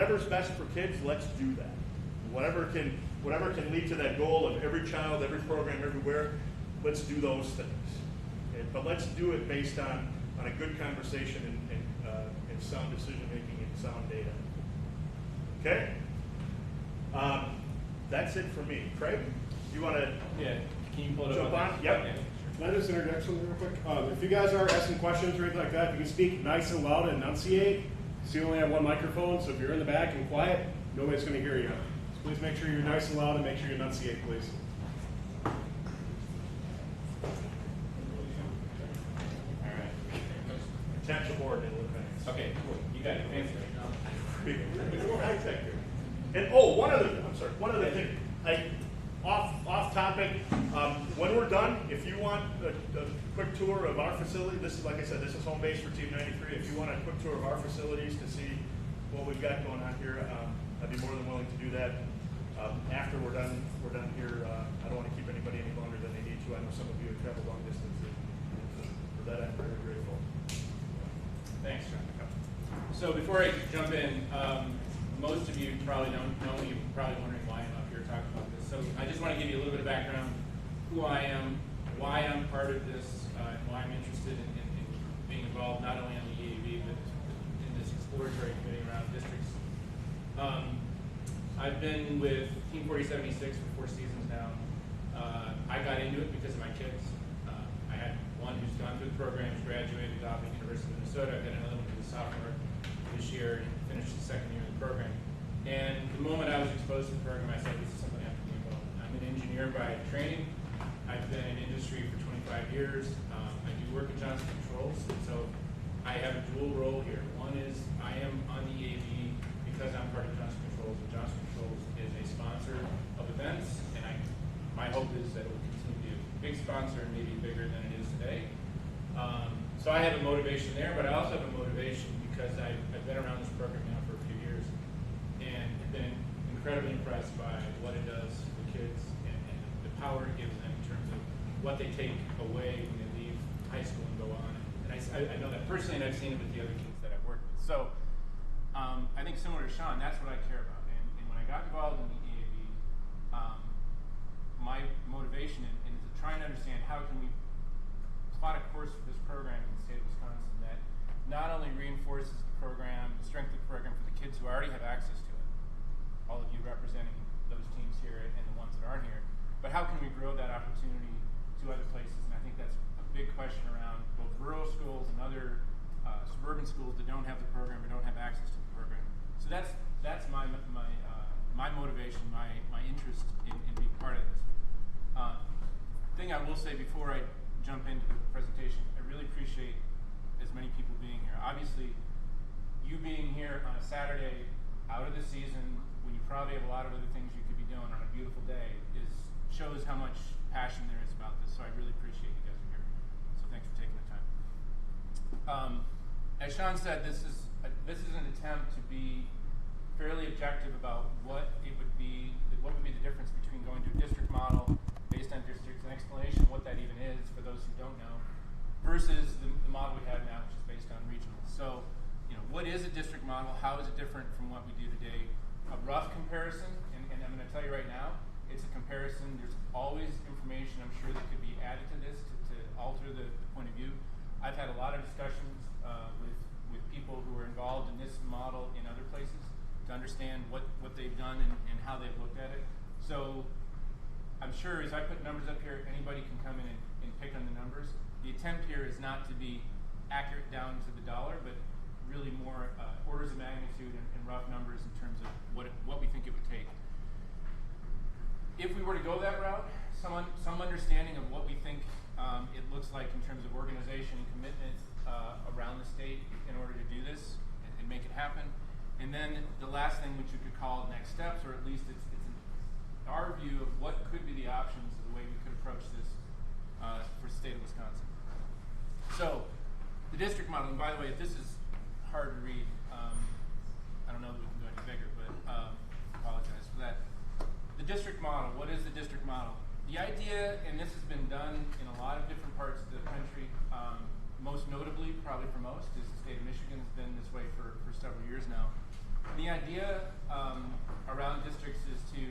whatever's best for kids, let's do that. Whatever can lead to that goal of every child, every program, everywhere, let's do those things. Okay? But let's do it based on a good conversation and sound decision making and sound data. Okay? That's it for me. Craig, do you want to can you pull it jump up? on? Yep. Yeah. Can I just interject something real quick? If you guys are asking questions or anything like that, you can speak nice and loud and enunciate. So you only have one microphone, so if you're in the back and quiet, nobody's going to hear you. So please make sure you're nice and loud and make sure you enunciate, please. All right. Tap the board in a little bit. Okay, cool. You got it. Thanks. And one other thing. Off topic. When we're done, if you want a quick tour of our facility, this is, like I said, this is home base for Team 93. If you want a quick tour of our facilities to see what we've got going on here, I'd be more than willing to do that. After we're done here. I don't want to keep anybody any longer than they need to. I know some of you have traveled long distances. For that, I'm very grateful. Thanks, John. So before I jump in, most of you probably don't know. You're probably wondering why I'm up here talking about this. So I just want to give you a little bit of background, who I am, why I'm part of this, and why I'm interested in being involved not only on the EAB, but in this exploratory committee around districts. I've been with Team 4076 for 4 seasons now. I got into it because of my kids. I had one who's gone through the program, who's graduated out of the University of Minnesota. I've got another one who's a sophomore this year and finished the 2nd year of the program. And the moment I was exposed to the program, I said, this is something I have to be involved in. I'm an engineer by training. I've been in industry for 25 years. I do work at Johnson Controls, and so I have a dual role here. One is I am on the EAB because I'm part of Johnson Controls, and Johnson Controls is a sponsor of events, and my hope is that it will continue to be a big sponsor and maybe bigger than it is today. So I have a motivation there, but I also have a motivation because I've been around this program now for a few years and have been incredibly impressed by what it does for kids and the power it gives them in terms of what they take away when they leave high school and go on. And I know that personally, and I've seen it with the other kids that I've worked with. So I think similar to Sean, that's what I care about. And when I got involved in the EAB, my motivation is to try and understand how can we plot a course for this program in the state of Wisconsin that not only reinforces the program, the strength of the program for the kids who already have access to it, all of you representing those teams here and the ones that aren't here, but how can we grow that opportunity to other places? And I think that's a big question around both rural schools and other suburban schools that don't have the program or don't have access to the program. So that's my motivation, my interest in being part of this. Thing I will say before I jump into the presentation, I really appreciate as many people being here. Obviously, you being here on a Saturday out of the season when you probably have a lot of other things you could be doing on a beautiful day shows how much passion there is about this. So I really appreciate you guys are here. So thanks for taking the time. As Sean said, this is an attempt to be fairly objective about what would be the difference between going to a district model based on districts, an explanation of what that even is for those who don't know, versus the model we have now, which is based on regional. So, what is a district model? How is it different from what we do today? A rough comparison, and I'm going to tell you right now, it's a comparison. There's always information, I'm sure, that could be added to this to alter the point of view. I've had a lot of discussions with people who are involved in this model in other places to understand what they've done and how they've looked at it. So I'm sure as I put numbers up here, anybody can come in and pick on the numbers. The attempt here is not to be accurate down to the dollar, but really more orders of magnitude and rough numbers in terms of what we think it would take. If we were to go that route, some understanding of what we think it looks like in terms of organization and commitment around the state in order to do this and make it happen. And then the last thing, which you could call next steps, or at least it's our view of what could be the options of the way we could approach this for the state of Wisconsin. So the district model, and by the way, if this is hard to read, I don't know that we can go any bigger, but apologize for that. The district model, what is the district model? The idea, and this has been done in a lot of different parts of the country, most notably, probably for most, is the state of Michigan has been this way for several years now. The idea around districts is to,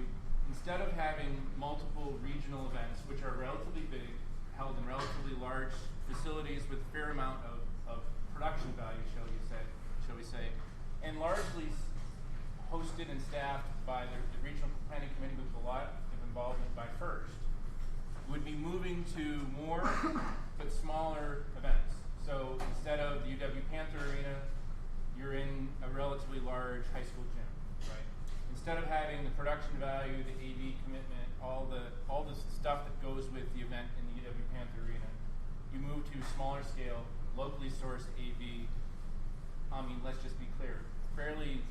instead of having multiple regional events, which are relatively big, held in relatively large facilities with a fair amount of production value, shall we say, and largely hosted and staffed by the regional planning committee with a lot of involvement by FRC, would be moving to more but smaller events. So instead of the UW Panther Arena, you're in a relatively large high school gym, right? Instead of having the production value, the AV commitment, all the stuff that goes with the event in the UW Panther Arena, you move to smaller scale, locally sourced AV. I mean, let's just be clear, fairly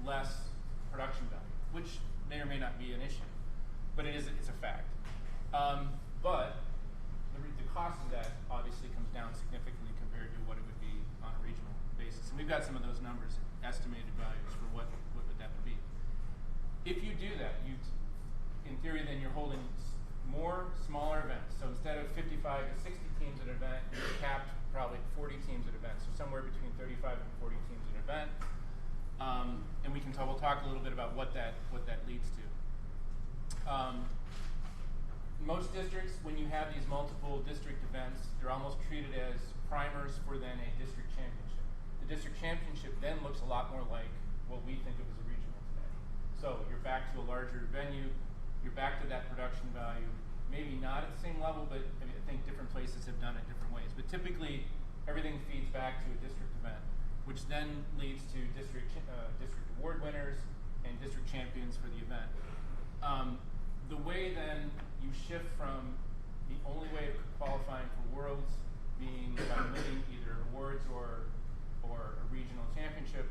less production value, which may or may not be an issue, but it's a fact. But the cost of that obviously comes down significantly compared to what it would be on a regional basis. And we've got some of those numbers, estimated values for what would that be. If you do that, in theory, then you're holding more smaller events. So instead of 55 to 60 teams at an event, you're capped probably 40 teams at an event. So somewhere between 35 and 40 teams at an event. And we'll talk a little bit about what that leads to. Most districts, when you have these multiple district events, they're almost treated as primers for then a district championship. The district championship then looks a lot more like what we think of as a regional today. So you're back to a larger venue, you're back to that production value, maybe not at the same level, but I think different places have done it different ways. But typically, everything feeds back to a district event, which then leads to district award winners and district champions for the event. The way then you shift from the only way of qualifying for Worlds being by winning either awards or a regional championship,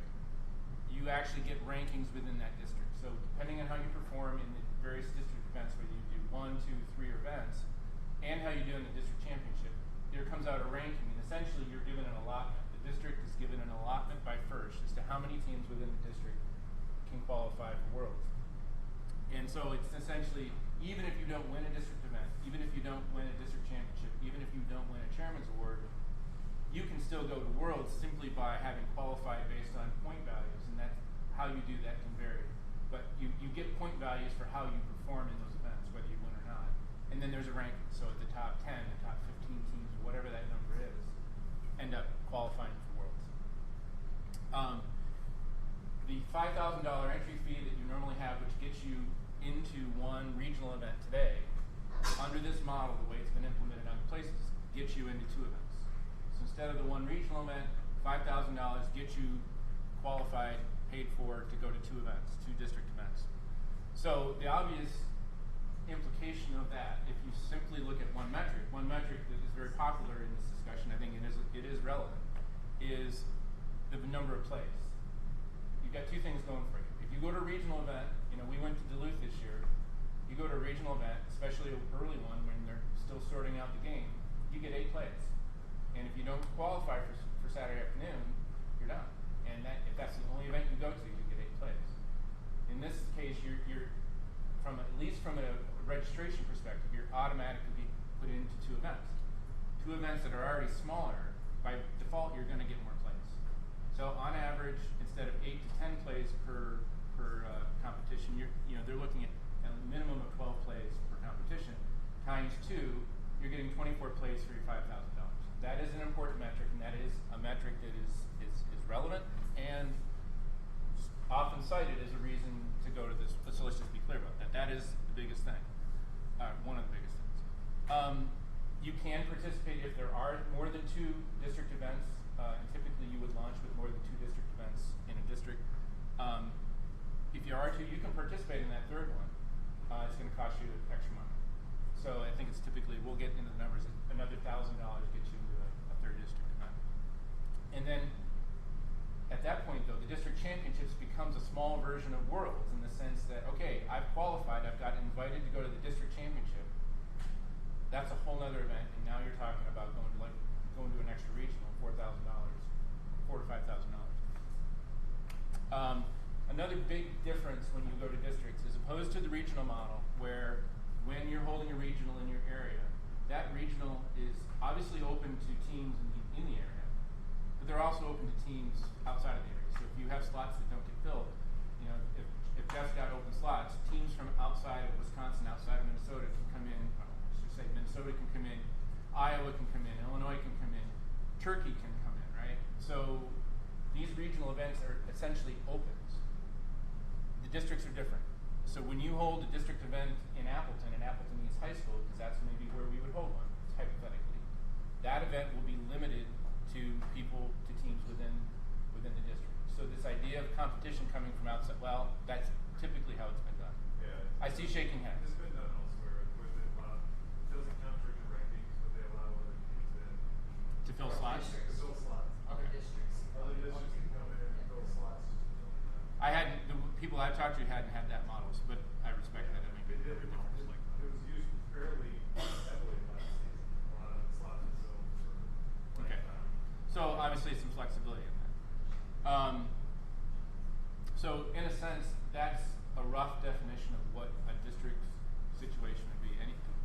you actually get rankings within that district. So depending on how you perform in the various district events, whether you do 1, 2, 3 events, and how you do in the district championship, there comes out a ranking, and essentially you're given an allotment. The district is given an allotment by FRC as to how many teams within the district can qualify for Worlds. And so it's essentially, even if you don't win a district event, even if you don't win a district championship, even if you don't win a chairman's award, you can still go to Worlds simply by having qualified based on point values, and that's how you do that can vary. But you get point values for how you perform in those events, whether you win or not. And then there's a ranking. So at the top 10, the top 15 teams, or whatever that number is, end up qualifying for Worlds. The $5,000 entry fee that you normally have, which gets you into one regional event today, under this model, the way it's been implemented on places, gets you into 2 events. So instead of the one regional event, $5,000 gets you qualified, paid for to go to 2 events, 2 district events. So the obvious implication of that, if you simply look at one metric that is very popular in this discussion, I think it is relevant, is the number of plays. You've got 2 things going for you. If you go to a regional event, we went to Duluth this year, you go to a regional event, especially an early one when they're still sorting out the game, you get 8 plays. And if you don't qualify for Saturday afternoon, you're done. And if that's the only event you go to, you get 8 plays. In this case, you're at least from a registration perspective, you're automatically put into 2 events. 2 events that are already smaller, by default, you're going to get more plays. So on average, instead of 8 to 10 plays per competition, they're looking at a minimum of 12 plays per competition. Times 2, you're getting 24 plays for your $5,000. That is an important metric, and that is a metric that is relevant and often cited as a reason to go to this. So let's just be clear about that. That is the biggest thing, one of the biggest things. You can participate if there are more than 2 district events, and typically you would launch with more than 2 district events in a district. If you are to, you can participate in that 3rd one. It's going to cost you extra money. So I think it's typically, we'll get into the numbers, another $1,000 gets you into a 3rd district event. And then at that point, though, the district championships becomes a small version of Worlds in the sense that, okay, I've qualified, I've got invited to go to the district championship. That's a whole other event, and now you're talking about going to an extra regional, $4,000, $4,000 to $5,000. Another big difference when you go to districts, as opposed to the regional model, where when you're holding a regional in your area, that regional is obviously open to teams in the area, but they're also open to teams outside of the area. So if you have slots that don't get filled, if Jeff's got open slots, teams from outside of Wisconsin, outside of Minnesota can come in. I should say Minnesota can come in, Iowa can come in, Illinois can come in, Turkey can come in, right? So these regional events are essentially opens. The districts are different. So when you hold a district event in Appleton East High School, because that's maybe where we would hold one, hypothetically, that event will be limited to people, to teams within the district. So this idea of competition coming from outside, well, that's typically how it's been done. Yeah. I see shaking heads. It's been done elsewhere where they allow, it doesn't count for your rankings, but they allow other teams in. To fill slots? To fill slots. Other districts. Other districts can come in and fill slots. I hadn't, the people I've talked to hadn't had that model, but I respect that. I mean, They did. every difference like that. It was used fairly heavily last season. A lot of slots were filled for Okay. playing time. So obviously some flexibility in that. So in a sense, that's a rough definition of what a district situation would be.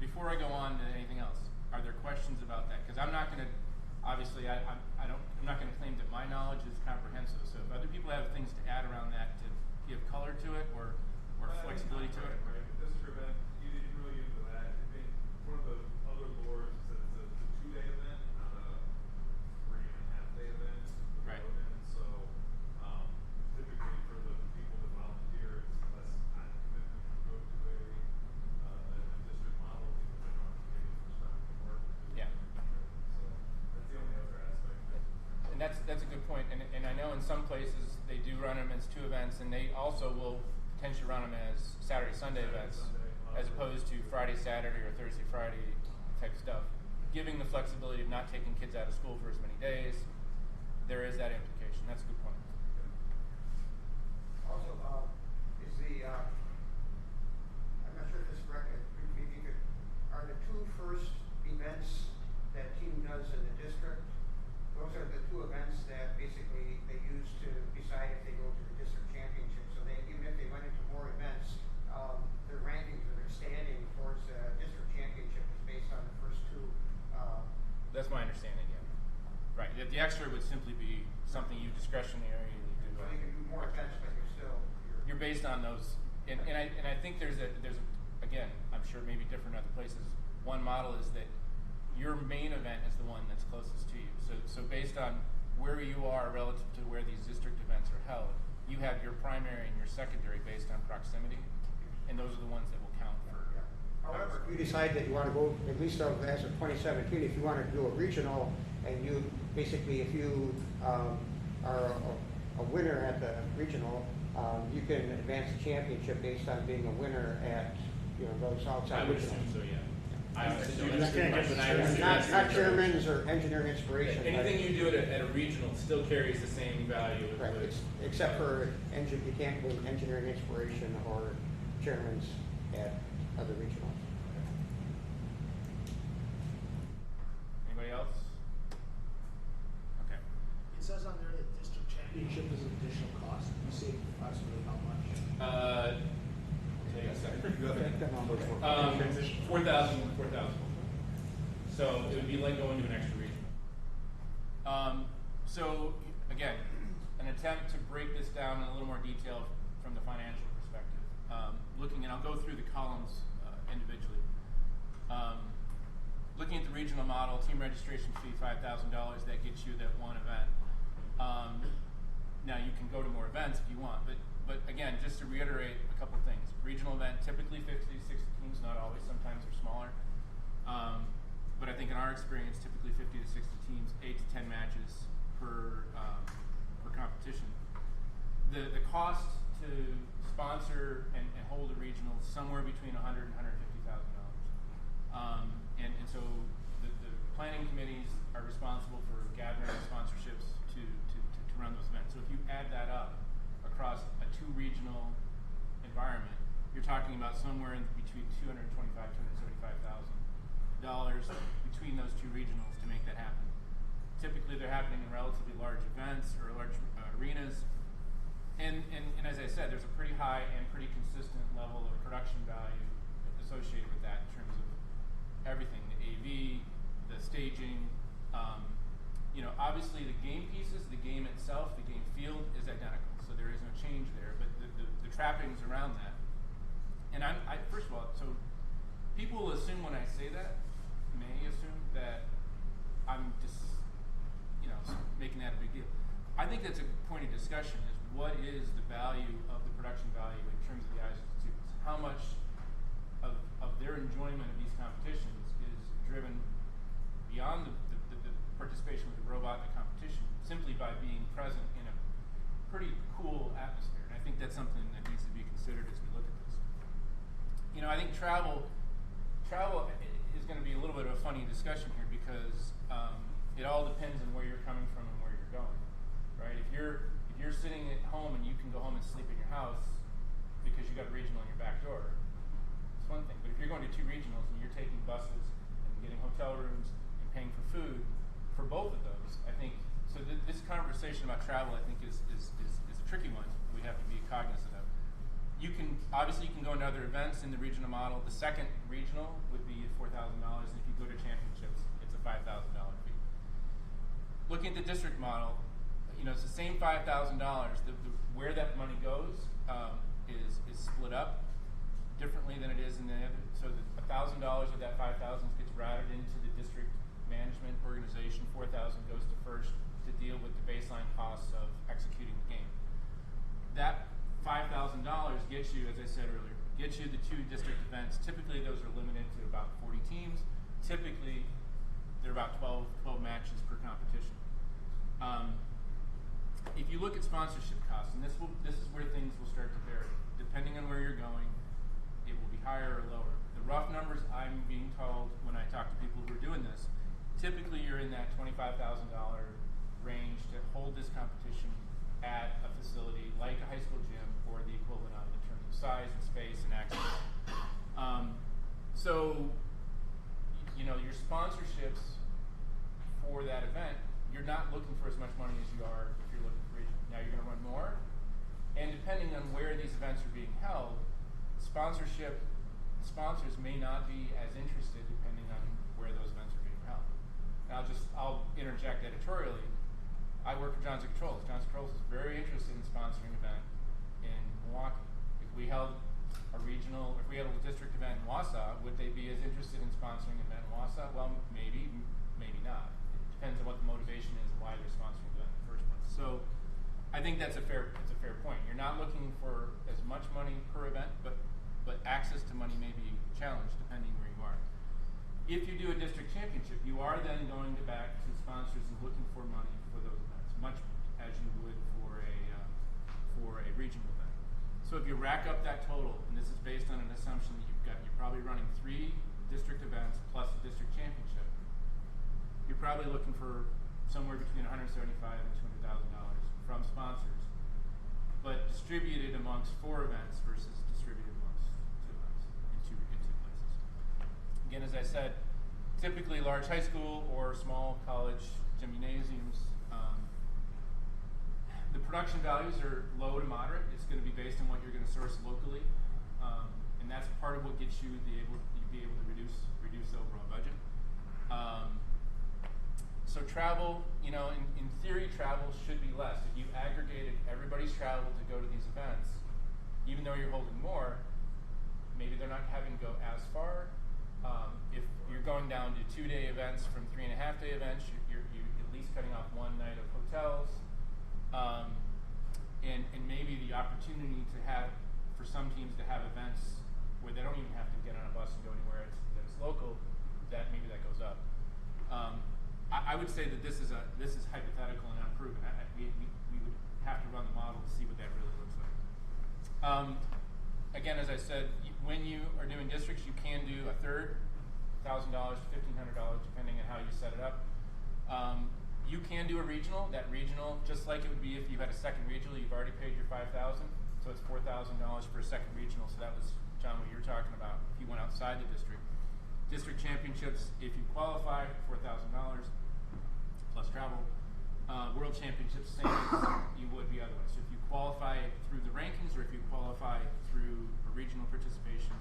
Before I go on to anything else, are there questions about that? Because I'm not going to, obviously, I'm not going to claim that my knowledge is comprehensive. So if other people have things to add around that to give color to it or flexibility to it. Right. The district event, you didn't really get into that. I think one of the other lures is that it's a 2-day event, not a 3.5-day event. Right. So typically for the people that volunteer, it's less time commitment to go to a district model because they don't have to take as much time from work. Yeah. So that's the only other aspect. And that's a good point. And I know in some places they do run them as 2 events, and they also will potentially run them as Saturday, Sunday events, as opposed to Friday, Saturday, or Thursday, Friday type stuff. Giving the flexibility of not taking kids out of school for as many days, there is that implication. That's a good point. Also, is the, I'm not sure if this is correct, maybe you could, are the 2 first events that team does in the district, those are the 2 events that basically they use to decide if they go to the district championship. So they, even if they went into more events, their rankings or their standing towards the district championship is based on the first 2. That's my understanding, yeah. Right. The extra would simply be something you discretionary do. So they can do more events, but you're still, You're based on those, and I think there's again, I'm sure maybe different in other places. One model is that your main event is the one that's closest to you. So based on where you are relative to where these district events are held, you have your primary and your secondary based on proximity, and those are the ones that will count for. yeah. However, if you decide that you want to go, at least as of 2017, if you want to do a regional, and you basically, if you are a winner at the regional, you can advance the championship based on being a winner at those outside I would regionals. assume so, yeah. I would assume You just can't get the Not chairman's or engineering inspiration. Anything you do at a regional still carries the same value. as Right, would- except for you can't go engineering inspiration or chairman's at other regionals. Anybody else? Okay. It says on there that district championship is an additional cost. Can you say approximately how much? I'll tell you in a second. Take the numbers. 4,000. So it would be like going to an extra regional. So again, an attempt to break this down in a little more detail from the financial perspective. Looking, and I'll go through the columns individually. Looking at the regional model, team registration fee $5,000. That gets you that one event. Now you can go to more events if you want, but again, just to reiterate a couple things. Regional event, typically 50 to 60 teams, not always. Sometimes they're smaller. But I think in our experience, typically 50 to 60 teams, 8 to 10 matches per competition. The cost to sponsor and hold a regional is somewhere between $100,000 and $150,000. And so the planning committees are responsible for gathering sponsorships to run those events. So if you add that up across a 2 regional environment, you're talking about somewhere in between $225,000 $275,000 between those 2 regionals to make that happen. Typically, they're happening in relatively large events or large arenas, and as I said, there's a pretty high and pretty consistent level of production value associated with that in terms of everything: the AV, the staging. Obviously, the game pieces, the game itself, the game field is identical, so there is no change there. But the the trappings around that. And I first of all, so people will assume when I say that, may assume that I'm just, making that a big deal. I think that's a point of discussion, is what is the value of the production value in terms of the eyes of the students? How much of their enjoyment of these competitions is driven beyond the participation with the robot in the competition simply by being present in a pretty cool atmosphere. And I think that's something that needs to be considered as we look at this. I think travel is going to be a little bit of a funny discussion here because it all depends on where you're coming from and where you're going, right? If you're sitting at home and you can go home and sleep in your house because you got a regional in your back door, it's one thing. But if you're going to 2 regionals and you're taking buses and getting hotel rooms and paying for food, for both of those, I think, so this conversation about travel, I think, is a tricky one. We have to be cognizant of. Obviously you can go into other events in the regional model. The second regional would be $4,000, and if you go to championships, it's a $5,000 fee. Looking at the district model, it's the same $5,000. Where that money goes is split up differently than it is in the other. So $1,000 of that $5,000 gets routed into the district management organization. $4,000 goes to FRC to deal with the baseline costs of executing the game. That $5,000 gets you, as I said earlier, gets you the 2 district events. Typically, those are limited to about 40 teams. Typically, there are about 12 matches per competition. If you look at sponsorship costs, and this is where things will start to vary. Depending on where you're going, it will be higher or lower. The rough numbers I'm being told when I talk to people who are doing this, typically you're in that $25,000 range to hold this competition at a facility like a high school gym or the equivalent of it in terms of size and space and access. So, your sponsorships for that event, you're not looking for as much money as you are if you're looking for regional. Now you're going to run more, and depending on where these events are being held, sponsors may not be as interested depending on where those events are being held. And I'll interject editorially. I work for Johnson Controls. Johnson Controls is very interested in sponsoring an event in Milwaukee. If we held a district event in Wausau, would they be as interested in sponsoring an event in Wausau? Well, maybe, maybe not. It depends on what the motivation is and why they're sponsoring the event in the first place. So I think that's a fair point. You're not looking for as much money per event, but access to money may be challenged depending where you are. If you do a district championship, you are then going back to sponsors and looking for money for those events, much as you would for a regional event. So if you rack up that total, and this is based on an assumption that you're probably running 3 district events plus a district championship, you're probably looking for somewhere between $175,000 and $200,000 from sponsors, but distributed amongst 4 events versus distributed amongst 2 events in two places. Again, as I said, typically large high school or small college gymnasiums. The production values are low to moderate. It's going to be based on what you're going to source locally, and that's part of what gets you be able to reduce the overall budget. So travel, in theory, travel should be less. If you aggregated everybody's travel to go to these events, even though you're holding more, maybe they're not having to go as far. If you're going down to 2-day events from 3.5-day events, you're at least cutting off 1 night of hotels. And maybe the opportunity to have, for some teams to have events where they don't even have to get on a bus and go anywhere that's local, that goes up. I would say that this is hypothetical and unproven. We would have to run the model to see what that really looks like. Again, as I said, when you are doing districts, you can do a third, $1,000 to $1,500, depending on how you set it up. You can do a regional. That regional, just like it would be if you had a second regional, you've already paid your $5,000, so it's $4,000 for a second regional. So that was, John, what you were talking about. If you went outside the district, district championships, if you qualify, $4,000 plus travel. World championships, same as you would be otherwise. So if you qualify through the rankings, or if you qualify through a regional participation,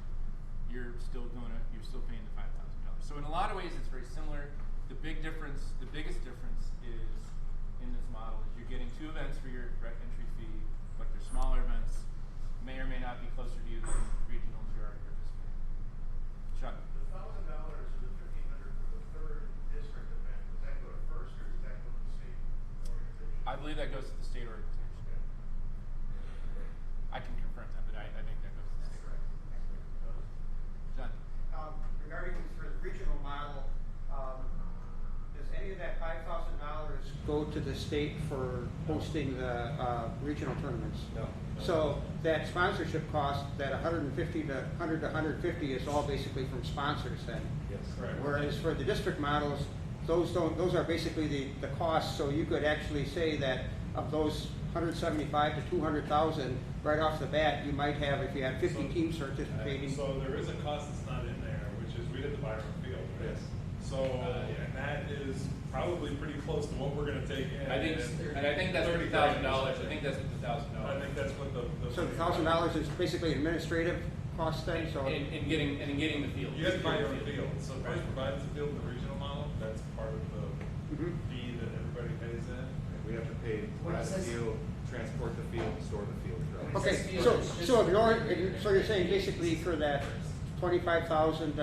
you're still paying the $5,000. So in a lot of ways, it's very similar. The biggest difference is in this model is you're getting 2 events for your entry fee, but they're smaller events. may or may not be closer to you than regionals you're already participating. Sean? The $1,000 or the $1,500 for the third district event, does that go to FRC or does that go to the state organization? I believe that goes to the state organization. I can confirm that, but I think that goes to the state organization. John? Regarding for the regional model, does any of that $5,000 go to the state for hosting the regional tournaments? No. So that sponsorship cost, that 150 to 100 to 150 is all basically from sponsors then? Yes. Correct. Whereas for the district models, those are basically the costs, so you could actually say that of those 175 to 200,000, right off the bat, you might have, if you had 50 teams participating. So there is a cost that's not in there, which is we did the Byron Field, right? Yes. So, and that is probably pretty close to what we're gonna take in. I think, and I think that's what the $1,000. I think that's what the $1,000. I think that's what the. So the $1,000 is basically administrative cost then, so. In getting the field. You have to buy your own field, so first provides the field in the regional model, that's part of the Mhm. fee that everybody pays in. We have to pay, When it buy the says- field, transport the field, store the field. right? Okay, Says so, field, it's just- so ignore, so you're saying basically for that 25,000,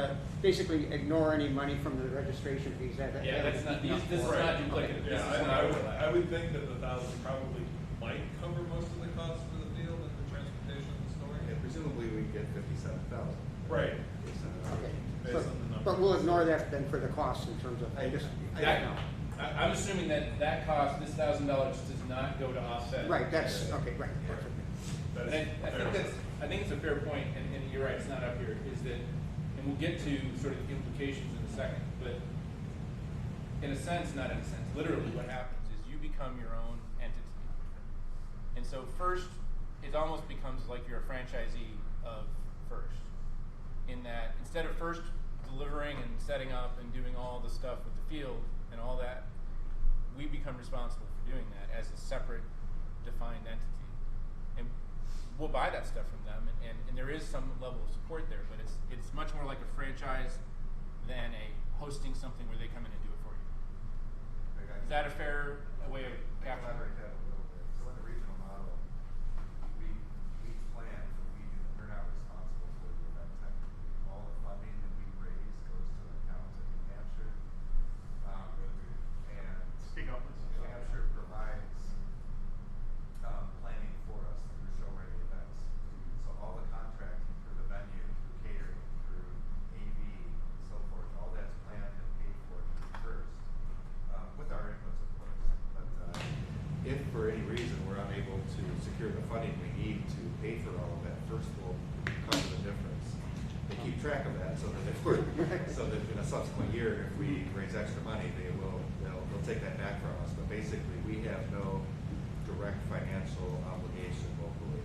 basically ignore any money from the registration fees, that. Yeah, that's not, this is Right. not duplicative. This Yeah, is not I overlap. would think that the 1,000 probably might cover most of the costs for the field and the transportation and And storing. presumably we get 57,000. Right. Okay. Based on the numbers. But we'll ignore that then for the cost in terms of, I just, I don't know. I'm assuming that cost, this $1,000 does not go to offset. Right, that's, okay, right, perfect. And I think it's a fair point, and you're right, it's not up here, is that, and we'll get to sort of the implications in a second, but in a sense, not in a sense, literally what happens is you become your own entity. And so first, it almost becomes like you're a franchisee of First, in that instead of First delivering and setting up and doing all the stuff with the field and all that, we become responsible for doing that as a separate defined entity. And we'll buy that stuff from them, and there is some level of support there, but it's much more like a franchise than a hosting something where they come in and do it for you. Is that a fair way of capturing? Elaborate that a little bit. So in the regional model, we plan for the region, we're not responsible for the event technically. All the funding that we raise goes to an account in New Hampshire. And Speak up, please. New Hampshire provides planning for us through show-ready events. So all the contracting for the venue, through catering, through AV, and so forth, all that's planned and paid for first, with our inputs, of course. But if for any reason we're unable to secure the funding we need to pay for all of that, First will cover the difference. They keep track of that so that if we're, so that in a subsequent year, if we raise extra money, they'll take that back from us. But basically, we have no direct financial obligation locally.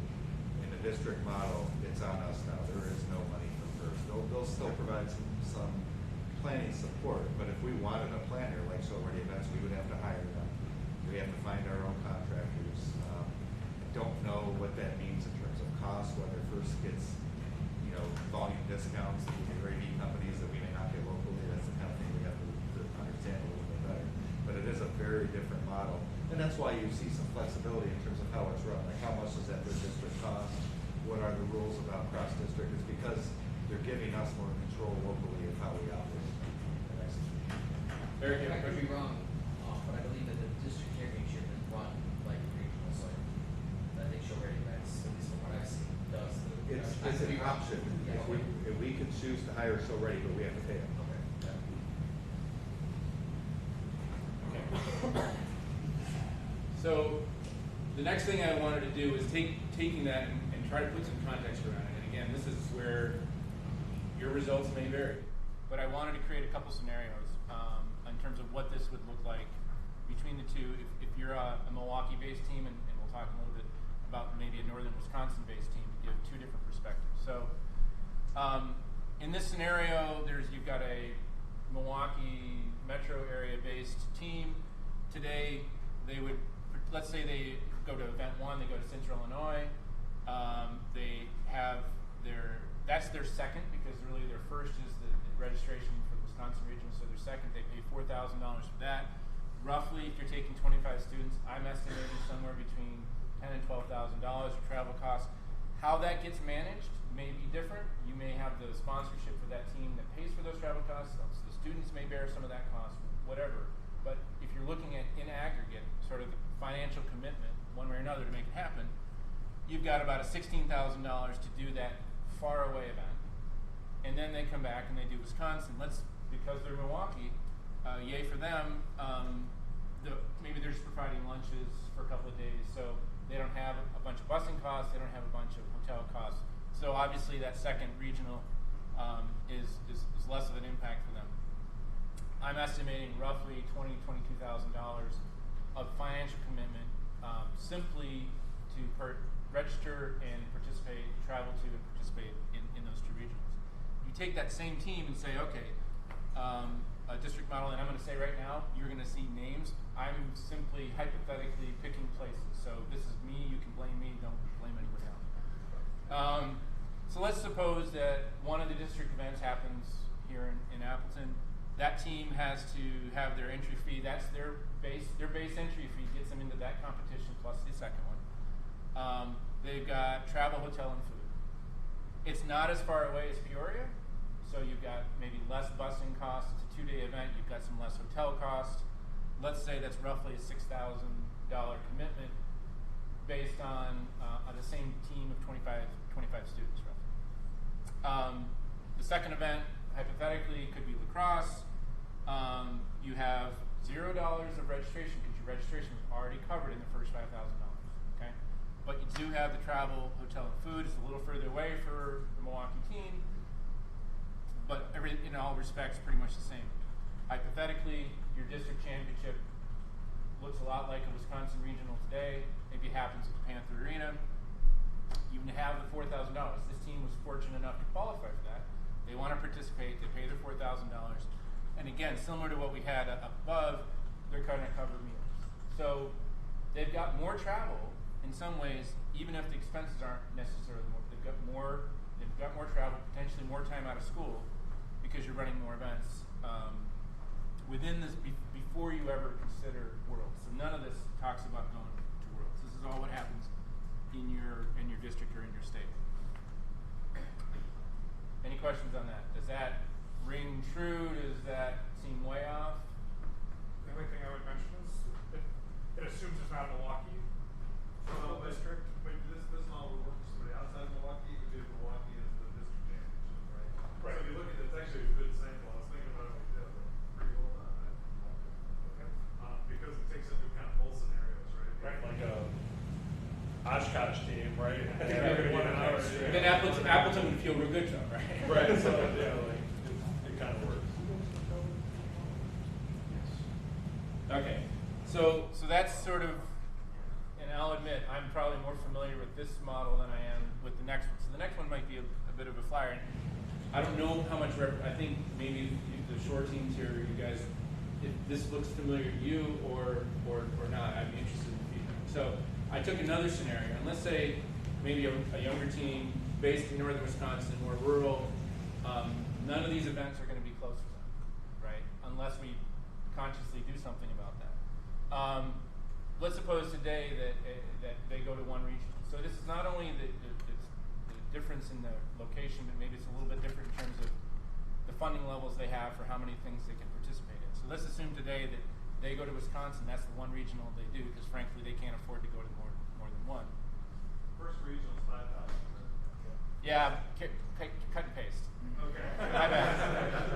In the district model, it's on us now. There is no money for First. They'll still provide some planning support, but if we wanted a planner like show-ready events, we would have to hire them. We have to find our own contractors. Don't know what that means in terms of cost, whether First gets, volume discounts through the AV companies that we may not get locally. That's the kind of thing we have to understand a little bit better. But it is a very different model, and that's why you see some flexibility in terms of how it's run. Like how much does that per district cost? What are the rules about cross-district? It's because they're giving us more control locally of how we operate and execute. Eric, you I have a could be question? wrong, but I believe that the district championship is run like regional, so I think show-ready events, at least from what I've seen, does. It's an option. Yeah, If we can choose to hire show-ready, but we have to pay them. Okay. So the next thing I wanted to do is taking that and try to put some context around it. And again, this is where your results may vary. But I wanted to create a couple scenarios in terms of what this would look like between the two. If you're a Milwaukee-based team, and we'll talk a little bit about maybe a Northern Wisconsin-based team to give two different perspectives. So in this scenario, you've got a Milwaukee metro area-based team. Today, they would, let's say they go to event one, they go to Central Illinois. They have that's their second, because really their first is the registration for the Wisconsin regional, so their second, they pay $4,000 for that. Roughly, if you're taking 25 students, I'm estimating somewhere between $10,000 and $12,000 for travel costs. How that gets managed may be different. You may have the sponsorship for that team that pays for those travel costs. The students may bear some of that cost, whatever. But if you're looking at in aggregate, sort of the financial commitment, one way or another, to make it happen, you've got about a $16,000 to do that far away event. And then they come back and they do Wisconsin. Because they're Milwaukee, yay for them. Maybe they're just providing lunches for a couple of days, so they don't have a bunch of busing costs, they don't have a bunch of hotel costs. So obviously that second regional is less of an impact for them. I'm estimating roughly $22,000 of financial commitment simply to register and participate, travel to and participate in those two regionals. You take that same team and say, okay, a district model, and I'm going to say right now, you're going to see names. I'm simply hypothetically picking places. So this is me, you can blame me, don't blame anyone else. So let's suppose that one of the district events happens here in Appleton. That team has to have their entry fee, that's their base entry fee gets them into that competition plus the second one. They've got travel, hotel, and food. It's not as far away as Peoria, so you've got maybe less busing costs. It's a 2-day event, you've got some less hotel costs. Let's say that's roughly a $6,000 commitment based on the same team of 25 students, roughly. The second event, hypothetically, could be lacrosse. You have $0 of registration because your registration was already covered in the first $5,000. Okay, but you do have the travel, hotel, and food. It's a little further away for the Milwaukee team, but in all respects, pretty much the same. Hypothetically, your district championship looks a lot like a Wisconsin regional today. Maybe it happens at the Panther Arena. You have the $4,000. This team was fortunate enough to qualify for that. They want to participate. They pay their $4,000. And again, similar to what we had above, they're going to cover meals. So they've got more travel in some ways, even if the expenses aren't necessarily more. They've got more travel, potentially more time out of school because you're running more events. Within this, before you ever consider Worlds. So none of this talks about going to Worlds. This is all what happens in your district or in your state. Any questions on that? Does that ring true? Does that seem way off? The only thing I would mention is it assumes it's not Milwaukee school district. But this model would work for somebody outside Milwaukee who did Milwaukee as the district championship, right? Right. So if you look at it, it's actually a good sample. I was thinking about it like that, but pretty well done. Okay. Because it takes into account both scenarios, right? Right, like a Oshkosh team, right? Then Appleton would feel real good to them, right? Right, so yeah, like it kind of works. Okay, so that's sort of, and I'll admit, I'm probably more familiar with this model than I am with the next one. So the next one might be a bit of a flyer. And I don't know how much, I think maybe the short teams here, you guys, if this looks familiar to you or not, I'd be interested in the feedback. So I took another scenario, and let's say maybe a younger team based in northern Wisconsin, more rural. None of these events are going to be close for them, right? Unless we consciously do something about that. Let's suppose today that they go to one region. So this is not only the difference in the location, but maybe it's a little bit different in terms of the funding levels they have for how many things they can participate in. So let's assume today that they go to Wisconsin, that's the one regional they do, because frankly they can't afford to go to more than one. First regional is 5,000. Yeah, cut and paste. Okay. My bad.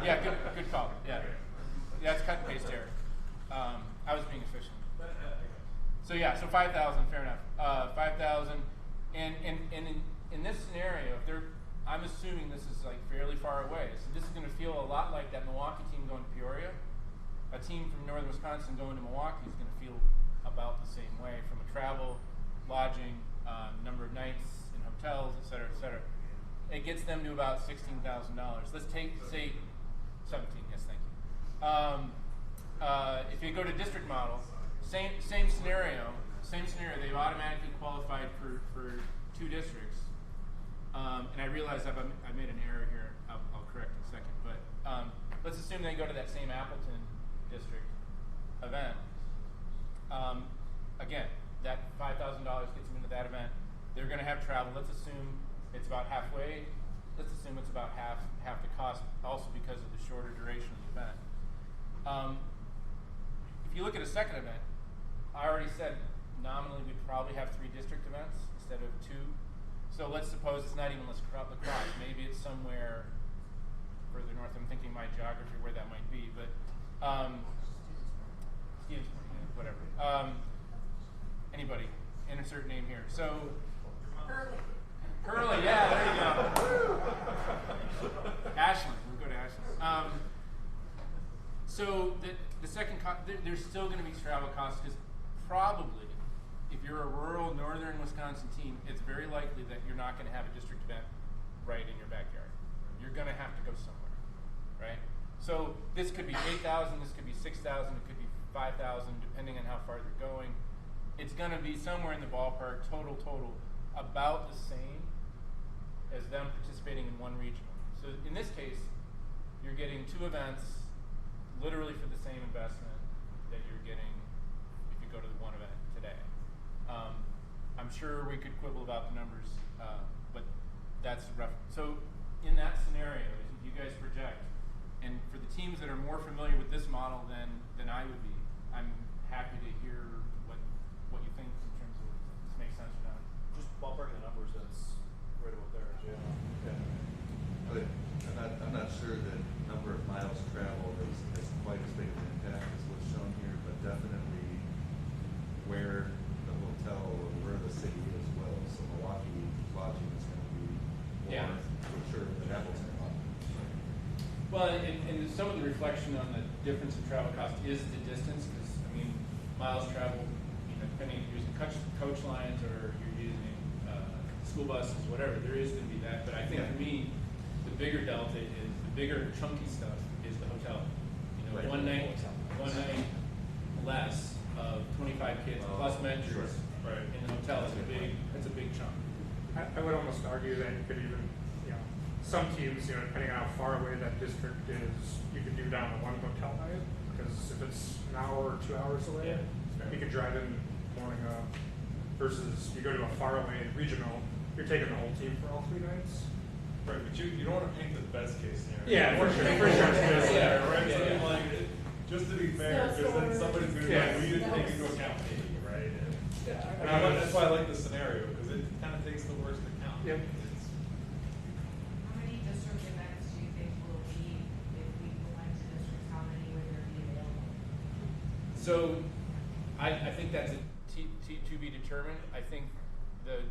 Yeah, good call. Yeah, that's cut and paste error. I was being efficient. So yeah, so 5,000, fair enough. 5,000, and in this scenario, I'm assuming this is like fairly far away. So this is going to feel a lot like that Milwaukee team going to Peoria. A team from northern Wisconsin going to Milwaukee is going to feel about the same way from a travel, lodging, number of nights in hotels, et cetera, et cetera. It gets them to about $16,000. Let's say 17. Yes, thank you. If you go to district model, same scenario. They've automatically qualified for 2 districts. And I realize I made an error here. I'll correct in a second. But let's assume they go to that same Appleton district event. Again, that $5,000 gets them into that event. They're going to have travel. Let's assume it's about halfway. Let's assume it's about half the cost, also because of the shorter duration of the event. If you look at a second event, I already said nominally we'd probably have 3 district events instead of 2. So let's suppose it's not even lacrosse. Maybe it's somewhere further north. I'm thinking my geography where that might be, but Stevensburg, whatever. Anybody, insert name here. So Hurley, yeah, there you go. Ashland, we'll go to Ashland. So the second, there's still going to be travel costs because probably, if you're a rural northern Wisconsin team, it's very likely that you're not going to have a district event right in your backyard. You're going to have to go somewhere, right? So this could be 8,000, this could be 6,000, it could be 5,000, depending on how far they're going. It's going to be somewhere in the ballpark, total, about the same as them participating in one regional. So in this case, you're getting 2 events, literally for the same investment that you're getting if you go to the one event today. I'm sure we could quibble about the numbers, but that's rough. So in that scenario, you guys project, and for the teams that are more familiar with this model than I would be, I'm happy to hear what you think in terms of this makes sense or not. Just ballparking the numbers, that's right about there. Yeah. But I'm not sure that number of miles traveled is quite as big of an impact as what's shown here, but definitely where the hotel or where the city is will. So Milwaukee lodging is going to be more for sure than Appleton. Well, and some of the reflection on the difference in travel cost is the distance, because I mean, miles traveled, depending if you're using coach lines or you're using school buses, whatever, there is going to be that. But I think for me, the bigger delta is the bigger chunky stuff is the hotel. Right. One night less of 25 kids plus mentors in the hotel is a big chunk. I would almost argue that you could even, some teams, depending on how far away that district is, you could do down to 1 hotel night, because if it's an hour or 2 hours away, you could drive in morning of, versus you go to a far away regional, you're taking the whole team for all 3 nights. Right, but you don't want to paint the best case scenario. Yeah, for sure. Right? So like, just to be fair, because then somebody's going to be like, we didn't take into account maybe, right? And that's why I like the scenario, because it kind of takes the worst account. Yep. How many district events do you think will be, if we went to districts, how many would there be available? So, I think that's to be determined. I think the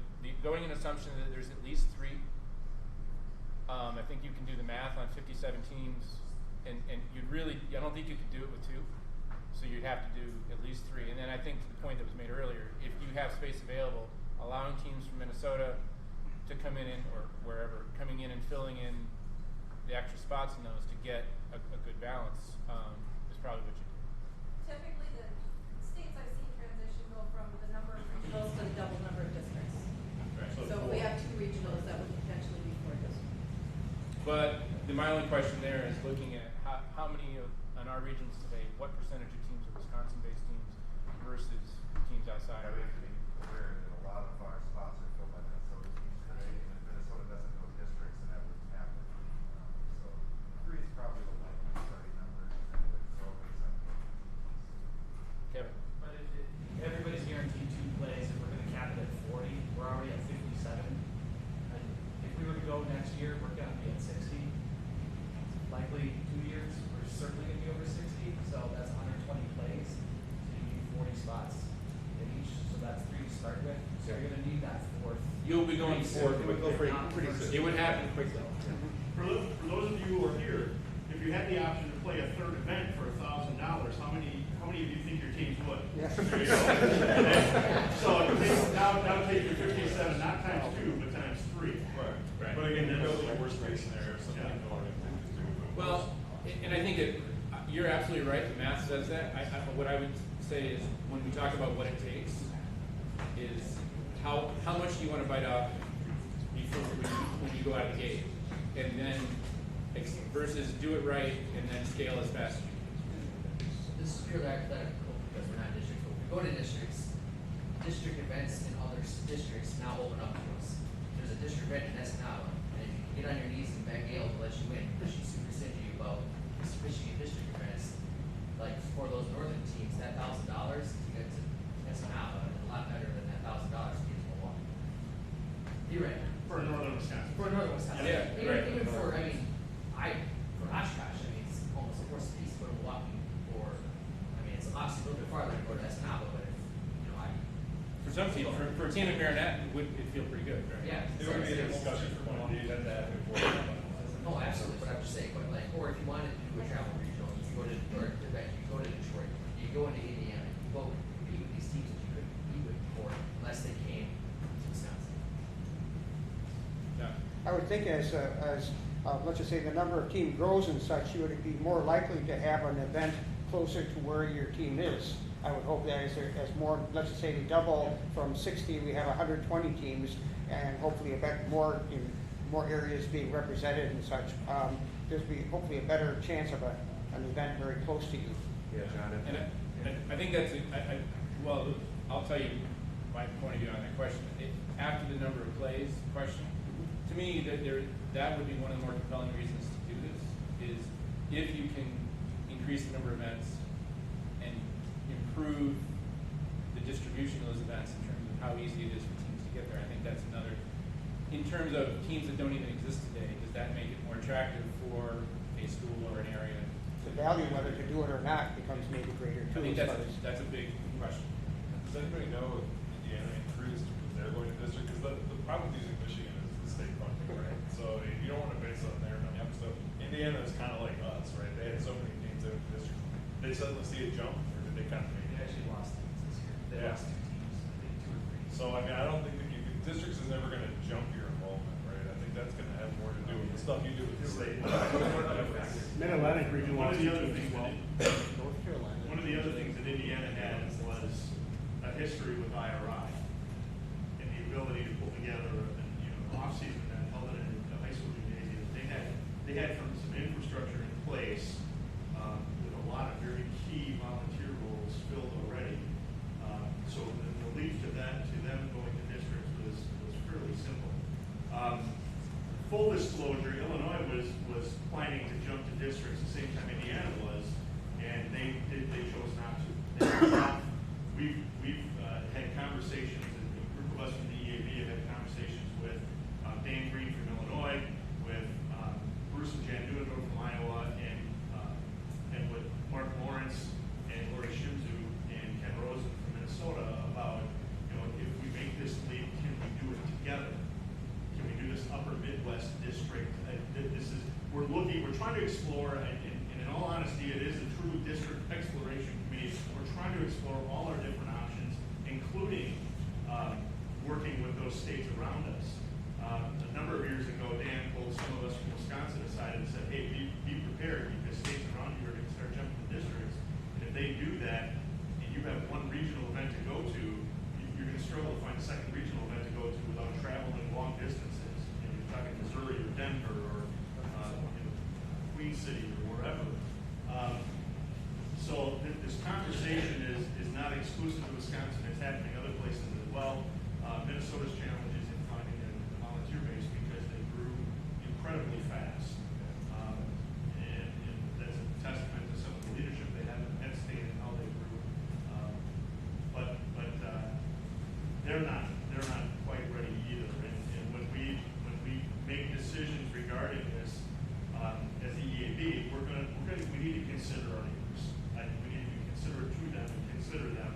going an assumption that there's at least 3. I think you can do the math on 57 teams, and you'd really, I don't think you could do it with 2. So you'd have to do at least 3. And then I think to the point that was made earlier, if you have space available, allowing teams from Minnesota to come in or wherever, coming in and filling in the extra spots in those to get a good balance is probably what you do. Typically, the states I've seen transition go from the number of regionals to the double number of districts. Right. So if we have 2 regionals, that would potentially be 4 districts. But my only question there is looking at how many on our regions today, what percentage of teams are Wisconsin-based teams versus teams outside Yeah, of we it? have to be aware that a lot of our spots are filled by Minnesota teams today, and if Minnesota doesn't go districts, then that wouldn't happen. So 3 is probably the likely starting number, and then it would grow based on the Kevin? But if everybody's guaranteed 2 plays and we're gonna cap it at 40, we're already at 57. And if we were to go next year, we're gonna be at 60. Likely 2 years, we're certainly gonna be over 60, so that's 120 plays. So you need 40 spots in each, so that's 3 to start with. So you're gonna need that 4th. You'll be going forward. It would go pretty soon. It would happen quickly. For those of you who are here, if you had the option to play a 3rd event for $1,000, how many of you think your teams would? Yeah. There you go. So now take your 57, not times 2, but times 3. Right. But again, you're building a worst case scenario, so Yeah. people are going to do. Well, and I think you're absolutely right. The math says that. What I would say is when we talk about what it takes, is how much do you want to bite off before when you go out of the gate, and then versus do it right and then scale as fast as you can. This is purely hypothetical because we're not districts, but we go to districts, district events in other districts now open up to us. There's a district right in Escanaba, and if you can get on your knees and beg Gale to let you in, because she's super stingy about Michigan district events, like for those northern teams, that $1,000 to get to Escanaba is a lot better than that $1,000 to get to Milwaukee. You're right. For northern Wisconsin. For northern Wisconsin. Yeah, even, right. even for, I mean, for Oshkosh, I mean, it's almost a horse piece to go to Milwaukee, or, I mean, it's obviously a little bit farther to go to Escanaba, but if, you know, For some teams, for a team in Marinette, it would feel pretty good, right? yeah. It would be a discussion for one of these and that before. No, absolutely, but I'm just saying, but like, or if you wanted to do a travel regional, you go to, or Quebec, you go to Detroit, you go into Indiana, you go compete with these teams that you couldn't compete with before, unless they came to Wisconsin. Yeah. I would think as let's just say the number of team grows and such, you would be more likely to have an event closer to where your team is. I would hope that as more, let's just say they double from 60, we have 120 teams, and hopefully more in more areas being represented and such. There's be hopefully a better chance of an event very close to you. Yeah, John. And I think that's, well, I'll tell you my point of view on that question. After the number of plays question, to me, that would be one of the more compelling reasons to do this, is if you can increase the number of events and improve the distribution of those events in terms of how easy it is for teams to get there. I think that's another, in terms of teams that don't even exist today, does that make it more attractive for a school or an area? The value whether to do it or not becomes maybe greater too. I think that's a big question. Does anybody know if Indiana increased when they're going to district? Because the problem with using Michigan is the state funding, right? So you don't want to base it on their numbers. So Indiana is kind of like us, right? They had so many teams in the district. They suddenly see a jump, or did they kind of make They it? actually lost teams this year. They Yeah. lost 2 teams, I think 2 or 3. So I mean, I don't think that districts is never going to jump your enrollment, right? I think that's going to have more to do with the stuff you do with the state. Mid-Atlantic region One of wants the to other teams things as well. North Carolina. One of the other things that Indiana had was a history with IRI and the ability to pull together off-season and held it in the high school gymnasium. They had some infrastructure in place with a lot of very key volunteer roles filled already. So the leap to them going to districts was fairly simple. Full disclosure, Illinois was planning to jump to districts the same time Indiana was, and they chose not to. We've had conversations, and a group of us from the EAB have had conversations with Dan Green from Illinois, with Bruce and Jan Newendorf from Iowa, and with Mark Lawrence and Lori Shimzu and Ken Rosen from Minnesota about, if we make this leap, can we do it together? Can we do this upper Midwest district? We're trying to explore, and in all honesty, it is a true district exploration committee. We're trying to explore all our different options, including working with those states around us. A number of years ago, Dan pulled some of us from Wisconsin aside and said, hey, be prepared, because states around you are going to start jumping to districts. And if they do that, and you have one regional event to go to, you're going to struggle to find a second regional event to go to without traveling long distances. You're talking Missouri or Denver or Queen City or wherever. So this conversation is not exclusive to Wisconsin. It's happening other places as well. Minnesota's challenge is in finding a volunteer base because they grew incredibly fast. And that's a testament to some of the leadership they have in Penn State and how they grew. But they're not quite ready either. And when we make decisions regarding this as the EAB, we need to consider our neighbors. We need to be considerate to them and consider them.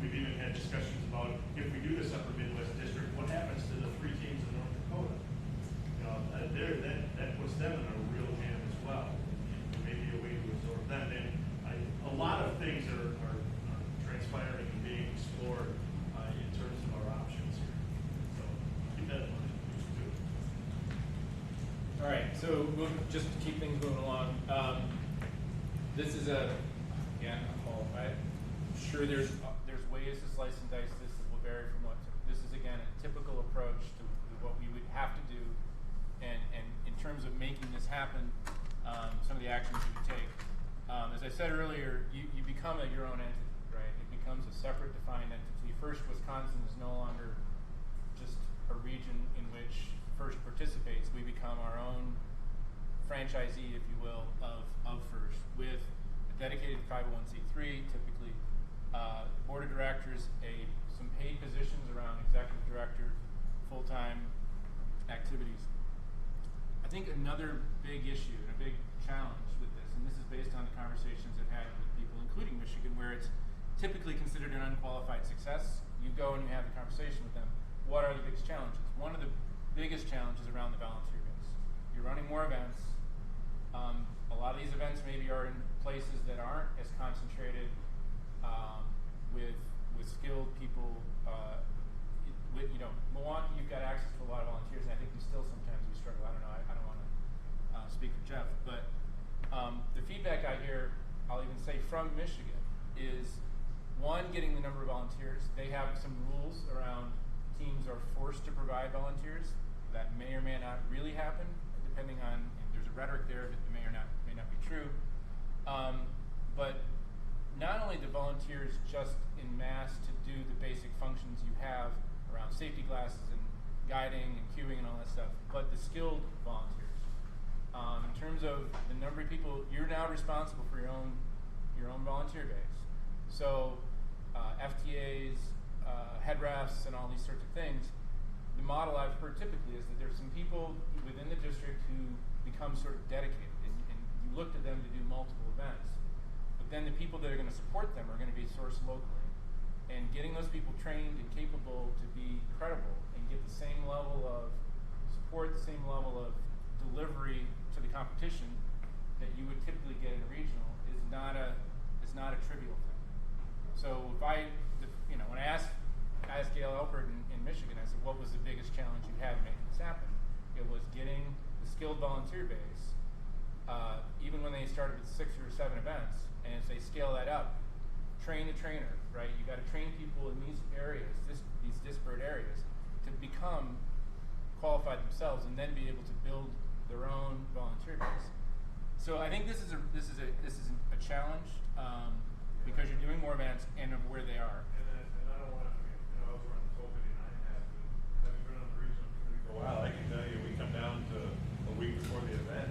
We've even had discussions about if we do this upper Midwest district, what happens to the 3 teams in North Dakota? That puts them in a real jam as well. And maybe a way to absorb them. And a lot of things are transpiring and being explored in terms of our options here. So keep that in mind too. All right, so just to keep things moving along, this is again, I'm sure there's ways to slice and dice this that will vary from this is again a typical approach to what we would have to do, and in terms of making this happen, some of the actions you would take. As I said earlier, you become your own entity, right? It becomes a separate defined entity. First, Wisconsin is no longer just a region in which First participates. We become our own franchisee, if you will, of First, with a dedicated 501c3, typically board of directors, some paid positions around executive director, full-time activities. I think another big issue and a big challenge with this, and this is based on the conversations I've had with people, including Michigan, where it's typically considered an unqualified success. You go and you have a conversation with them. What are the biggest challenges? One of the biggest challenges around the volunteer base. You're running more events. A lot of these events maybe are in places that aren't as concentrated with skilled people. With Milwaukee, you've got access to a lot of volunteers, and I think we still sometimes struggle. I don't know. I don't want to speak for Jeff, but the feedback I hear, I'll even say from Michigan, is one, getting the number of volunteers. They have some rules around teams are forced to provide volunteers. That may or may not really happen, depending on, there's a rhetoric there that may not be true. But not only the volunteers just in mass to do the basic functions you have around safety glasses and guiding and queuing and all that stuff, but the skilled volunteers. In terms of the number of people, you're now responsible for your own volunteer base. So FTAs, head refs, and all these sorts of things. The model I've heard typically is that there's some people within the district who become sort of dedicated, and you look to them to do multiple events. But then the people that are going to support them are going to be sourced locally. And getting those people trained and capable to be credible and get the same level of support, the same level of delivery to the competition that you would typically get in a regional is not a trivial thing. So when I asked Gail Elpert in Michigan, I said, what was the biggest challenge you had in making this happen? It was getting the skilled volunteer base, even when they started with 6 or 7 events, and as they scale that up, train the trainer, right? You got to train people in these areas, these disparate areas, to become qualified themselves, and then be able to build their own volunteer base. So I think this is a challenge because you're doing more events and of where they are. And I don't want to. I was running 1259 half, and having been on the regional committee for a while, I can tell you we come down to a week before the event,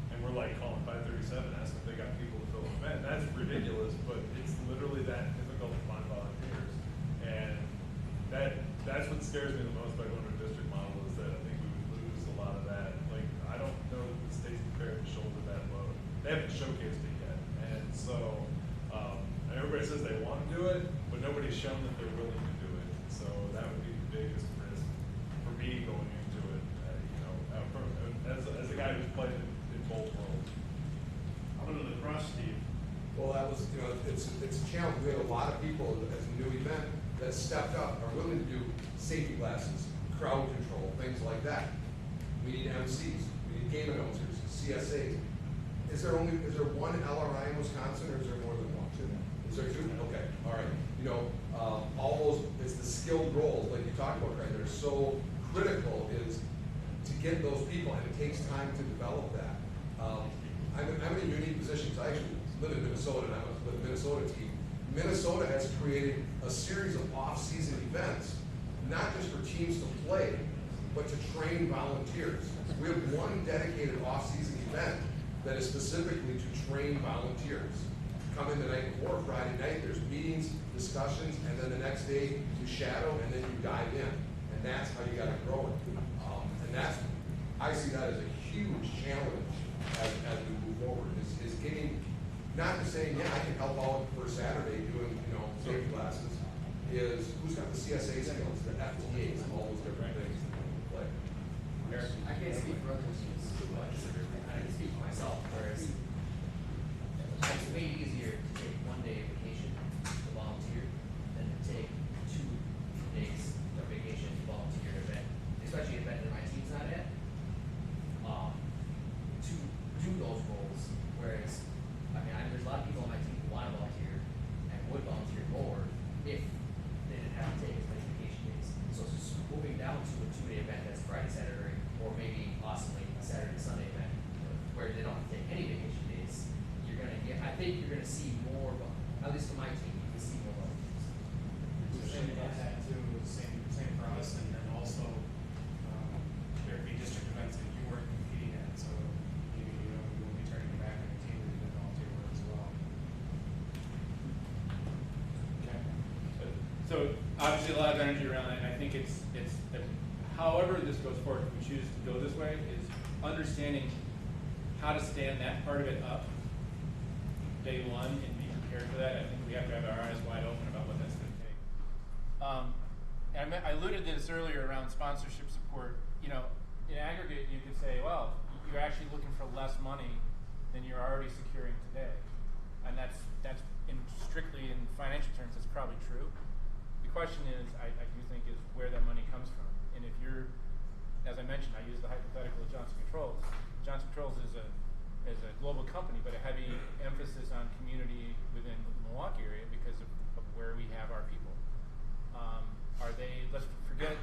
and we're like calling 537, asking if they got people to fill the event. That's ridiculous, but it's literally that difficult to find volunteers, and that's what scares me the most about going to a district model is that I think we would lose a lot of that. Like I don't know that the state's prepared to shoulder that load. They haven't showcased it yet, and so everybody says they want to do it, but nobody's shown that they're willing to do it. So that would be the biggest risk for me going into it. As a guy who's played in both worlds. I'm going to the cross, Steve. Well, that was, it's a challenge. We had a lot of people as a new event that stepped up, are willing to do safety glasses, crowd control, things like that. We need MCs, we need game announcers, CSAs. Is there one LRI in Wisconsin, or is there more than one? Is there 2? Okay, all right. All those, it's the skilled roles, like you talked about, right? They're so critical is to get those people, and it takes time to develop that. I'm in a unique position, because I actually live in Minnesota, and I'm with the Minnesota team. Minnesota has created a series of off-season events, not just for teams to play, but to train volunteers. We have one dedicated off-season event that is specifically to train volunteers. Come in the night before, Friday night, there's meetings, discussions, and then the next day you shadow, and then you dive in. And that's how you got to grow it. And I see that as a huge challenge as we move forward, is getting, not to saying, yeah, I can help out for Saturday doing, safety classes, is who's got the CSA skills, the FTAs, all those different things. Like, I can't speak for other teams too much. I can speak for myself, whereas it's way easier to take 1 day of vacation to volunteer than to take 2 days of vacation to volunteer an event, especially an event that my team's not at, to do those roles. Whereas, there's a lot of people on my team who want to volunteer and would volunteer more if they didn't have to take as many vacation days. So just moving down to a 2-day event that's Friday, Saturday, or maybe possibly a Saturday, Sunday event, where they don't have to take any vacation days, I think you're gonna see more, at least for my team, you can see more volunteers. So obviously a lot of energy around that, and I think it's however this goes forward, if we choose to go this way, is understanding how to stand that part of it up day one and be prepared for that. I think we have to have our eyes wide open about what that's going to take. And I alluded to this earlier around sponsorship support. You know, in aggregate, you could say, well, you're actually looking for less money than you're already securing today, and that's strictly in financial terms, that's probably true. The question is, I do think, is where that money comes from. And if you're, as I mentioned, I use the hypothetical of Johnson Controls. Johnson Controls is a global company, but a heavy emphasis on community within the Milwaukee area because of where we have our people. Are they? Let's forget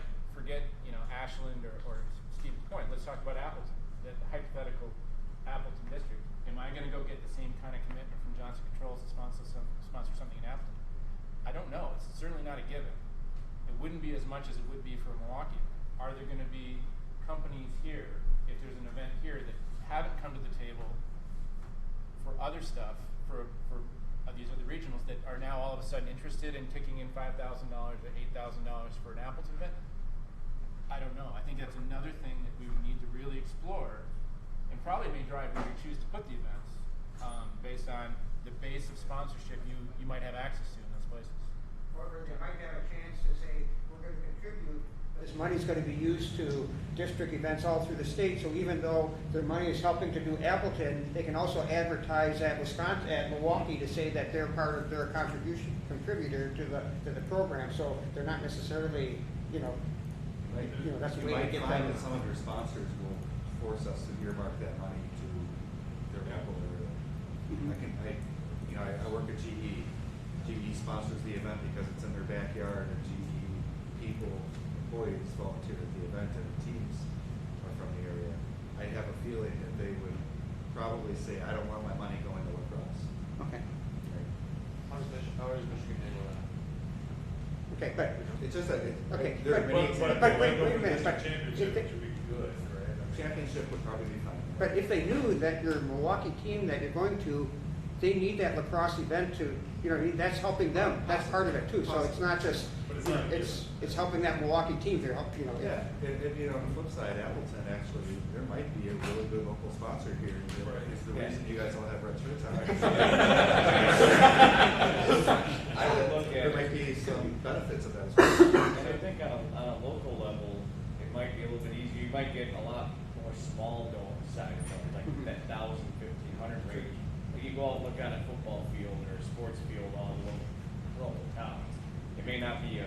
Ashland or Stevens Point. Let's talk about Appleton, the hypothetical Appleton district. Am I going to go get the same kind of commitment from Johnson Controls to sponsor something in Appleton? I don't know. It's certainly not a given. It wouldn't be as much as it would be for Milwaukee. Are there going to be companies here, if there's an event here, that haven't come to the table for other stuff, for these other regionals, that are now all of a sudden interested in kicking in $5,000 or $8,000 for an Appleton event? I don't know. I think that's another thing that we would need to really explore, and probably may drive where we choose to put the events, based on the base of sponsorship you might have access to in those places. Or they might have a chance to say, we're going to contribute. This money is going to be used to district events all through the state, so even though their money is helping to do Appleton, they can also advertise at Wisconsin, at Milwaukee, to say that they're part of their contributor to the program. So they're not necessarily, that's the You way to might get find them. that some of your sponsors will force us to earmark that money to their Apple area. I work at GE. GE sponsors the event because it's in their backyard, and GE people, employees volunteer at the event, and the teams are from the area. I have a feeling that they would probably say, I don't want my money going to lacrosse. Okay. Right? How does Michigan handle that? Okay, but It's just that Okay, there are but- many but- examples. wait a minute, but Championship, if they- which would be good, right? I mean, Championship would probably be fine. But if they knew that your Milwaukee team that you're going to, they need that lacrosse event to, that's helping them. That's part of it too. So it's not just, But it's not a it's helping that Milwaukee team. They're helping, Yeah, and on the flip side, Appleton, actually, there might be a really good local sponsor here. Right. It's the reason you guys all have red shirts on. I would look at There might be some benefits of that as well. And I think on a local level, it might be a little bit easier. You might get a lot more small size ones, like that 1,000, 1,500 range. Like you go out and look on a football field or a sports field all the local towns. It may not be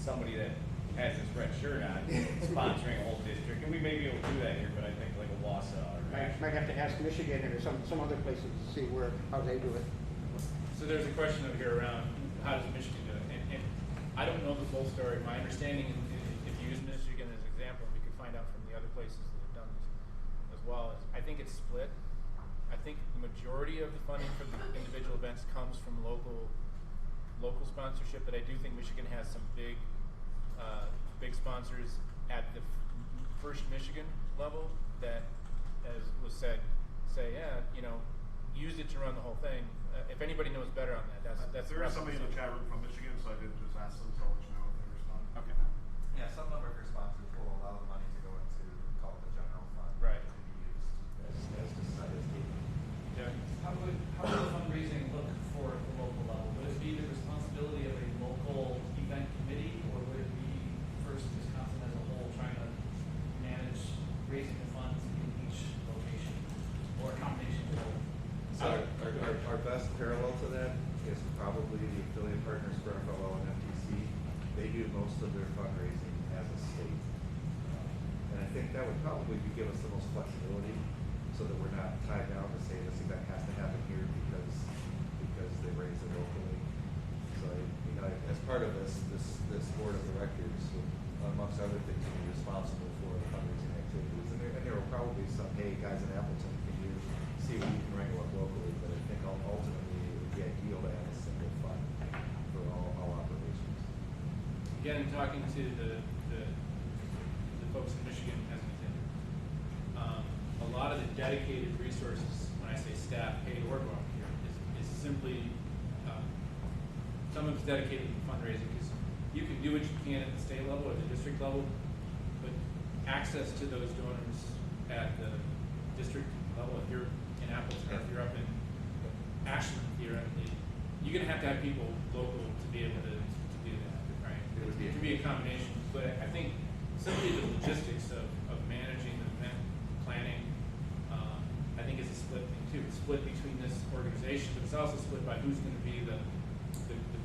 somebody that has this red shirt on sponsoring a whole district, and we may be able to do that here, but I think like a Wausau or might have to ask Michigan or some other places to see how they do it. So there's a question over here around how does Michigan do it? And I don't know the full story. My understanding, if you use Michigan as an example, we could find out from the other places that have done this as well, is I think it's split. I think the majority of the funding for the individual events comes from local sponsorship, but I do think Michigan has some big sponsors at the first Michigan level that, as was said, say, use it to run the whole thing. If anybody knows better on that, that's There is somebody in the chat room from Michigan, so I did just ask them, so I'll let you know if they respond. Okay. Yeah, some of our sponsors will allow the money to go into, call it the general fund. Right. To be used as decided. Yeah. How would the fundraising look for the local level? Would it be the responsibility of a local event committee, or would it be First Wisconsin as a whole trying to manage raising the funds in each location, or a combination of both? So our best parallel to that is probably the affiliate partners for FLO and FTC. They do most of their fundraising as a state. And I think that would probably give us the most flexibility so that we're not tied down to say this event has to happen here because they raise it locally. So, as part of this board of directors, amongst other things, will be responsible for the fundraising activities. And there will probably be some, hey, guys in Appleton, can you see what you can wrangle up locally? But I think ultimately it would be ideal to have a single fund for all operations. Again, talking to the folks in Michigan as an example, a lot of the dedicated resources, when I say staff, paid or volunteer, is simply some of it's dedicated to fundraising because you can do what you can at the state level or the district level, but access to those donors at the district level, if you're in Appleton, or if you're up in Ashland, theoretically, you're gonna have to have people local to be able to do that, right? It could be a combination, but I think simply the logistics of managing the event planning, I think is a split thing too. It's split between this organization, but it's also split by who's gonna be the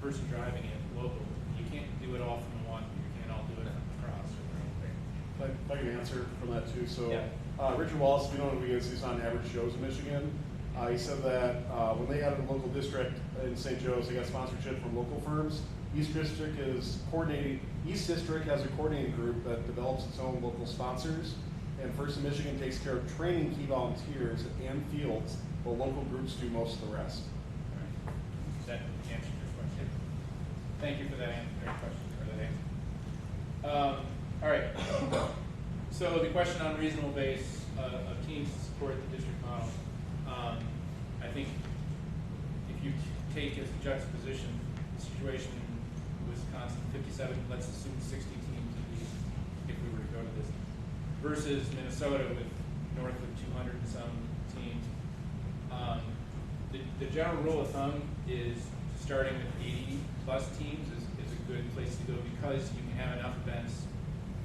person driving it local. You can't do it all from one, you can't all do it from across or whatever. If I can answer from that too. So, Yeah. Richard Wallace, you know, we get these on average shows in Michigan. He said that when they had a local district in St. Joe's, they got sponsorship from local firms. East District is coordinating. East District has a coordinating group that develops its own local sponsors, and First in Michigan takes care of training key volunteers and fields, while local groups do most of the rest. Does that answer your question? Thank you for that question, or that answer. All right. So the question on reasonable base of teams to support the district model. I think if you take as a juxtaposition the situation in Wisconsin, 57, let's assume 60 teams at least, if we were to go to this, versus Minnesota with north of 200 and some teams. The general rule of thumb is starting with 80 plus teams is a good place to go because you can have enough events,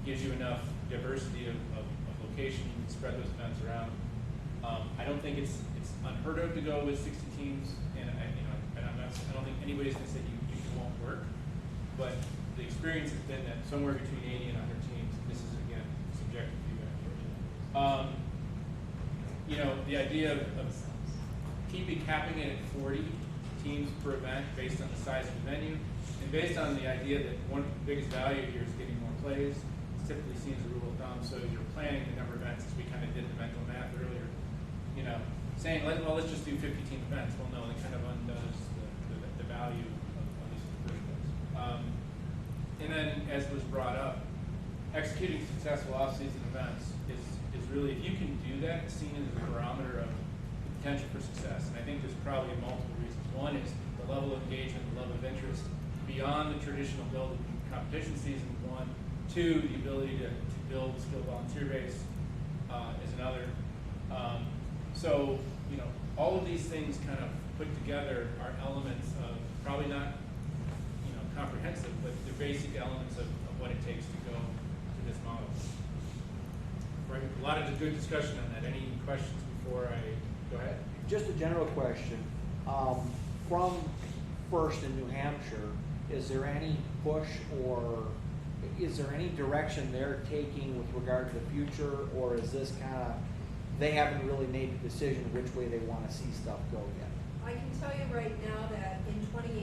gives you enough diversity of location, you can spread those events around. I don't think it's unheard of to go with 60 teams, and I don't think anybody's going to say you won't work, but the experience has been that somewhere between 80 and 100 teams, and this is again subjective feedback. The idea of capping it at 40 teams per event based on the size of the venue, and based on the idea that one of the biggest value here is getting more plays. It's typically seen as a rule of thumb, so you're planning the number of events as we kind of did the mental math earlier. Saying, well, let's just do 50 team events. Well, no, it kind of undoes the value of these in the first place. And then, as was brought up, executing successful off-season events is really, if you can do that, it's seen as a barometer of the potential for success. And I think there's probably multiple reasons. One is the level of engagement, the level of interest beyond the traditional build of competition season, one. Two, the ability to build a skilled volunteer base is another. So, all of these things kind of put together are elements of probably not, comprehensive, but the basic elements of what it takes to go to this model. Right. A lot of good discussion on that. Any questions before I go ahead? Just a general question. From First in New Hampshire, is there any push or is there any direction they're taking with regard to the future, or is this kind of, they haven't really made a decision which way they want to see stuff go yet? I can tell you right now that in 2018,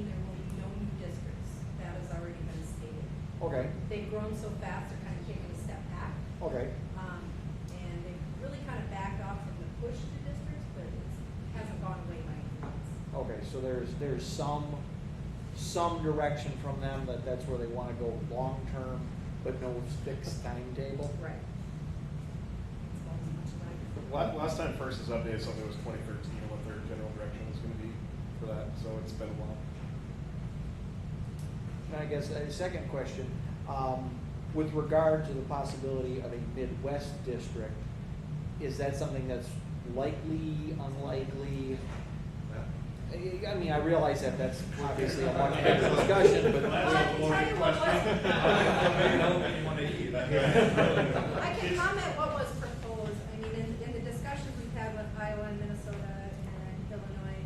there will be no new districts. That has already been stated. Okay. They've grown so fast, they're kind of taking a step back. Okay. And they've really kind of backed off from the push to districts, but it hasn't gone away by any means. Okay, so there's some direction from them that's where they want to go long term, but no fixed timetable. Right. Last time First is updated something was 2013 and what their general direction was going to be for that, so it's been a while. And I guess a second question, with regard to the possibility of a Midwest district, is that something that's likely, unlikely? I mean, I realize that's obviously a much bigger discussion, but. I can comment what was proposed. I mean, in the discussions we've had with Iowa and Minnesota and Illinois,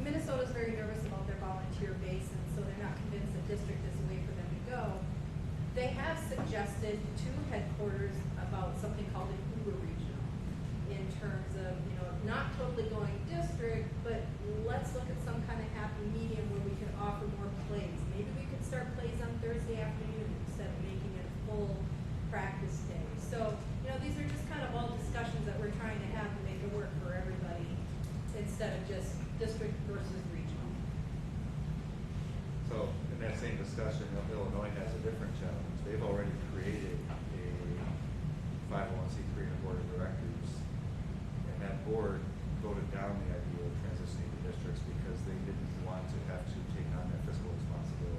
Minnesota's very nervous about their volunteer base, and so they're not convinced that district is the way for them to go. They have suggested two headquarters about something called an Uber regional, in terms of, not totally going district, but let's look at some kind of happy medium where we can offer more plays. Maybe we could start plays on Thursday afternoon instead of making it a full practice day. So, these are just kind of all discussions that we're trying to have to make it work for everybody instead of just district versus regional. So in that same discussion, Illinois has a different challenge. They've already created a 501c3 board of directors, and that board voted down the idea of transitioning to districts because they didn't want to have to take on that fiscal responsibility.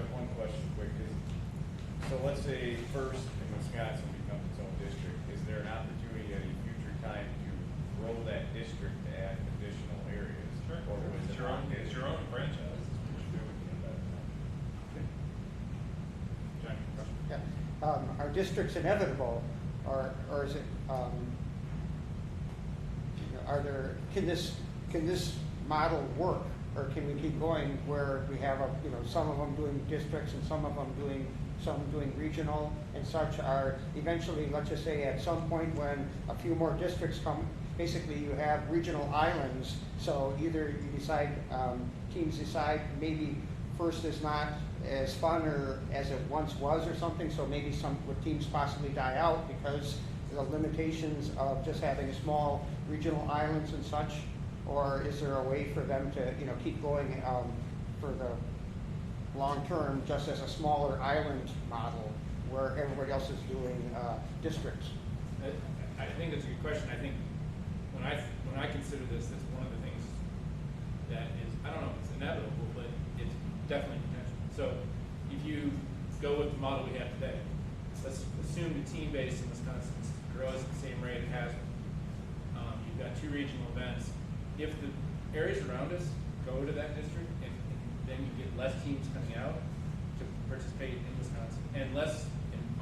have one question quick, 'cause, so let's say first in Wisconsin becomes its own district, is there an opportunity at a future time to grow that district to add additional areas? Sure. Or was it on this? It's your own franchise. It's what you're doing at that time. John, question? Yeah, are districts inevitable, or is it, can this model work? Or can we keep going where we have some of them doing districts and some of them doing regional and such are eventually, let's just say at some point when a few more districts come, basically you have regional islands, so either you decide, teams decide maybe first is not as fun or as it once was or something, so maybe some teams possibly die out because the limitations of just having small regional islands and such, or is there a way for them to keep going for the long term just as a smaller island model where everybody else is doing districts? I think that's a good question. I think when I consider this, that's one of the things that is, I don't know if it's inevitable, but it's definitely potential. So if you go with the model we have today, let's assume the team base in Wisconsin grows at the same rate it has been. You've got 2 regional events. If the areas around us go to that district, and then you get less teams coming out to participate in Wisconsin, and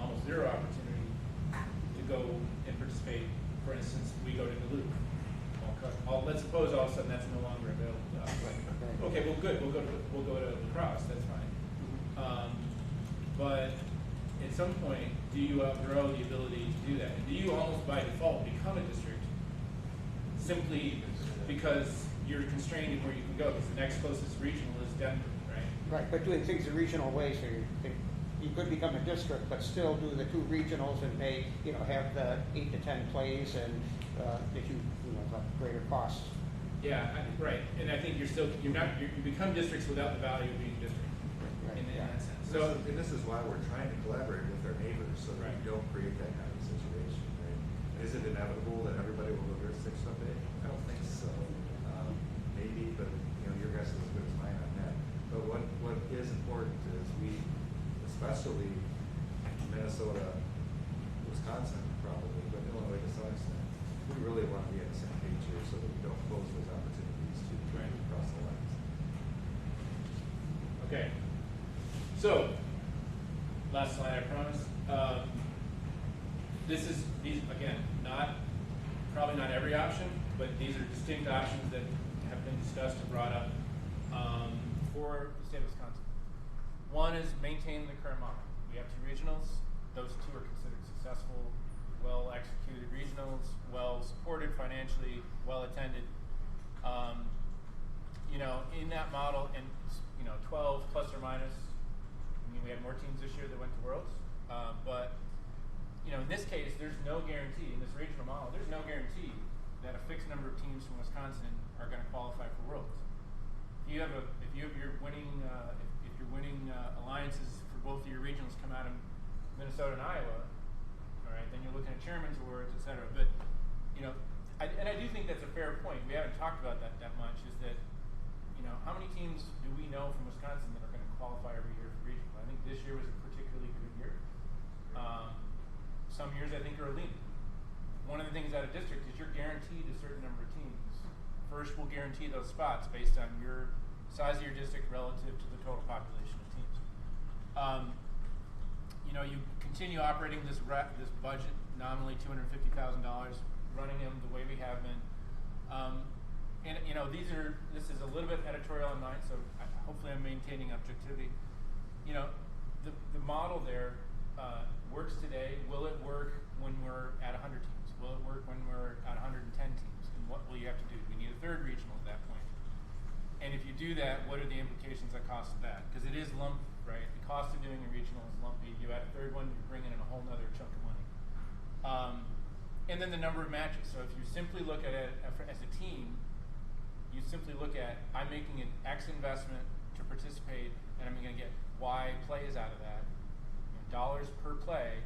almost zero opportunity to go and participate. For instance, we go to Duluth. Let's suppose all of a sudden that's no longer available to us. Okay, well, good. We'll go to lacrosse. That's fine. But at some point, do you outgrow the ability to do that? And do you almost by default become a district simply because you're constrained in where you can go? Because the next closest regional is Denver, right? Right, but doing things the regional way, so you could become a district, but still do the 2 regionals and may have the 8 to 10 plays and get you the greater costs. Yeah, right. And I think you become districts without the value of being a district in that sense. So, and this is why we're trying to collaborate with our neighbors so that we don't create that kind of situation, right? Is it inevitable that everybody will go to district someday? I don't think so. Maybe, but your guess is as good as mine on that. But what is important is we, especially Minnesota, Wisconsin probably, but Illinois to some extent, we really want to be on the same page here so that we don't close those opportunities to cross the lines. Okay. So, last slide, I promise. These again, probably not every option, but these are distinct options that have been discussed and brought up for the state of Wisconsin. One is maintain the current model. We have 2 regionals. Those 2 are considered successful, well-executed regionals, well-supported financially, well-attended. In that model, and 12 plus or minus. We had more teams this year that went to Worlds, but in this case, there's no guarantee in this regional model. There's no guarantee that a fixed number of teams from Wisconsin are going to qualify for Worlds. If you're winning alliances for both of your regionals come out of Minnesota and Iowa, all right, then you're looking at chairman's awards, et cetera. But I do think that's a fair point. We haven't talked about that much. Is that how many teams do we know from Wisconsin that are going to qualify every year for regional? I think this year was a particularly good year. Some years I think are elite. One of the things out of district is you're guaranteed a certain number of teams. First, we'll guarantee those spots based on your size of your district relative to the total population of teams. You continue operating this budget, nominally $250,000, running them the way we have been. This is a little bit editorial in mind, so hopefully I'm maintaining objectivity. The model there works today. Will it work when we're at 100 teams? Will it work when we're at 110 teams? And what will you have to do? We need a 3rd regional at that point. And if you do that, what are the implications of cost of that? Because it is lumpy, right? The cost of doing a regional is lumpy. You add a 3rd one, you're bringing in a whole other chunk of money. And then the number of matches. So if you simply look at it as a team, you simply look at, I'm making an X investment to participate, and I'm going to get Y plays out of that. Dollars per play,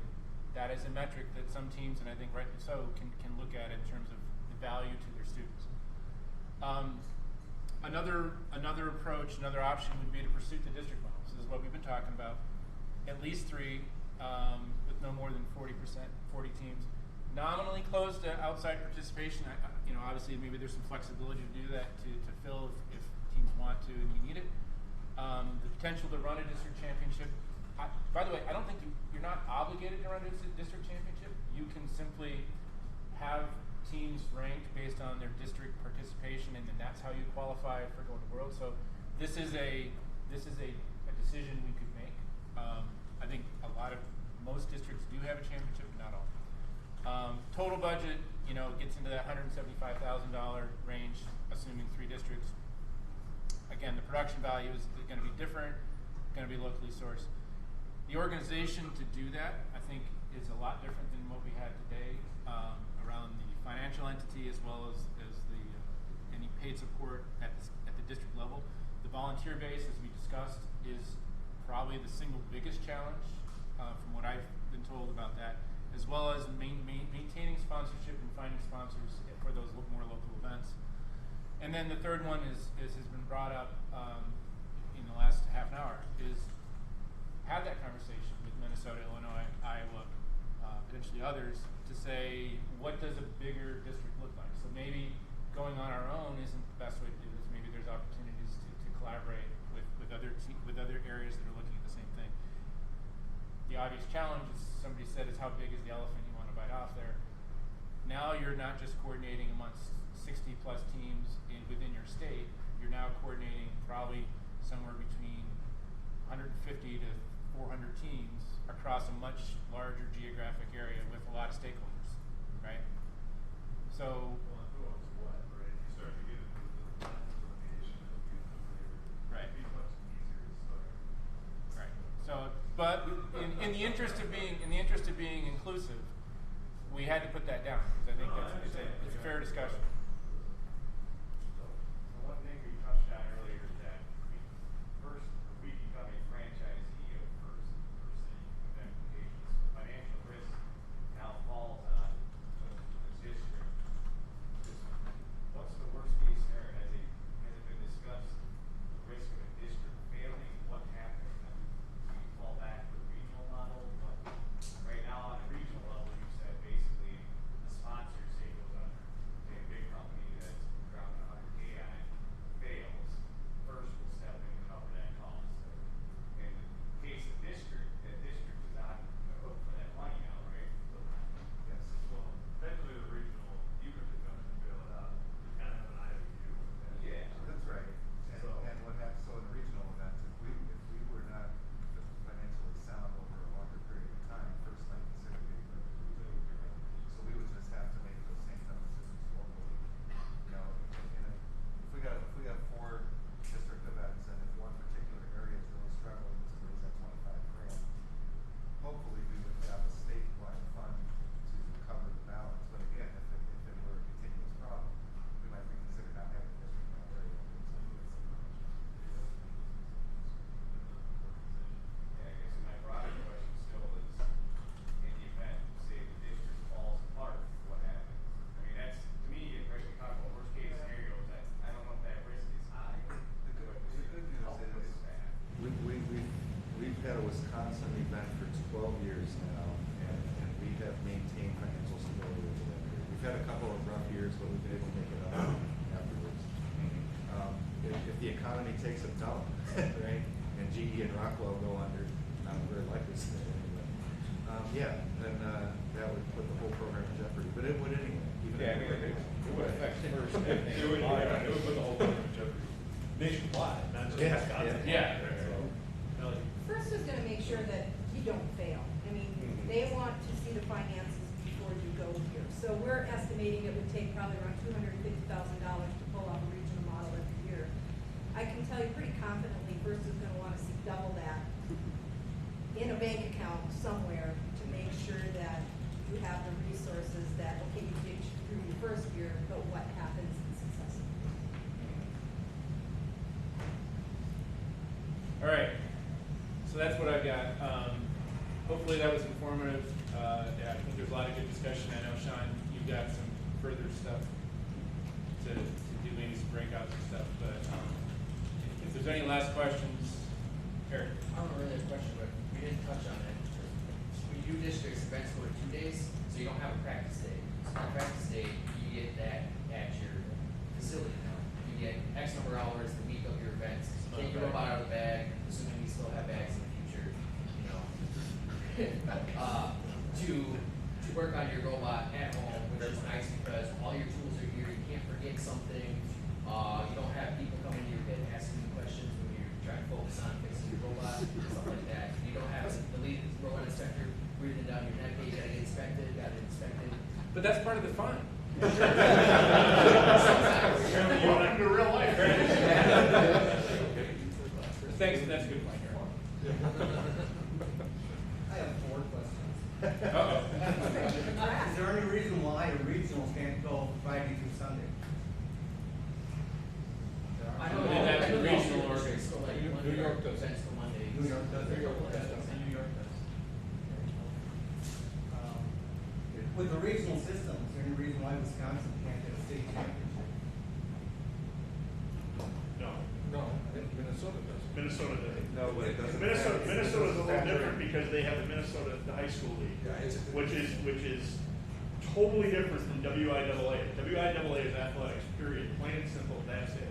that is a metric that some teams, and I think rightly so, can look at in terms of the value to their students. Another approach, another option would be to pursue the district model. So is what we've been talking about. At least 3, with no more than 40%, 40 teams. Nominally closed to outside participation. Obviously maybe there's some flexibility to do that to fill if teams want to and you need it. The potential to run a district championship. By the way, I don't think you're not obligated to run a district championship. You can simply have teams ranked based on their district participation, and then that's how you qualify for going to World. So this is a decision we could make. I think most districts do have a championship, but not all. Total budget, gets into that $175,000 range, assuming 3 districts. Again, the production value is going to be different, going to be locally sourced. The organization to do that, I think, is a lot different than what we had today around the financial entity as well as any paid support at the district level. The volunteer base, as we discussed, is probably the single biggest challenge from what I've been told about that, as well as maintaining sponsorship and finding sponsors for those more local events. And then the third one has been brought up in the last half an hour, is have that conversation with Minnesota, Illinois, Iowa, potentially others, to say, what does a bigger district look like? So maybe going on our own isn't the best way to do this. Maybe there's opportunities to collaborate with other areas that are looking at the same thing. The obvious challenge, as somebody said, is how big is the elephant you want to bite off there. Now you're not just coordinating amongst 60 plus teams within your state. You're now coordinating probably somewhere between 150 to 400 teams across a much larger geographic area with a lot of stakeholders, right? So, Well, who owns what, right? You start to get into the delineation of right. It'd be much easier to start. Right. So, but in the interest of being inclusive, we had to put that down because I think it's a fair discussion. So one thing we touched on earlier is that we become a franchisee of FRC with implications. The financial risk now falls on the district. What's the worst case scenario? Has it been discussed, the risk of a district failing? What happens then? Do you fall back to the regional model? Right now on the regional level, you said basically the sponsor say goes under. Say a big company that's dropping $100K on it fails, FRC will step in and cover that cost. In the case of district, that district is on the hook for that money now, right? Yes. Well, technically the regional, even if they come in and bail it out, you kind of have an eye view with that. Yeah. That's right. And what happens, so in regional events, if we were not financially sound over a longer period of time, FRC might consider being the regional. So we would just have to make those same kind of decisions locally. If we have 4 district events and if one particular area is really struggling to raise that 25 grand, hopefully we would have a statewide fund to cover the balance. But again, if it were a continuous problem, we might reconsider not having a district in that area. Yeah, I guess my broader question still is, in the event, say the district falls apart, what happens? I mean, that's, to me, right, we talk about worst case scenarios, I don't know if that risk is high. The good news is we've had a Wisconsin event for 12 years now, and we have maintained financial stability over that period. We've had a couple of rough years, but we've been able to make it up afterwards. If the economy takes a dump, right, and GE and Rockwell go under, not very likely scenario, but then that would put the whole program in jeopardy. But it would anyway. Even Yeah, if it would affect It FRC. would put the whole thing in jeopardy nationwide, not just Wisconsin. Yeah. First is gonna make sure that you don't fail. I mean, they want to see the finances before you go here. So we're estimating it would take probably around $250,000 to pull off a regional model every year. I can tell you pretty confidently, First is gonna wanna see double that in a bank account somewhere to make sure that you have the resources that, okay, you get through your first year, but what happens in successive years? All right. So that's what I've got. Hopefully that was informative. I think there's a lot of good discussion. I know, Sean, you've got some further stuff to do, maybe some breakouts and stuff. But if there's any last questions, Eric. I don't really have a question, but we didn't touch on it. When you do districts, events go to 2 days, so you don't have a practice day. So on practice day, you get that at your facility now. You get X number of hours the week of your events. Take your robot out of the bag, assuming we still have bags in the future, you know. To work on your robot at home, which is nice because all your tools are here, you can't forget something. You don't have people coming to your pit asking you questions when you're trying to focus on fixing your robot, stuff like that. You don't have the lead robot inspector breathing down your neck, hey, you gotta get inspected, gotta get inspected. But that's part of the fun. Welcome to real life. Thanks, that's a good point, Eric. I have 4 questions. Uh-oh. Is there any reason why a regional can't go Friday through Sunday? I know That's the regional or- districts go like Monday, New York does. events go Monday. New York does it? New York does. With the regional system, is there any reason why Wisconsin can't get a state championship? No, No, I think Minnesota does. Minnesota doesn't. No, but it doesn't. Minnesota's a little different because they have the Minnesota, the high school league, Yeah, which is totally different from WIAA. WIAA is athletics, period, plain and simple, that's it.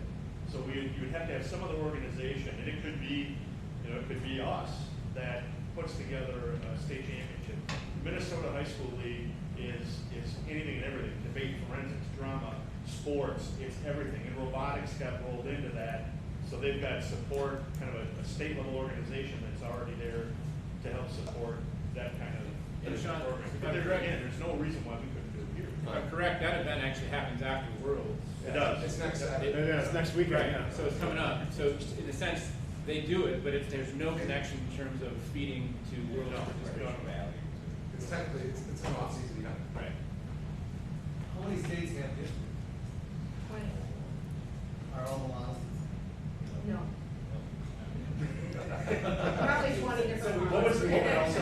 So you would have to have some other organization, and it could be, it could be us that puts together a state championship. Minnesota High School League is anything and everything, debate, forensics, drama, sports, it's everything, and robotics got rolled into that. So they've got support, kind of a state level organization that's already there to help support that kind of And Sean, program. if But I'm again, there's no reason why we couldn't do it here. If I'm correct, that event actually happens after Worlds. It does. It's next Saturday. Yeah, it's next weekend. Right, Yeah. so it's coming up. So in a sense, they do it, but if there's no connection in terms of feeding to Worlds participation. It's technically, it's an off-season event. Right. How many states have districts? 20. Are all the laws? No. Probably 20 different. What was the ones.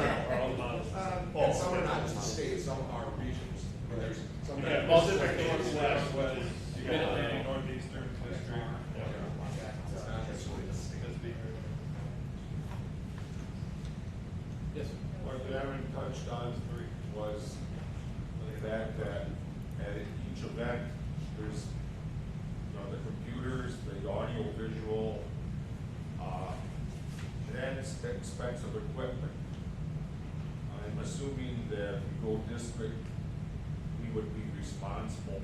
And some are not just states, some are regions. There's some. You got Well, Pacific Northwest, which is, You got Northeastern District. It's not necessarily the state. Yes. What we haven't touched on was the fact that at each event, there's, the computers, the audio visual, that's the expense of equipment. I'm assuming that if we go district, we would be responsible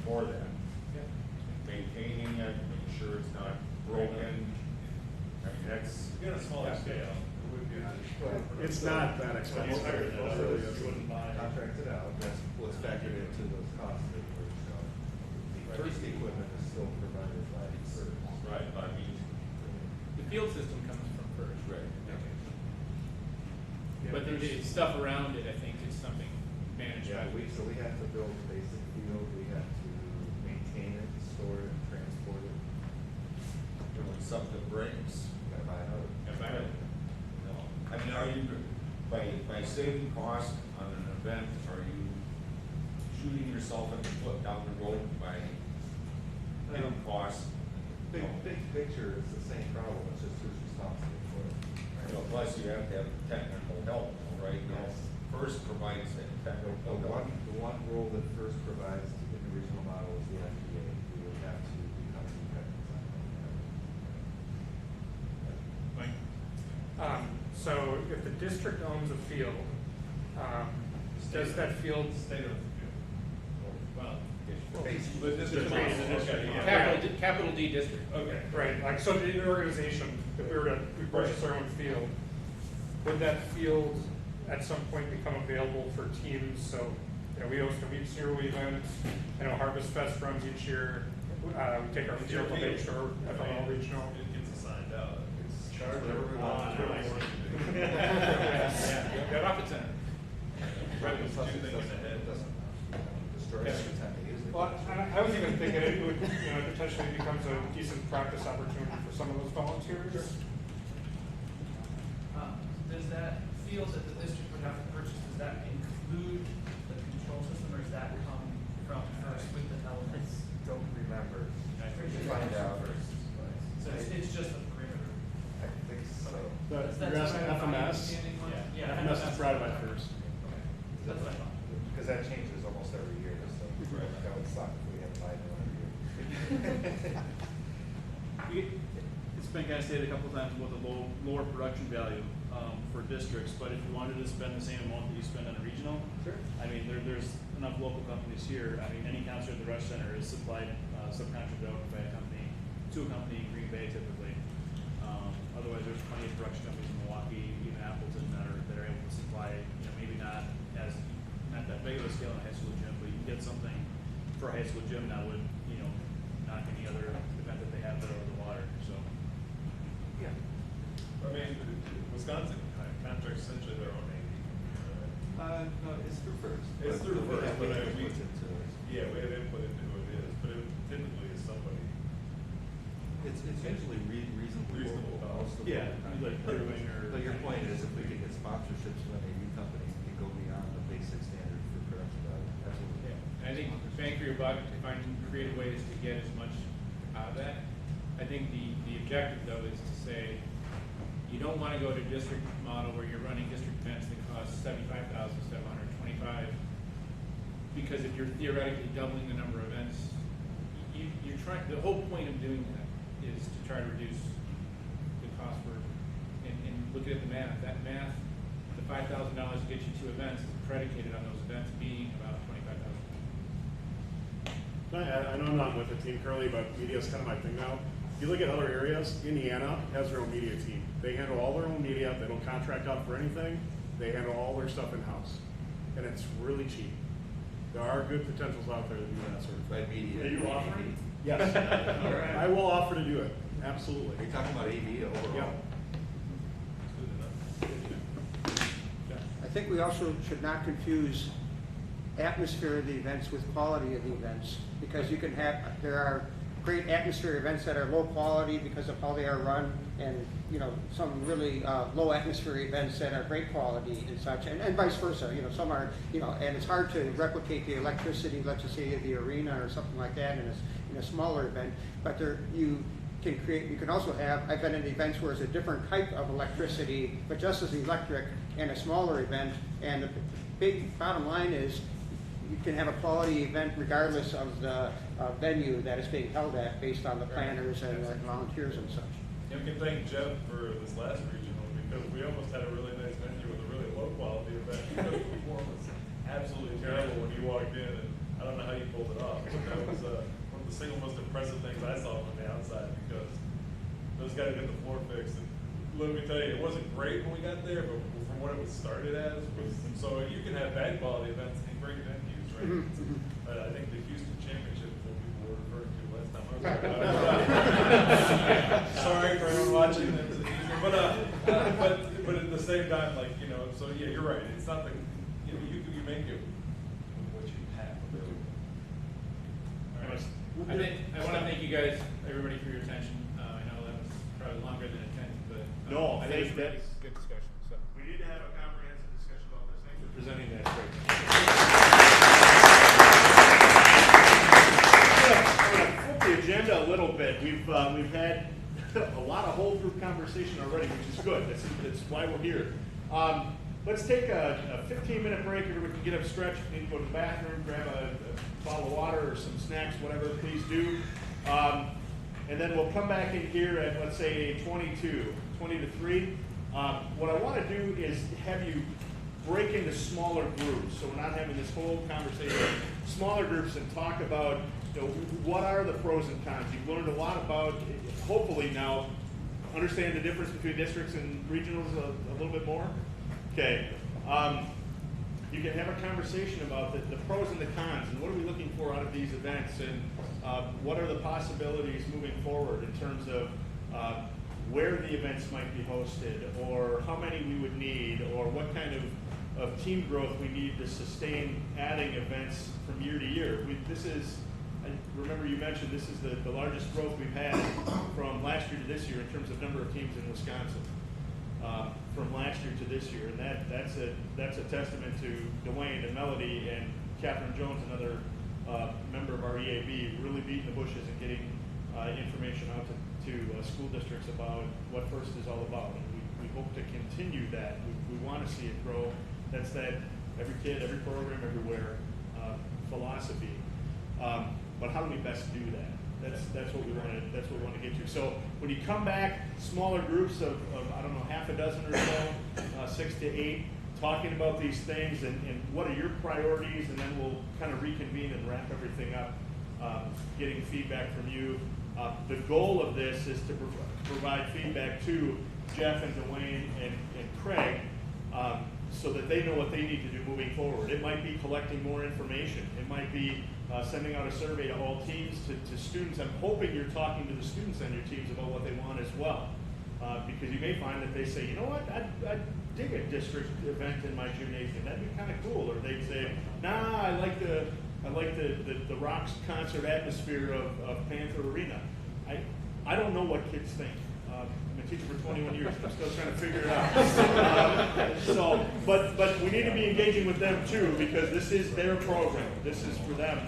for that. Maintaining it, making sure it's not broken. I mean, that's. You got a smaller scale, it would be. It's not that when you expensive. hire that, otherwise you wouldn't buy it. Contracted out, that's what's factored into those costs that were shown. The first equipment is still provided by FRC. Right, I mean. The field system comes from first. Right. But the stuff around it, I think, is something managed by. So we have to build basic field, we have to maintain it, store it, transport it. And when something breaks, Gotta buy another. no. I mean, are you, by saving cost on an event, are you shooting yourself in the foot down the road by getting costs? Big picture, it's the same problem, it's just who's responsible for it. Plus you have to have technical help, right? Yes. First provides that technical The help. one role that first provides in the regional model is the FDA. We would have to become independent on Mike? So if the district owns a field, does that field, State of the field. Well, But this is. capital D district. okay, right, like, so in an organization, if we purchase our own field, would that field at some point become available for teams? So, we host a Meet Zero event, Harvest Fest runs each year, we take our field to make sure FML regional. It gets assigned out, it's Charge whatever we want. Yeah, Rocket Center. Right, it's two things ahead. Destroy every time they use it. Well, I was even thinking it would, potentially becomes a decent practice opportunity for some of those volunteers. Does that field that the district would have to purchase, does that include the control system, or does that come from first with the elements? Don't remember. I think Find out. So it's just the perimeter. I think so. Dennis is proud of my first. That's what I thought. Because that changes almost every year, so that would suck if we had 5 every year. It's been kind of stated a couple of times about the lower production value for districts, but if you wanted to spend the same amount that you spend on a regional, Sure. I mean, there's enough local companies here. I mean, any concert at the Rush Center is supplied, subcontracted out by a company, to a company in Green Bay typically. Otherwise, there's plenty of production companies in Milwaukee, even Appleton, that are able to supply, you know, maybe not that big of a scale in a high school gym, but you can get something for a high school gym that would, you know, knock any other event that they have there over the water, so. I mean, Wisconsin contracts essentially their own AV. No, it's through FRC. It's through FRC, but we have input into who it is, but it typically is somebody. It's usually reasonable. Most of Yeah, the like time. brewing or. But your point is, if we could get sponsorships from an AV company, we can go beyond the basic standard for production value. Absolutely. And I think bang for your buck, finding creative ways to get as much out of that. I think the objective though is to say, you don't want to go to a district model where you're running district events that cost $75,725, because if you're theoretically doubling the number of events, you're trying. The whole point of doing that is to try to reduce the cost for, and looking at the math. That math, the $5,000 to get you 2 events is predicated on those events being about $25,000. I know I'm not with the team currently, but media is kind of my thing now. If you look at other areas, Indiana has their own media team. They handle all their own media. They don't contract out for anything. They handle all their stuff in-house. And it's really cheap. There are good potentials out there to do that sort of thing. By media. Are you offering? Yes. I will offer to do it. Absolutely. Are you talking about AV overall? Yeah. I think we also should not confuse atmosphere of the events with quality of the events, because you can have, there are great atmosphere events that are low quality because of how they are run, and you know, some really low atmosphere events that are great quality and such, and vice versa. You know, some are, you know, and it's hard to replicate the electricity, let's just say the arena or something like that in a smaller event, but there you can create. You can also have. I've been in events where it's a different type of electricity, but just as electric, and a smaller event. And the big bottom line is, you can have a quality event regardless of the venue that it's being held at, based on the planners and the volunteers and such. And we can thank Jeff for this last regional, because we almost had a really nice venue with a really low quality event. Because the performance was absolutely terrible when you walked in, and I don't know how you pulled it off. But that was one of the single most impressive things I saw from the outside, because those guys got the floor fixed. And let me tell you, it wasn't great when we got there, but from what it was started as, was so you can have bad quality events in great venues, right? I think the Houston Championship is what people were referring to last time I was. Sorry for everyone watching. But at the same time, like, you know, so yeah, you're right. It's not the, you know, you make it with what you have available. All right. I want to thank you guys, everybody, for your attention. I know that was probably longer than intended, but No, I think it was a that's- really good discussion. So. We need to have a comprehensive discussion about this. Thanks for presenting that straight. I'm going to flip the agenda a little bit. We've had a lot of whole group conversation already, which is good. That's why we're here. Let's take a 15-minute break. Everybody can get up, stretch. If you need to go to the bathroom, grab a bottle of water or some snacks, whatever, please do. And then we'll come back in here at, let's say, 20 to 3. What I want to do is have you break into smaller groups, so we're not having this whole conversation. Smaller groups, and talk about, you know, what are the pros and cons. You've learned a lot about, hopefully now, understand the difference between districts and regionals a little bit more. Okay. You can have a conversation about the pros and the cons, and what are we looking for out of these events, and what are the possibilities moving forward in terms of where the events might be hosted, or how many we would need, or what kind of team growth we need to sustain adding events from year to year. This is, I remember you mentioned, this is the largest growth we've had from last year to this year in terms of number of teams in Wisconsin. From last year to this year, and that's a testament to Dwayne and Melody and Catherine Jones, another member of our EAB, really beating the bushes and getting information out to school districts about what FRC is all about. And we We hope to continue that. We want to see it grow. That's that every kid, every program, everywhere philosophy. But how do we best do that? That's what we want to. That's what we want to get to. So when you come back, smaller groups of I don't know, half a dozen or so, 6 to 8, talking about these things and what are your priorities, and then we'll kind of reconvene and wrap everything up, getting feedback from you. The goal of this is to provide feedback to Jeff and Dwayne and Craig, so that they know what they need to do moving forward. It might be collecting more information. It might be sending out a survey to all teams, to students. I'm hoping you're talking to the students on your teams about what they want as well. Because you may find that they say, you know what, I'd dig a district event in my gymnasium. That'd be kind of cool. Or they'd say, nah, I like the Rocks concert atmosphere of Panther Arena. I don't know what kids think. I'm a teacher for 21 years. I'm still trying to figure it out. But we need to be engaging with them too, because this is their program. This is for them.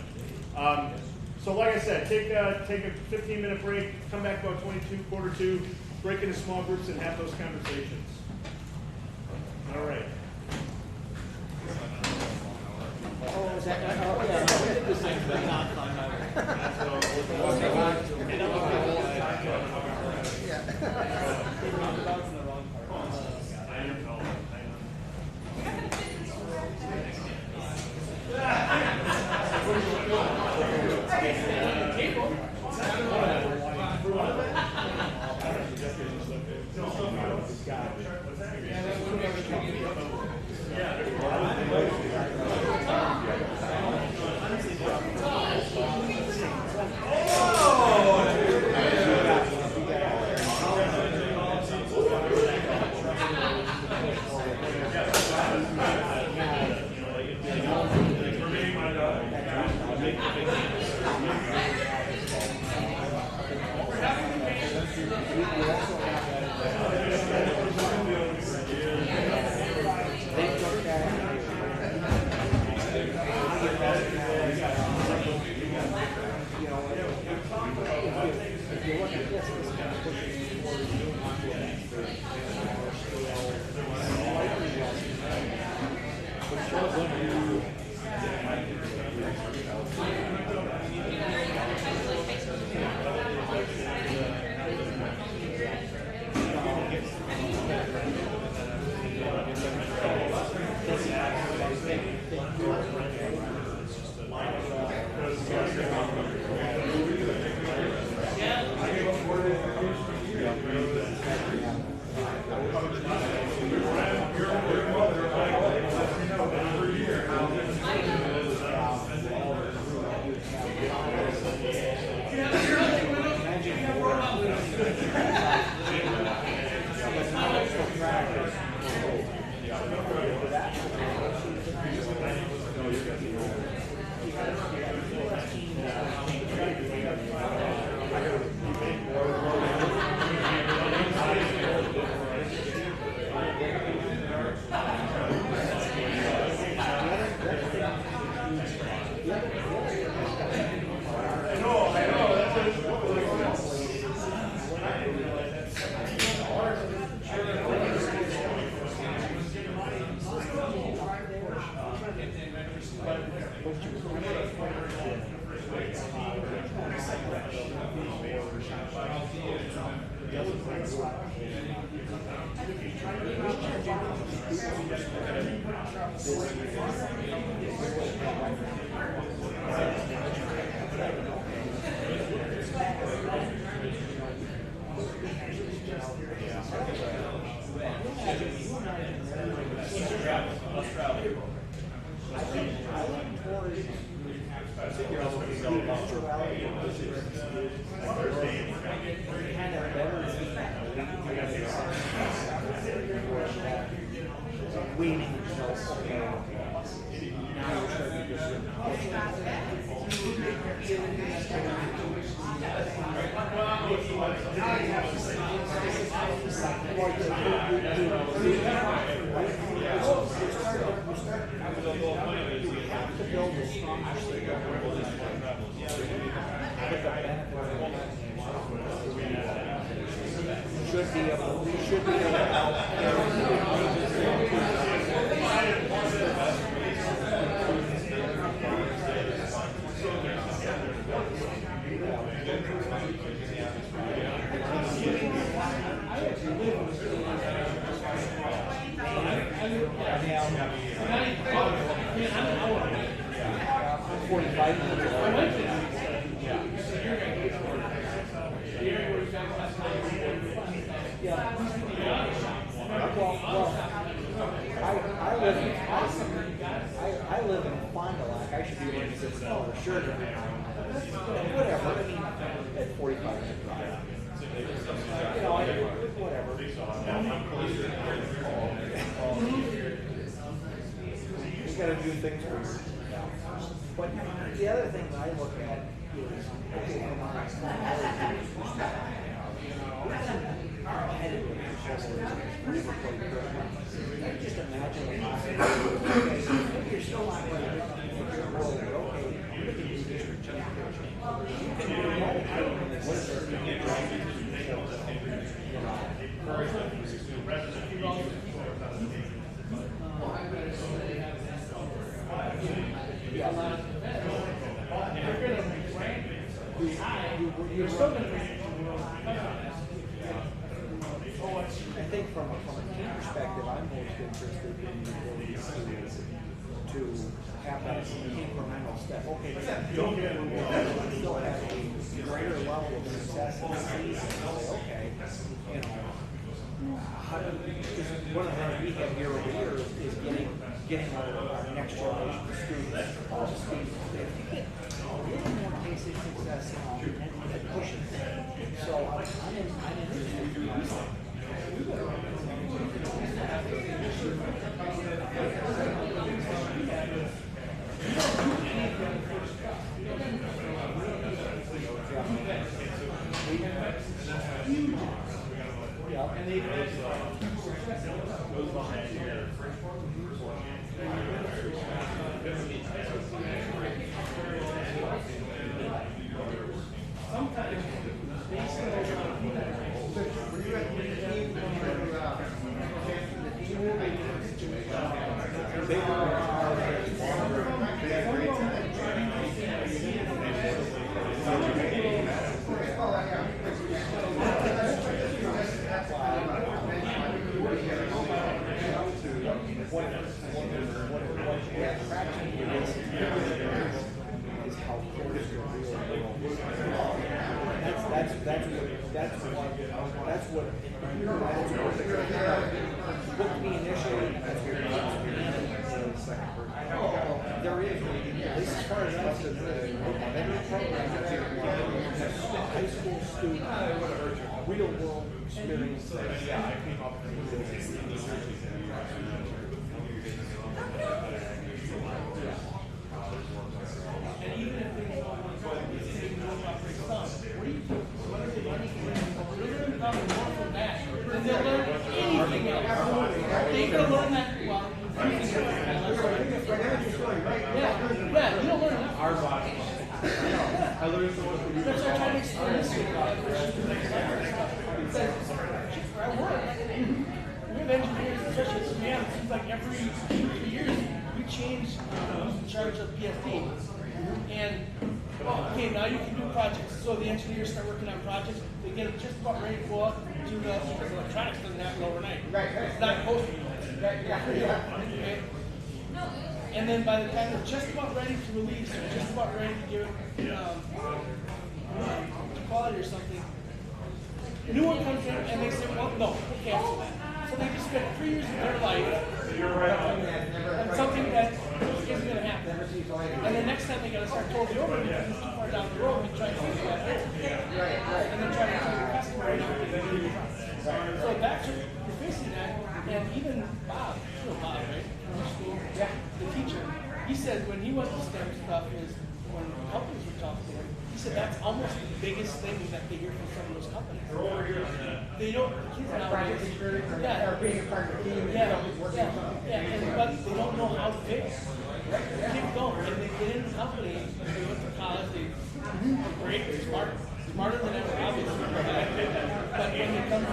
So like I said, take a 15-minute break. Come back about 22, quarter 2. Break into small groups and have those conversations. All right. Oh, is that, yeah, this is not fun. should be able to help I'm 45 minutes away. I live in Fond du Lac. I should be wearing 6 color shirt every now and then. Whatever. I mean, at 45 minute drive. You know, whatever. You gotta do things for yourself. But the other thing that I look at is, okay, from our I just imagine the possibility. You're still not going to get okay, I'm going to do district championship. What is you're still going to I think from a team perspective, I'm most interested in the ability to have that incremental step. Okay, don't get me wrong, still have a greater level of success in the season. Say, okay, you know, how do one of the things we have year over year is getting our next generation of students all the speed. If you get a little more basic success and pushing things. So I'm interested in that. Real world experience. Yeah, I came up and even if they don't want to what do you do? What are they learning? They're going to come more from that. Then they'll learn anything else. They're going to learn that, well, yeah, you don't learn enough. Our body. I learned so much from you. That's what I'm trying to explain this to you. At work, we have engineers, especially man, it seems like every 3 years we change who's in charge of PSD. And, okay, now you can do projects. So the engineers start working on projects, they get them just about ready to go up to the, because electronics doesn't happen overnight. Right. It's not supposed to be. Okay. And then by the time they're just about ready to release, or just about ready to give it quality or something, a new one comes in and they say, well, no, we can't do that. So they just spent 3 years of their life on something that isn't going to happen. And then next time they got to start totally over because it's too far down the road and try to fix that. And then try to tell the customer and everything. So that's what you're facing that. And even Bob, you know Bob, right? Yeah, the teacher, he said when he went to STEM stuff is when companies were talking to him, he said that's almost the biggest thing that they hear from some of those companies. They don't, the kids nowadays, but they don't know how to fix. The kids don't, and they get in the company, they went to college, they're great, they're smarter than ever, obviously. But when they come to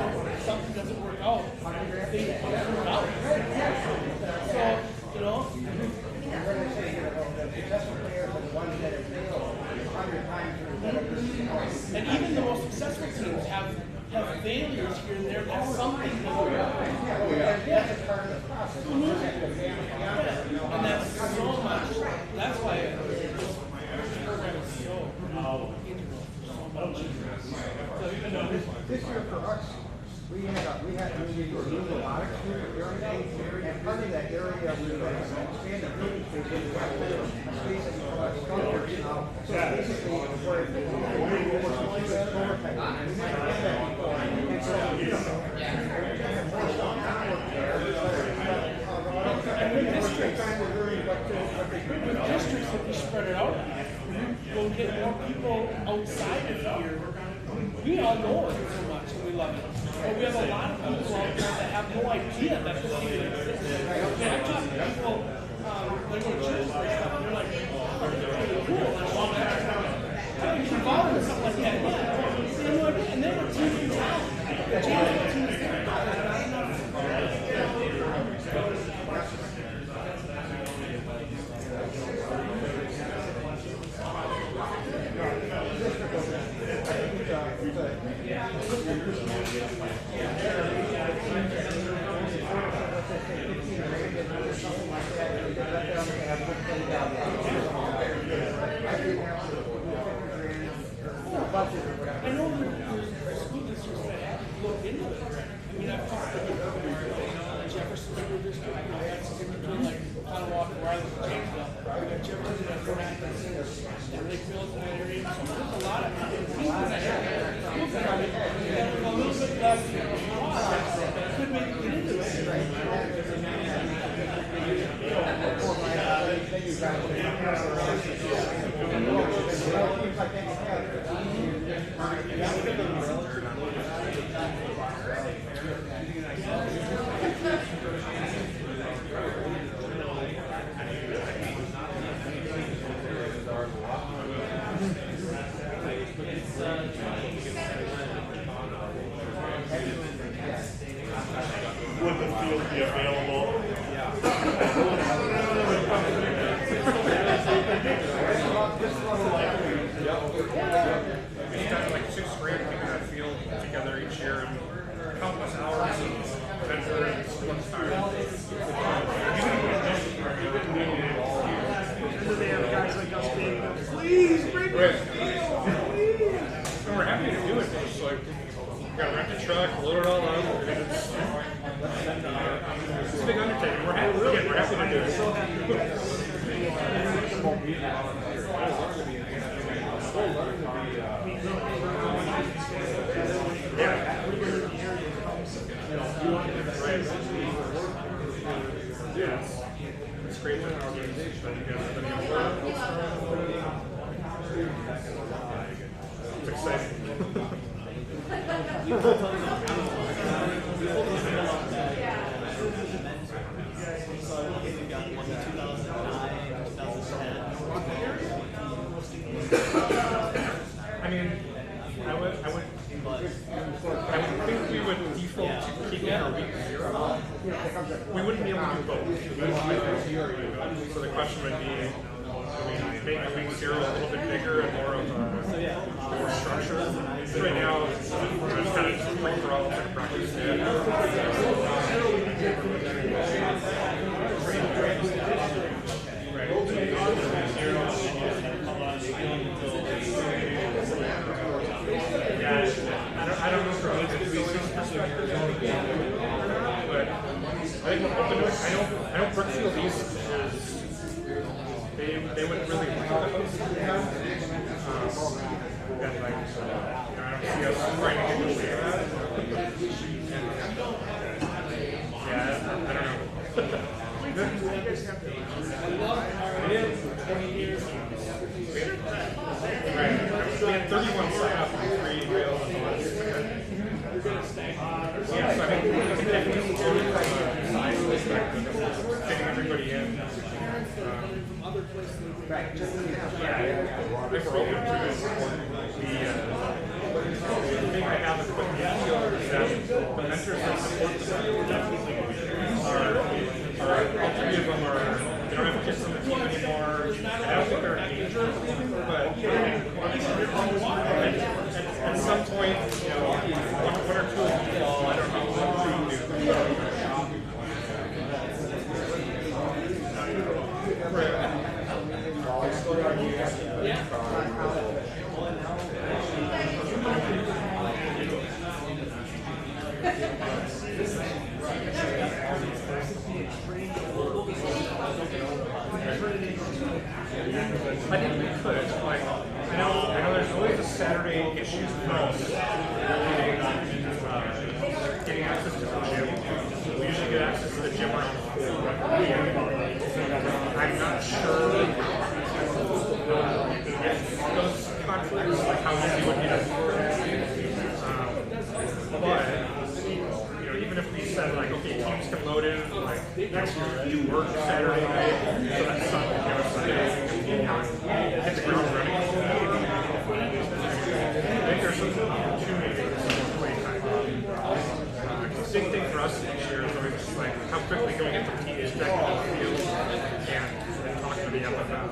here and there, that's something. That's a part of the process. And that's so much, that's why this program is so integral, so much. So even though This year for us, we removed a lot of student area, and part of that area we expanded moving space, we got rid of space that we call sculptures now. So basically, where we districts, if you spread it out, we'll get more people outside of here. We all know it so much and we love it. But we have a lot of people out there that have no idea that this even exists. And I talk to people, they go to church and stuff, and they're like, oh, that's really cool. How you involved in something like that? Yeah, they have no idea. And then the team in town. The team is there. I know there's school districts that have to look into it. I mean, I've talked to the Jefferson School District, they had something between like Potawatomi and Riley and Janesville. We got Jefferson and Fernandez, and Lakefield in that area. So there's a lot of things that have schools that are a little bit less could make it into it. Would the field be available? Anytime like sixth grade, taking that field together each year and countless hours of adventure and sports time. And then they have guys like us being like, please bring Right. And we're happy to do it. It's like, we gotta rent a truck, load it all up, because it's a big undertaking. We're happy, again, we're happy to do it. Yeah, it's great that our organization, that you guys have been able to. It's exciting. I mean, I would think we would default to keeping our week 0. We wouldn't be able to do both. So the question would be, do we make week 0 a little bit bigger and more of a more structure? Right now, it's kind of free for all to practice. I don't know from a facilities perspective, but I think we're open to it. I know Brookfield East is, they would really like the host that we have. And like, I don't see us trying to get away with that. Yeah, I don't know. Right. We had 31 sign up and 3 real and yeah, so I think that was size perspective, getting everybody in. Yeah, if we're open to it. The thing I have is with the field is that the mentors that support the field are all 3 of them are, they don't have kids on the team anymore. I don't think they're in danger of leaving, but at some point, you know, one or two of them fall, I think we could, like, I know there's always a Saturday issue for us getting access to the gym. We usually get access to the gym around 4. I'm not sure those conflicts, like how easy would be to but even if we said like, okay, teams can load in like do work Saturday night, so that Sunday, hit the ground running. I think there's some opportunity for some play time. The big thing for us this year is always just like how quickly can we get the teams back on the field and talk to the FFF.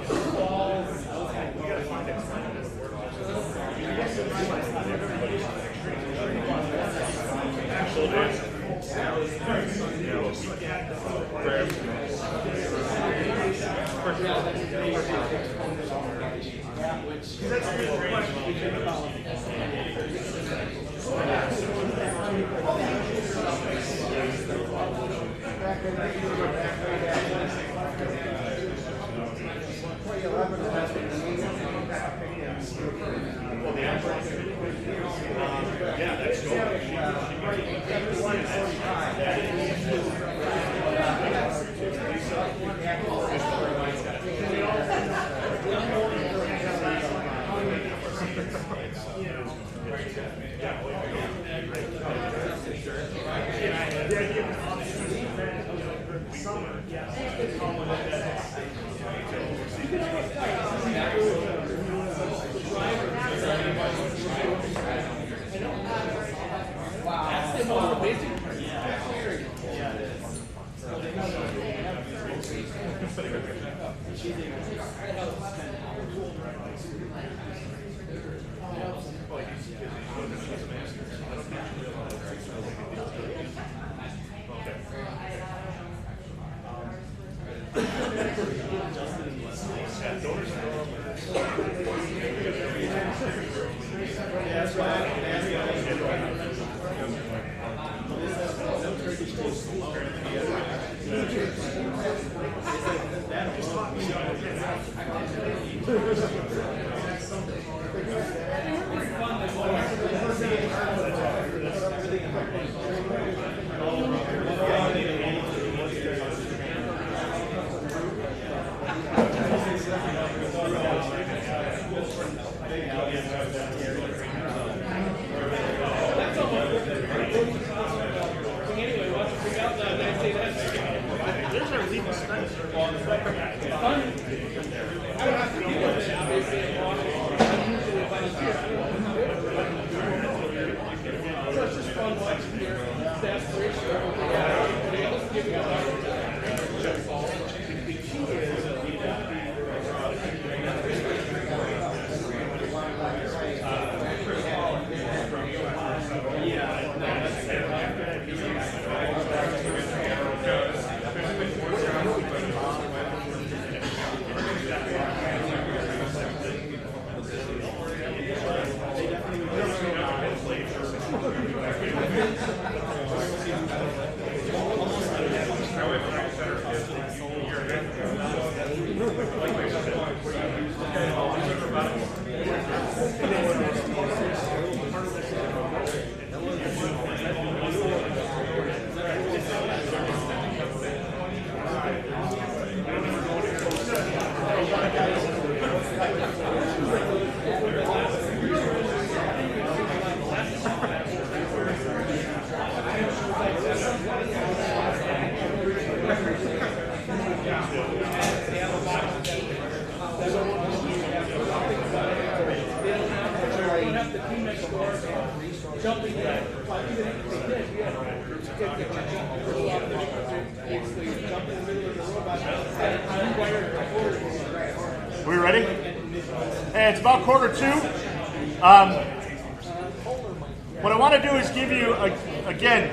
We gotta find it. Yeah, that's cool. That's the most amazing part. We ready? Hey, it's about 1:45. What I want to do is give you, again,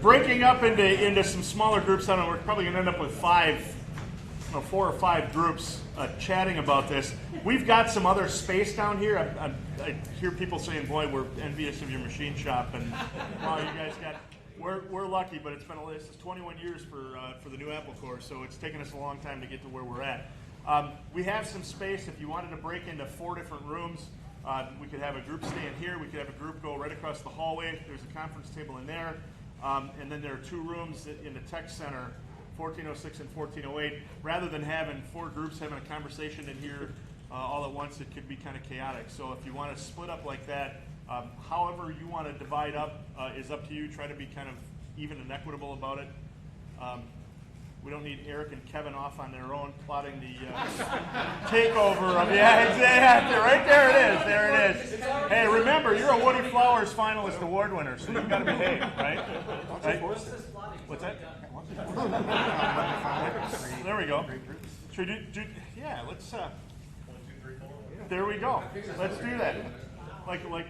breaking up into some smaller groups. I don't know, we're probably going to end up with 4 or 5 groups chatting about this. We've got some other space down here. I hear people saying, boy, we're envious of your machine shop. And wow, you guys got, we're lucky, but this is 21 years for the new Apple course, so it's taken us a long time to get to where we're at. We have some space if you wanted to break into 4 different rooms. We could have a group stay in here. We could have a group go right across the hallway. There's a conference table in there. And then there are 2 rooms in the tech center, 1406 and 1408. Rather than having 4 groups having a conversation in here all at once, it could be kind of chaotic. So if you want to split up like that, however you want to divide up is up to you. Try to be kind of even and equitable about it. We don't need Eric and Kevin off on their own plotting the takeover of, yeah, exactly, right there it is, there it is. Hey, remember, you're a Woody Flowers finalist award winner, so you've got to behave, right? Right? What's that? There we go. Should we do, yeah, let's, 1, 2, 3, 4. There we go. Let's do that. Like in our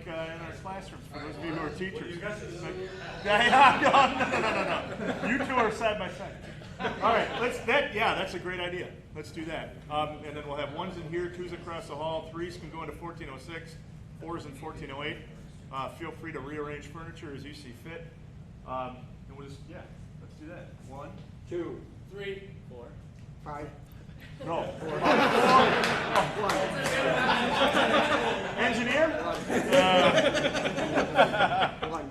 classrooms, for those of you who are teachers. No. You 2 are side by side. All right, that's a great idea. Let's do that. And then we'll have 1s in here, 2s across the hall, 3s can go into 1406, 4s in 1408. Feel free to rearrange furniture as you see fit. And we'll just, let's do that. 1, 2, 3, 4, 5. No. 4. Engineer?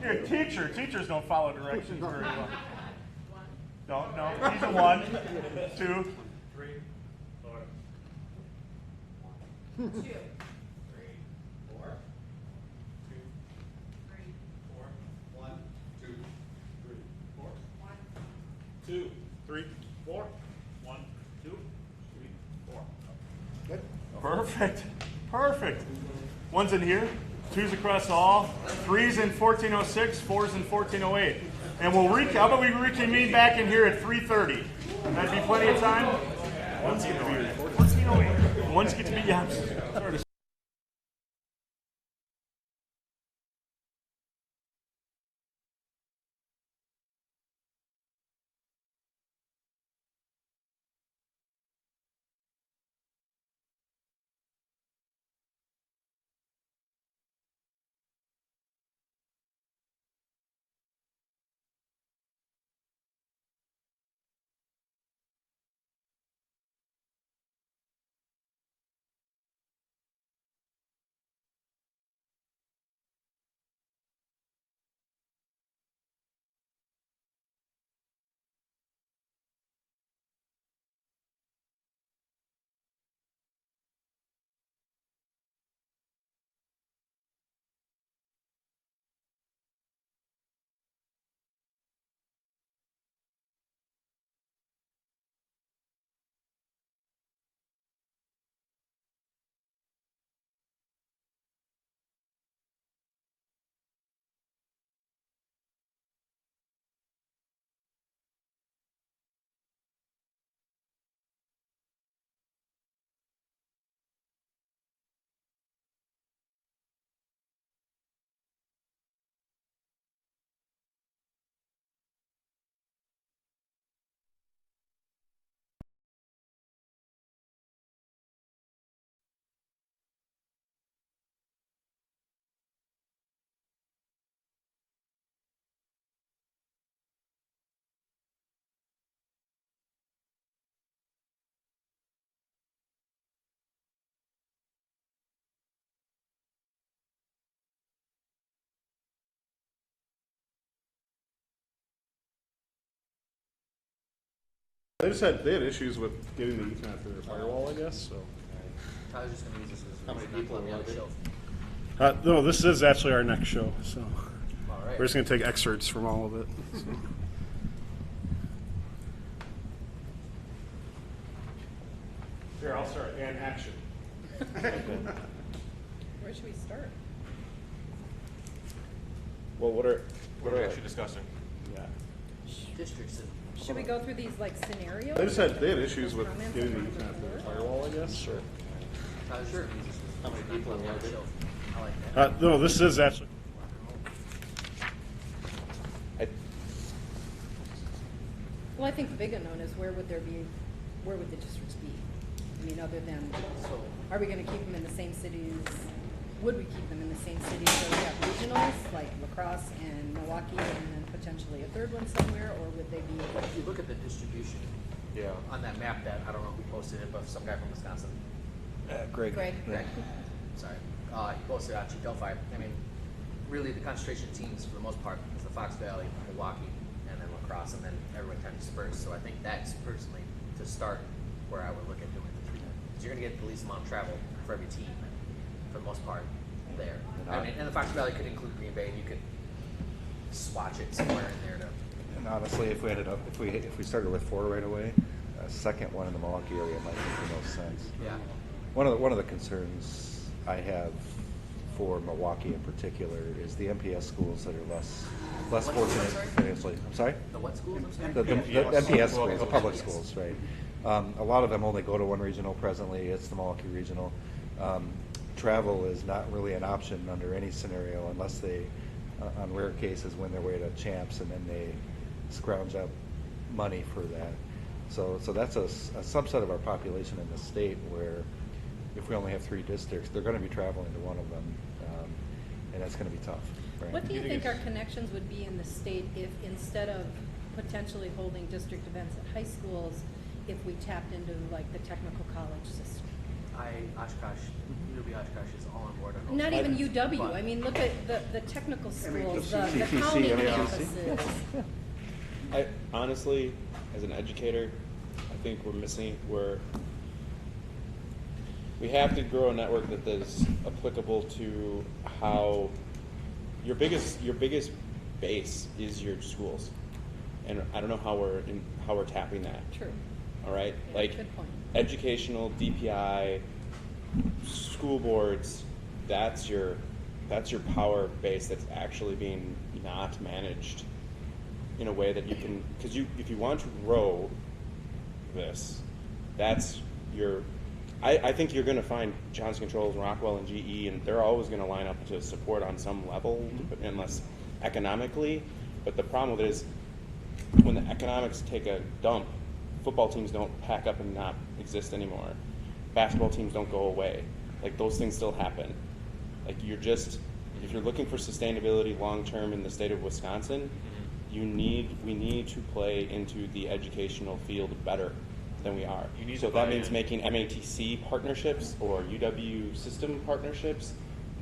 You're a teacher. Teachers don't follow directions very well. No, he's a 1, 2, 3, 4. 2, 3, 4. 2, 3, 4. 1, 2, 3, 4. 2, 3, 4. 1, 2, 3, 4. Good. Perfect. 1's in here, 2's across the hall, 3's in 1406, 4's in 1408. And how about we reconvene back in here at 3:30? That'd be plenty of time? 1's get to be 1408. 1's get to be, sorry to They had issues with getting the Ethernet through their firewall, I guess. So. Tyler's just going to use this as how many people on the show? No, this is actually our next show. So all right. we're just going to take excerpts from all of it. So. Here, I'll start. And action. Where should we start? Well, what are we actually discussing? Yeah. Districts. Should we go through these like scenarios? They had issues with getting the Ethernet through their firewall, I guess. Sure. Tyler's just going to use this as how many people on the show? I like that. No, this is actually. Well, I think the big unknown is where would the districts be? I mean, other than, are we going to keep them in the same cities? Would we keep them in the same cities? So we have regionals like La Crosse and Milwaukee, and then potentially a third one somewhere, or would they be? If you look at the distribution, Yeah. on that map that, I don't know who posted it, but some guy from Wisconsin. Greg. Greg. Sorry. He posted it on Chief Delphi. I mean, really the concentration teams for the most part is the Fox Valley, Milwaukee, and then La Crosse, and then everyone kind of dispersed. So I think that's personally to start where I would look at doing the 3. Because you're going to get the least amount of travel for every team, for the most part, there. I mean, and the Fox Valley could include Green Bay, and you could swatch it somewhere in there to. And honestly, if we started with 4 right away, a second one in the Milwaukee area might make the most sense. Yeah. One of the concerns I have for Milwaukee in particular is the MPS schools that are less fortunate financially. I'm sorry? The what schools? I'm sorry? The MPS schools, the public schools, right. A lot of them only go to one regional presently. It's the Milwaukee Regional. Travel is not really an option under any scenario unless they, on rare cases, win their way to champs and then they scrounge up money for that. So that's a subset of our population in the state where if we only have 3 districts, they're going to be traveling to one of them, and that's going to be tough. Right? What do you think our connections would be in the state if instead of potentially holding district events at high schools, if we tapped into like the technical college system? Oshkosh, UW Oshkosh is all on board. Not even UW. But I mean, look at the technical schools, the CTC, county MTC. campuses. I honestly, as an educator, I think we have to grow a network that is applicable to how your biggest base is your schools, and I don't know how we're tapping that. True. All right, Yeah, like good point. educational DPI, school boards. That's your power base that's actually being not managed in a way that you can, because if you want to grow this, that's your. I think you're going to find Johnson Controls and Rockwell and GE, and they're always going to line up to support on some level, unless economically. But the problem with it is when the economics take a dump, football teams don't pack up and not exist anymore. Basketball teams don't go away. Like, those things still happen. Like, if you're looking for sustainability long term in the state of Wisconsin, we need to play into the educational field better than we are. So that means making MATC partnerships or UW system partnerships.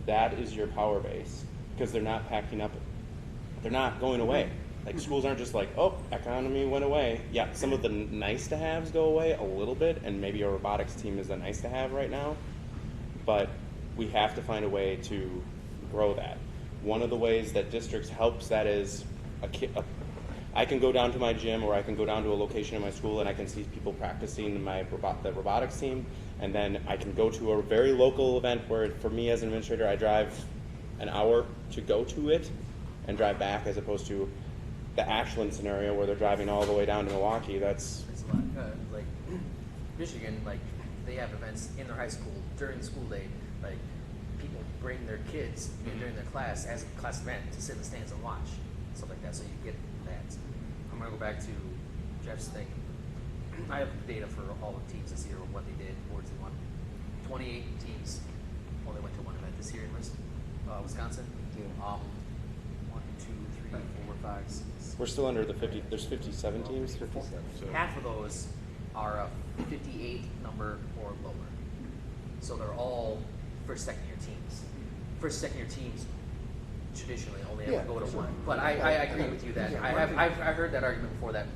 That is your power base, because they're not packing up. They're not going away. Like, schools aren't just like, oh, economy went away. Yeah, some of the nice to haves go away a little bit, and maybe a robotics team is a nice to have right now. But we have to find a way to grow that. One of the ways that districts helps that is I can go down to my gym, or I can go down to a location in my school and I can see people practicing the robotics team, and then I can go to a very local event where, for me as an administrator, I drive an hour to go to it and drive back, as opposed to the Ashland scenario where they're driving all the way down to Milwaukee. It's a lot. Like Michigan, like they have events in their high school during the school day. Like, people bring their kids during their class as a class event to sit in the stands and watch, stuff like that. So you get that. I'm gonna go back to Jeff's thing. I have data for all the teams this year of what they did, awards they won. 28 teams only went to one event this year in Wisconsin. 1, 2, 3, 4, 5, 6. We're still under the 50. There's 57 teams. 57. So Half of those are a 58 number or lower. So they're all first, second year teams. First, second year teams traditionally only ever go to one. But I agree with you that I've heard that argument before, that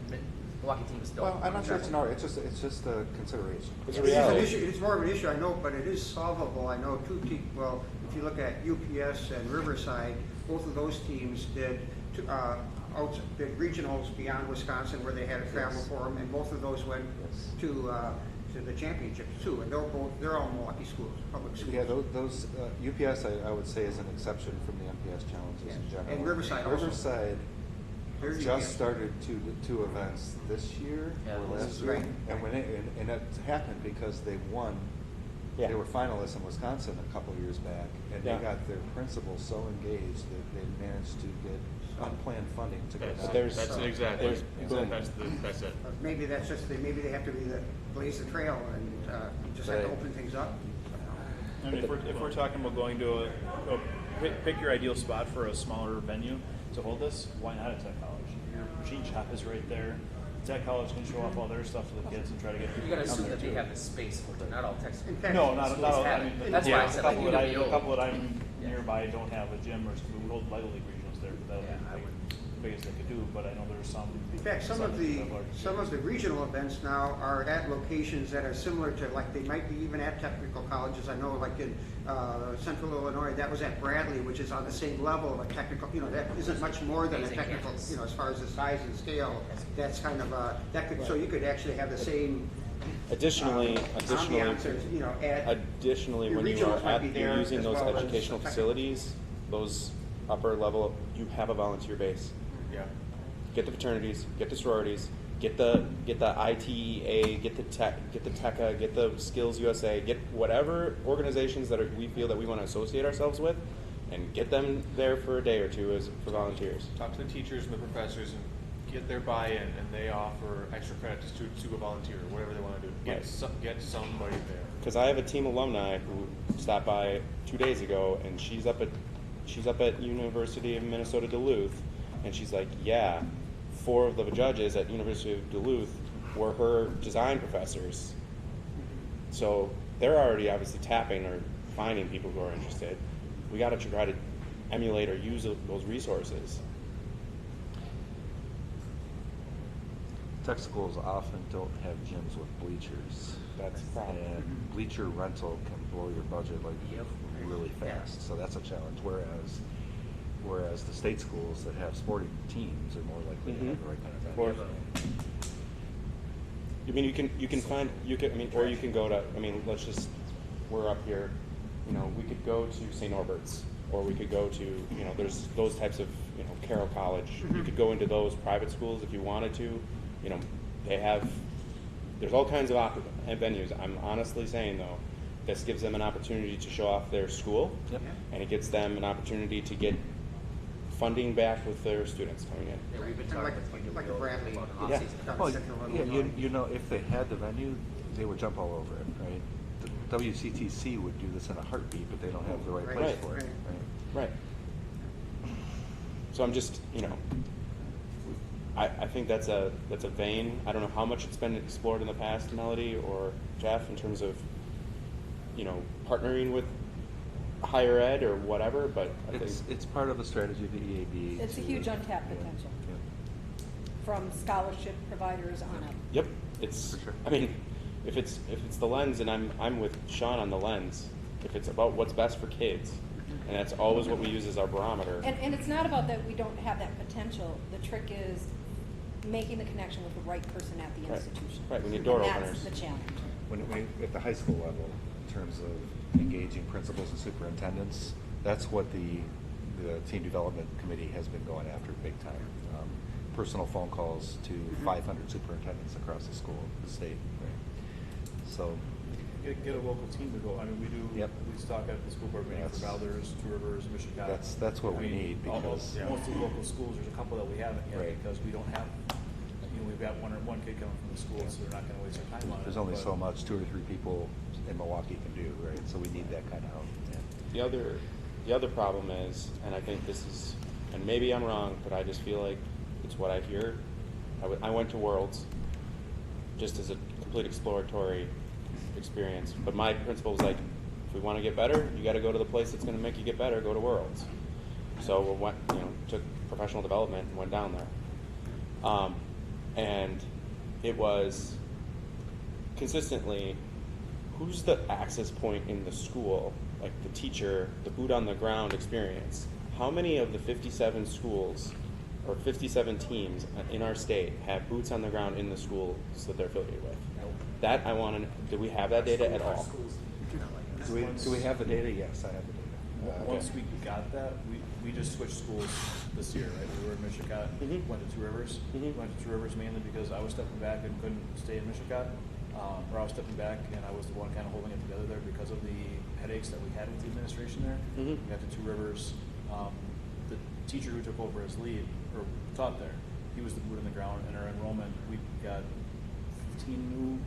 Milwaukee teams don't. Well, I'm not sure it's an argument. It's just a consideration. It's a reality. It's more of an issue, I know, but it is solvable. I know well, if you look at UPS and Riverside, both of those teams did regionals beyond Wisconsin where they had to travel for them, and both of those went to the championships too. And they're all Milwaukee schools, public schools. Yeah, those UPS I would say is an exception from the MPS challenges in general. And Riverside also. Riverside just started two events this year or last year, and it happened because they won. They were finalists in Wisconsin a couple of years back, and they got their principals so engaged that they managed to get unplanned funding to go down. That's it. Maybe that's just maybe they have to blaze the trail and just have to open things up. I mean, if we're talking about going to pick your ideal spot for a smaller venue to hold this, why not at Tech College? Your machine shop is right there. Tech College can show off all their stuff to the kids and try to get people You gotta to come assume there that they too. have the space for it, not all tech schools. No, not all. I have mean, it. That's why I said like a UWO. couple that I'm nearby don't have a gym or something. We hold Little League regionals there, but that would be the biggest they could do. But I know there's some. In fact, some of the regional events now are at locations that are similar to, like, they might be even at technical colleges. I know, like in Central Illinois, that was at Bradley, which is on the same level of a technical. You know, that isn't much more than a technical. You know, as far as the size and scale, that's kind of that could. So you could actually have the same. Additionally, ambiance, you know, additionally, your when you regionals are might be at, there you're using as those well as educational technical. facilities, those upper level, you have a volunteer base. Yeah. Get the fraternities, get the sororities, get the ITEA, get the TECA, get the Skills USA, get whatever organizations that we feel that we want to associate ourselves with, and get them there for a day or two as for volunteers. Talk to the teachers and the professors and get their buy-in, and they offer extra credit to students who go volunteer, whatever they want to do. Get somebody there. Because I have a team alumni who stopped by 2 days ago, and she's up at University of Minnesota Duluth, and she's like, yeah, 4 of the judges at University of Duluth were her design professors. So they're already obviously tapping or finding people who are interested. We got to try to emulate or use those resources. Tech schools often don't have gyms with bleachers. That's a problem. And bleacher rental can blow your budget like really fast. So that's a challenge. Whereas the state schools that have sporting teams are more likely to have the right kind of venue. I mean, or you can go to. I mean, we're up here. You know, we could go to St. Norbert's, or we could go to. You know, there's those types of. You know, Carroll College. You could go into those private schools if you wanted to. You know, there's all kinds of venues. I'm honestly saying, though, this gives them an opportunity to show off their school, and it gives them an opportunity to get funding back with their students coming in. Yeah, we've been talking like a Bradley. Yeah. Well, you know, if they had the venue, they would jump all over it, right? The WCTC would do this in a heartbeat, but they don't have the right place for it. Right. So I'm just, you know, I think that's a vein. I don't know how much it's been explored in the past, Melody or Jeff, in terms of, you know, partnering with higher ed or whatever, but I think it's part of the strategy of the EAB. It's a huge untapped potential from scholarship providers on up. Yep, it's. For sure. I mean, if it's the lens, and I'm with Sean on the lens. If it's about what's best for kids, and that's always what we use as our barometer. And it's not about that we don't have that potential. The trick is making the connection with the right person at the institution. Right, we need door and openers. That's the challenge. When at the high school level, in terms of engaging principals and superintendents, that's what the team development committee has been going after big time. Personal phone calls to 500 superintendents across the school, the state. Right? So get a local team to go. I mean, we do. Yep. We stock at the school board meeting for Baldur's, Two Rivers, Michigan. That's what we need, because most of the local schools, there's a couple that we haven't yet because we don't have. You know, we've got one kid coming from the school, so they're not going to waste our time on it. There's only so much 2 or 3 people in Milwaukee can do, right? So we need that kind of help. Yeah. The other problem is, and I think this is, and maybe I'm wrong, but I just feel like it's what I hear. I went to Worlds just as a complete exploratory experience, but my principal was like, if we want to get better, you got to go to the place that's going to make you get better. Go to Worlds. So we went, took professional development and went down there, and it was consistently, who's the access point in the school, like the teacher, the boot on the ground experience. How many of the 57 schools or 57 teams in our state have boots on the ground in the schools that they're affiliated with? That I want to. Do we have that data at all? Do we have the data? Yes, I have the data. Once we got that, we just switched schools this year, right? We were in Michigan, went to Two Rivers. Went to Two Rivers mainly because I was stepping back and couldn't stay in Michigan. Or I was stepping back and I was the one kind of holding it together there because of the headaches that we had with the administration there. We got to Two Rivers. The teacher who took over as lead, or taught there, he was the boot on the ground. And our enrollment, we got 15 new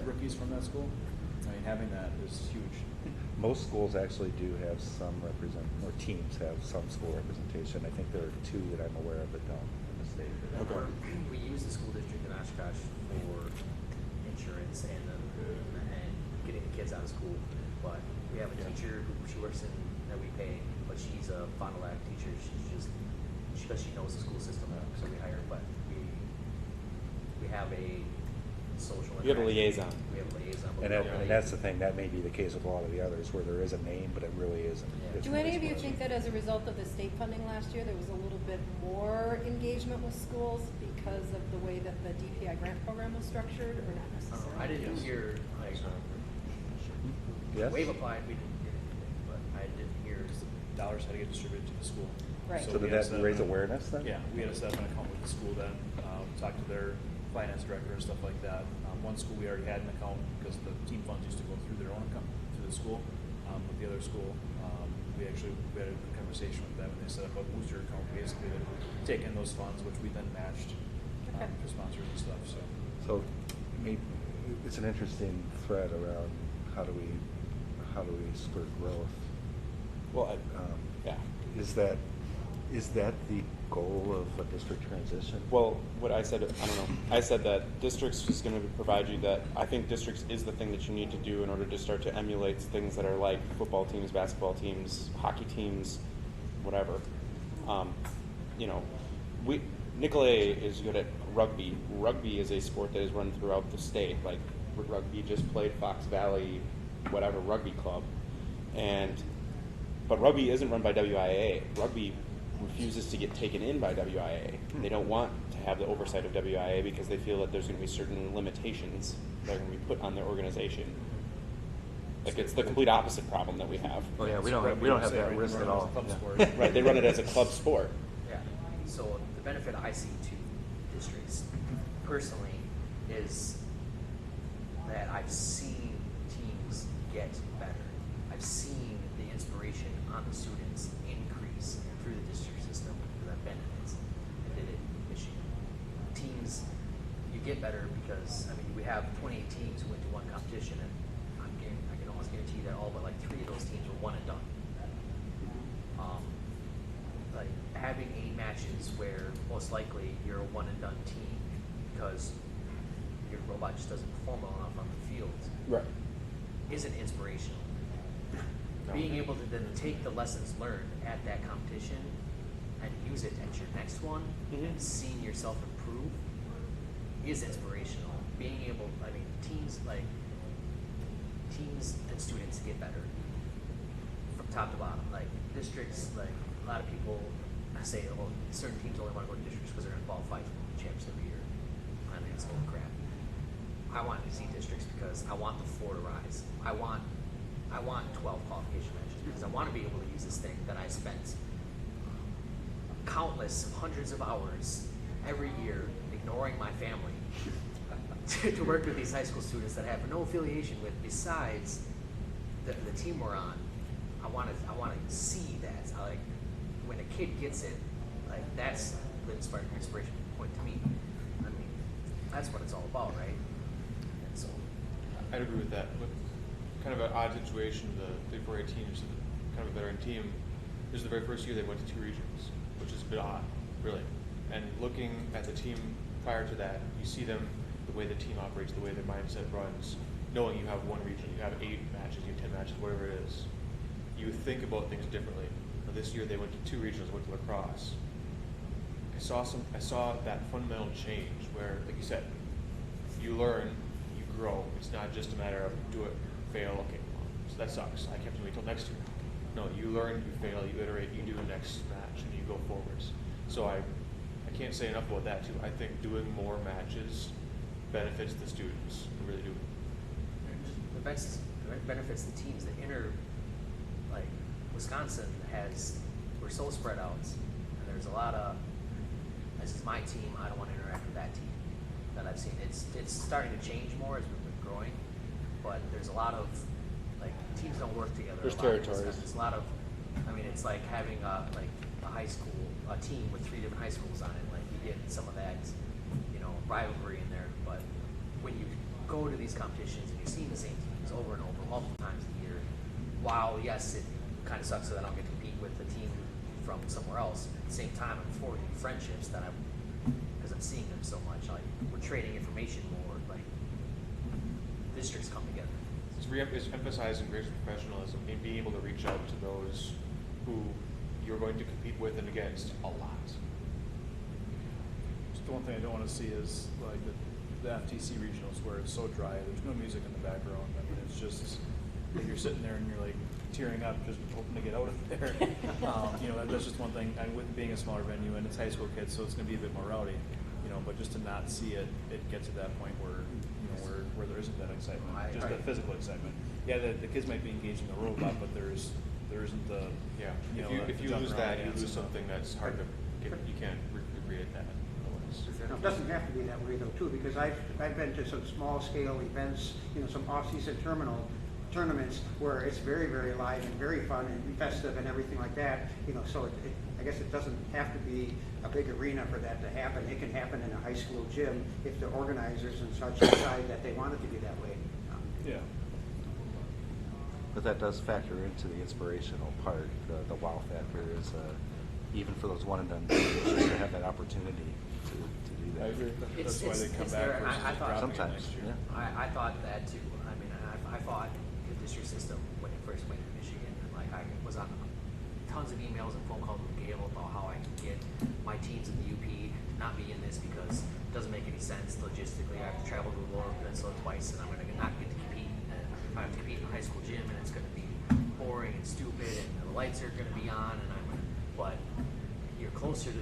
rookies from that school. I mean, having that is huge. Most schools actually do have some or teams have some school representation. I think there are 2 that I'm aware of that don't in the state. Okay. We use the school district in Oshkosh for insurance and getting the kids out of school. But we have a teacher who she works in that we pay, but she's a Fond du Lac teacher. Because she knows the school system, so we hire her. But we have a social. You have a liaison. We have a liaison. And that's the thing, that may be the case with a lot of the others, where there is a name, but it really isn't. It's Do really any of you supposed to- think that as a result of the state funding last year, there was a little bit more engagement with schools because of the way that the DPI grant program was structured, or not necessarily? I didn't hear, like, Yes? Wave applied, we didn't get anything, but I did hear. Dollars had to get distributed to the school. Right. So we did had that to set raise up awareness then? Yeah, we had to set up an account with the school then, talk to their finance director and stuff like that. One school we already had an account because the team funds used to go through their own account, through the school. With the other school, we had a good conversation with them, and they set up a booster account basically to take in those funds, which we then matched for sponsors and stuff. So maybe it's an interesting thread around how do we spur growth. Well, yeah. Is that the goal of a district transition? Well, what I said, I don't know. I said that districts is going to provide you that. I think districts is the thing that you need to do in order to start to emulate things that are like football teams, basketball teams, hockey teams, whatever. Nicolay is good at rugby. Rugby is a sport that is run throughout the state. Like rugby just played Fox Valley, whatever rugby club, but rugby isn't run by WIA. Rugby refuses to get taken in by WIA. They don't want to have the oversight of WIA because they feel that there's going to be certain limitations that are going to be put on their organization. Like it's the complete opposite problem that we have. Oh yeah, we don't have that risk at all. Yeah. Right, they run it as a club sport. Yeah. So the benefit I see to districts personally is that I've seen teams get better. I've seen the inspiration on the students increase through the district system because I've been in it. I did it in Michigan. Teams, you get better because, we have 28 teams who went to one competition, and I can almost guarantee that all but like 3 of those teams were one and done. Like having 8 matches where most likely you're a one and done team because your robot just doesn't perform well enough on the field. Right. Isn't inspirational. Being able to then take the lessons learned at that competition and use it at your next one and seeing yourself improve is inspirational. Being able, teams and students get better from top to bottom. Like districts, like a lot of people say, well, certain teams only want to go to districts because they're going to qualify for champs every year. It's full of crap. I want to see districts because I want the floor to rise. I want 12 qualification matches because I want to be able to use this thing that I spent countless hundreds of hours every year ignoring my family to work with these high school students that I have no affiliation with besides the team we're on. I want to see that. When a kid gets it, that's the inspiration point to me. That's what it's all about, right? And so I'd agree with that. With kind of an odd situation, the 4A teams, kind of a veteran team, this is the very first year they went to 2 regions, which is a bit odd, really. And looking at the team prior to that, you see them, the way the team operates, the way their mindset runs, knowing you have 1 region, you have 8 matches, you have 10 matches, whatever it is. You think about things differently. Now, this year they went to 2 regionals, went to lacrosse. I saw that fundamental change where, like you said, you learn, you grow. It's not just a matter of do it, fail, okay, well, so that sucks. I can't wait till next year. No, you learn, you fail, you iterate, you do the next match, and you go forwards. So I can't say enough about that too. I think doing more matches benefits the students. I really do. It benefits the teams. The Wisconsin we're so spread out, and there's a lot of, this is my team, I don't want to interact with that team that I've seen. It's starting to change more as we've been growing, but there's a lot of, teams don't work together. There's territories. It's a lot of, it's like having a high school, a team with 3 different high schools on it. You get some of that, rivalry in there, but when you go to these competitions and you're seeing the same teams over and over, multiple times a year, while yes, it kind of sucks that I don't get to compete with the team from somewhere else, at the same time I'm forming friendships that because I'm seeing them so much. Like we're trading information more. Like districts come together. It's emphasizing greater professionalism and being able to reach out to those who you're going to compete with and against a lot. Just the one thing I don't want to see is like the FTC regionals where it's so dry. There's no music in the background. I mean, it's just like you're sitting there and you're like tearing up, just hoping to get out of there. You know, that's just one thing. And with being a smaller venue and it's high school kids, so it's going to be a bit more rowdy. You know, but just to not see it, it gets to that point where where there isn't that excitement, just that physical excitement. Yeah, the kids might be engaged in the robot, but there isn't the If you lose that, you lose something that's hard to get. You can't recreate that. It doesn't have to be that way though, too, because I've been to some small scale events, some off-season tournaments where it's very, very live and very fun and festive and everything like that. So I guess it doesn't have to be a big arena for that to happen. It can happen in a high school gym if the organizers and such decide that they want it to be that way. Yeah. But that does factor into the inspirational part. The wow factor is even for those one and done teams just to have that opportunity to do that. I agree. That's why they come back versus dropping sometimes. next year. Yeah. I thought that too. I mean, I fought the district system when it first went to Michigan. Like I was on tons of emails and phone calls with Gail about how I can get my teams in the UP to not be in this because it doesn't make any sense logistically. I have to travel to the Lower Peninsula twice, and I'm going to not get to compete. And I have to compete in a high school gym, and it's going to be boring and stupid, and the lights are going to be on, and but you're closer to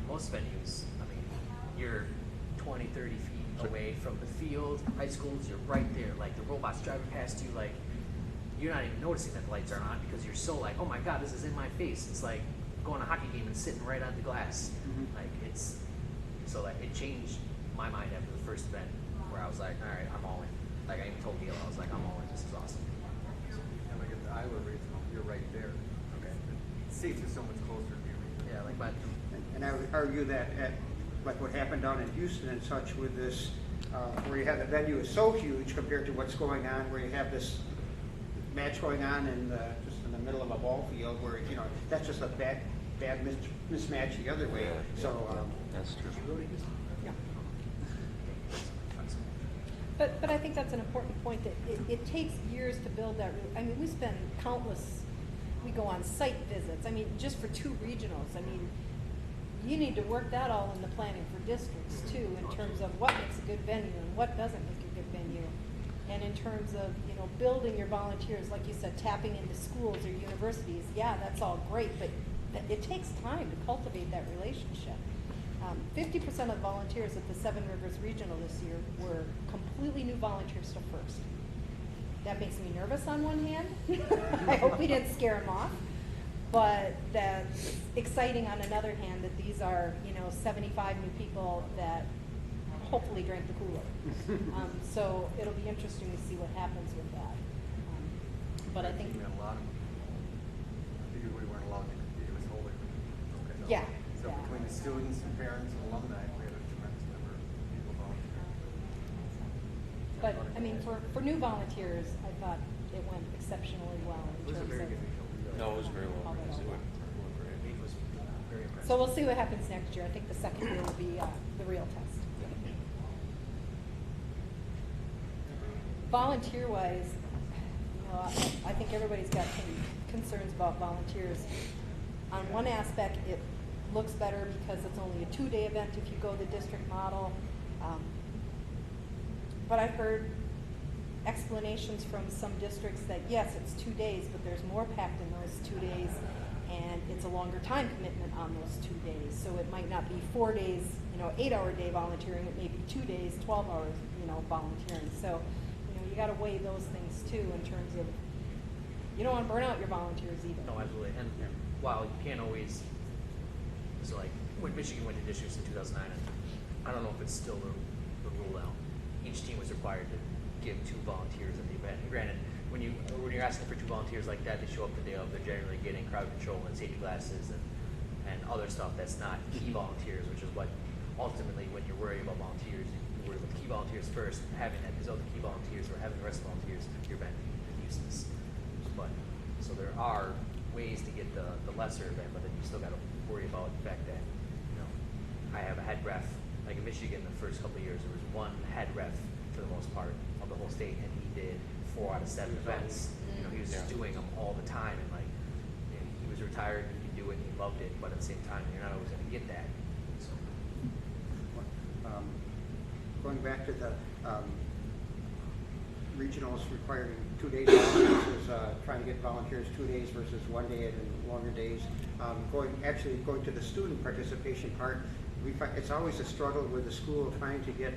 most venues. I mean, you're 20, 30 feet away from the field. High schools, you're right there. Like the robots driving past you, like you're not even noticing that the lights aren't on because you're so like, oh my god, this is in my face. It's like going to a hockey game and sitting right on the glass. Like it's so like it changed my mind after the first event where I was like, all right, I'm all in. Like I even told Gail, I was like, I'm all in. This is awesome. And like at the Iowa regional, you're right there. Okay. Seats are so much closer to you. Yeah, like but. And I would argue that like what happened down in Houston and such with this, where you have the venue is so huge compared to what's going on, where you have this match going on just in the middle of a ball field, where that's just a bad mismatch the other way. Yeah, so that's true. Yeah. But I think that's an important point that it takes years to build that. I mean, we go on site visits. I mean, just for 2 regionals. I mean, you need to work that all in the planning for districts too, in terms of what makes a good venue and what doesn't make a good venue. And in terms of, building your volunteers, like you said, tapping into schools or universities, yeah, that's all great, but it takes time to cultivate that relationship. 50% of volunteers at the Seven Rivers Regional this year were completely new volunteers to FIRST. That makes me nervous on one hand. I hope we didn't scare them off. But that's exciting on another hand that these are, 75 new people that hopefully drank the Kool-Aid. So it'll be interesting to see what happens with that. But I think a lot of because we weren't allowed to compete. It was wholly okay. Yeah. So between the students and parents and alumni, we had a tremendous number of people volunteering. But I mean, for new volunteers, I thought it went exceptionally well in terms of. No, it was very well how that all organized. worked. So we'll see what happens next year. I think the second year will be the real test. Volunteer-wise, I think everybody's got concerns about volunteers. On one aspect, it looks better because it's only a 2-day event if you go the district model. But I've heard explanations from some districts that yes, it's 2 days, but there's more packed in those 2 days, and it's a longer time commitment on those 2 days. So it might not be 4 days, 8-hour day volunteering. It may be 2 days, 12 hours, volunteering. So, you got to weigh those things too in terms of you don't want to burn out your volunteers either. No, absolutely. And while you can't always, so like when Michigan went to districts in 2009, and I don't know if it's still the rule now. Each team was required to give 2 volunteers in the event. And granted, when you're asking for 2 volunteers like that, they show up the day of. They're generally getting crowd control and safety glasses and other stuff that's not key volunteers, which is what ultimately when you're worried about volunteers, you worry about the key volunteers first, having that because of the key volunteers or having the rest of the volunteers, your event is useless. But so there are ways to get the lesser event, but then you still got to worry about the fact that I have a head ref. Like Michigan the first couple of years, there was one head ref for the most part of the whole state, and he did 4 out of 7 events. You know, he was just doing them all the time, and like, you know, he was retired, he could do it, and he loved it, but at the same time, you're not always going to get that. So. Going back to the regionals requiring 2 days off versus trying to get volunteers 2 days versus 1 day and longer days. Going to the student participation part, we find it's always a struggle with the school trying to get,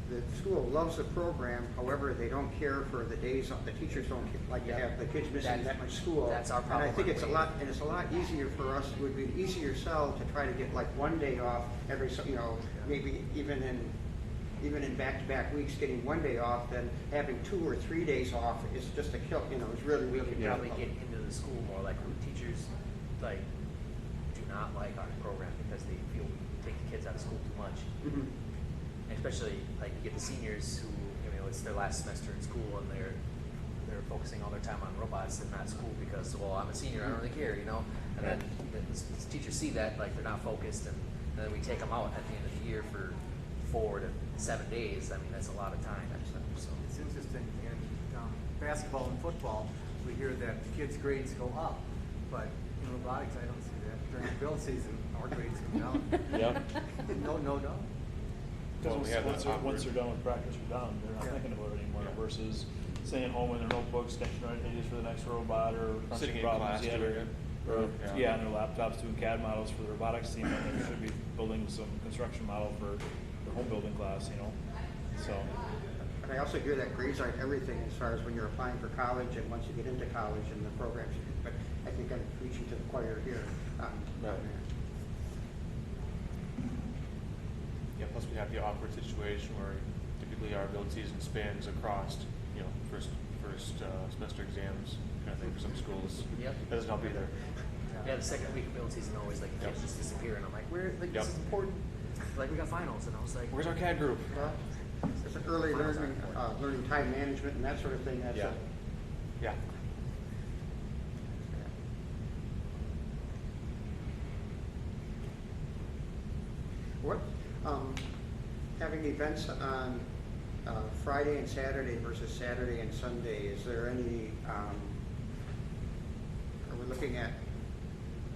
the school loves the program, however, they don't care for the days off. The teachers don't like to have the kids missing that much school. That's our problem. And I think it's a lot easier for us. It would be easier sell to try to get like 1 day off every, maybe even in back-to-back weeks, getting 1 day off, than having 2 or 3 days off is just a kill. It's really You probably get into the school more. Like teachers, like do not like our program because they feel we take the kids out of school too much. Mm-hmm. Especially like you get the seniors who, it's their last semester in school and they're focusing all their time on robots and not school because, well, I'm a senior, I don't really care, And then the teachers see that like they're not focused, and then we take them out at the end of the year for 4 to 7 days. I mean, that's a lot of time. So it's interesting in basketball and football. We hear that kids' grades go up, but in robotics, I don't see that. During the build season, our grades go down. Yep. No. Because once they're done with practice, they're done. They're not thinking about it anymore. Versus staying home in their notebooks, sketching out ideas for the next robot, or Sitting in problems class doing it. or on their laptops doing CAD models for the robotics team, and they should be building some construction model for the home building class. So. But I also hear that grades aren't everything as far as when you're applying for college and once you get into college and the programs. But I think I'm preaching to the choir here. Right. Yeah, plus we have the awkward situation where typically our build season spans across, first semester exams kind of thing for some schools. Yep. That doesn't help either. Yeah, the second week of build season always like the kids just disappear, and I'm like, this is important. Like we got finals, and I was like, where's our CAD group? It's an early learning time management and that sort of thing. That's Yeah. What having events on Friday and Saturday versus Saturday and Sunday? Is there any? Are we looking at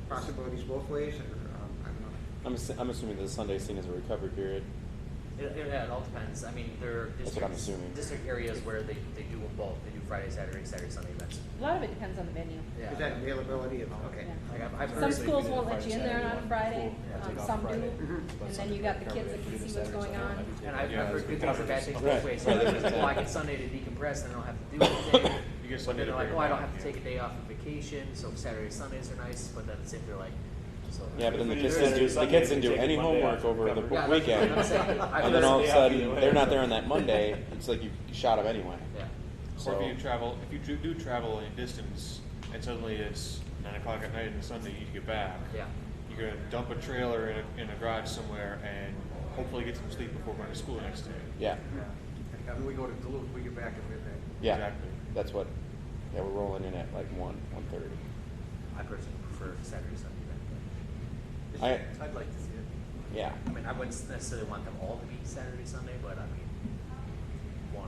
possibilities both ways? Or, I don't know. I'm assuming the Sunday scene is a recovery period. It all depends. I mean, there are That's what I'm assuming. district areas where they do them both. They do Friday, Saturday, Sunday events. A lot of it depends on the venue. Yeah. Is that availability of okay? Yeah. Like I've Some heard schools won't let you in there on Friday, Take off some do, Friday. and then you got the kids that can see what's going on. And I've heard good things and bad things Right. both ways. So I get Sunday to decompress and I don't have to do anything. You get But Sunday then they're to like, bring I it don't back, have to take a day off of vacation, so Saturday, Sundays are nice, but then at the same they're like, so. Yeah, but then the kids Saturday, didn't do Sunday, any take Monday homework off. over the Yeah, weekend, that's what I'm saying. I've and then all of a sudden Yeah. they're not there on that Monday. It's like you shot them anyway. Yeah. So Or if you do travel any distance, and suddenly it's 9 o'clock at night on Sunday, you need to get back. Yeah. You're gonna dump a trailer in a garage somewhere and hopefully get some sleep before going to school the next day. yeah, And then we go to Duluth, we get back at midnight. yeah, Exactly. that's what. Yeah, we're rolling in at like 1:30. I personally prefer Saturday, Sunday event. I'd like to see it. Yeah. I mean, I wouldn't necessarily want them all to be Saturday, Sunday, but I mean, one,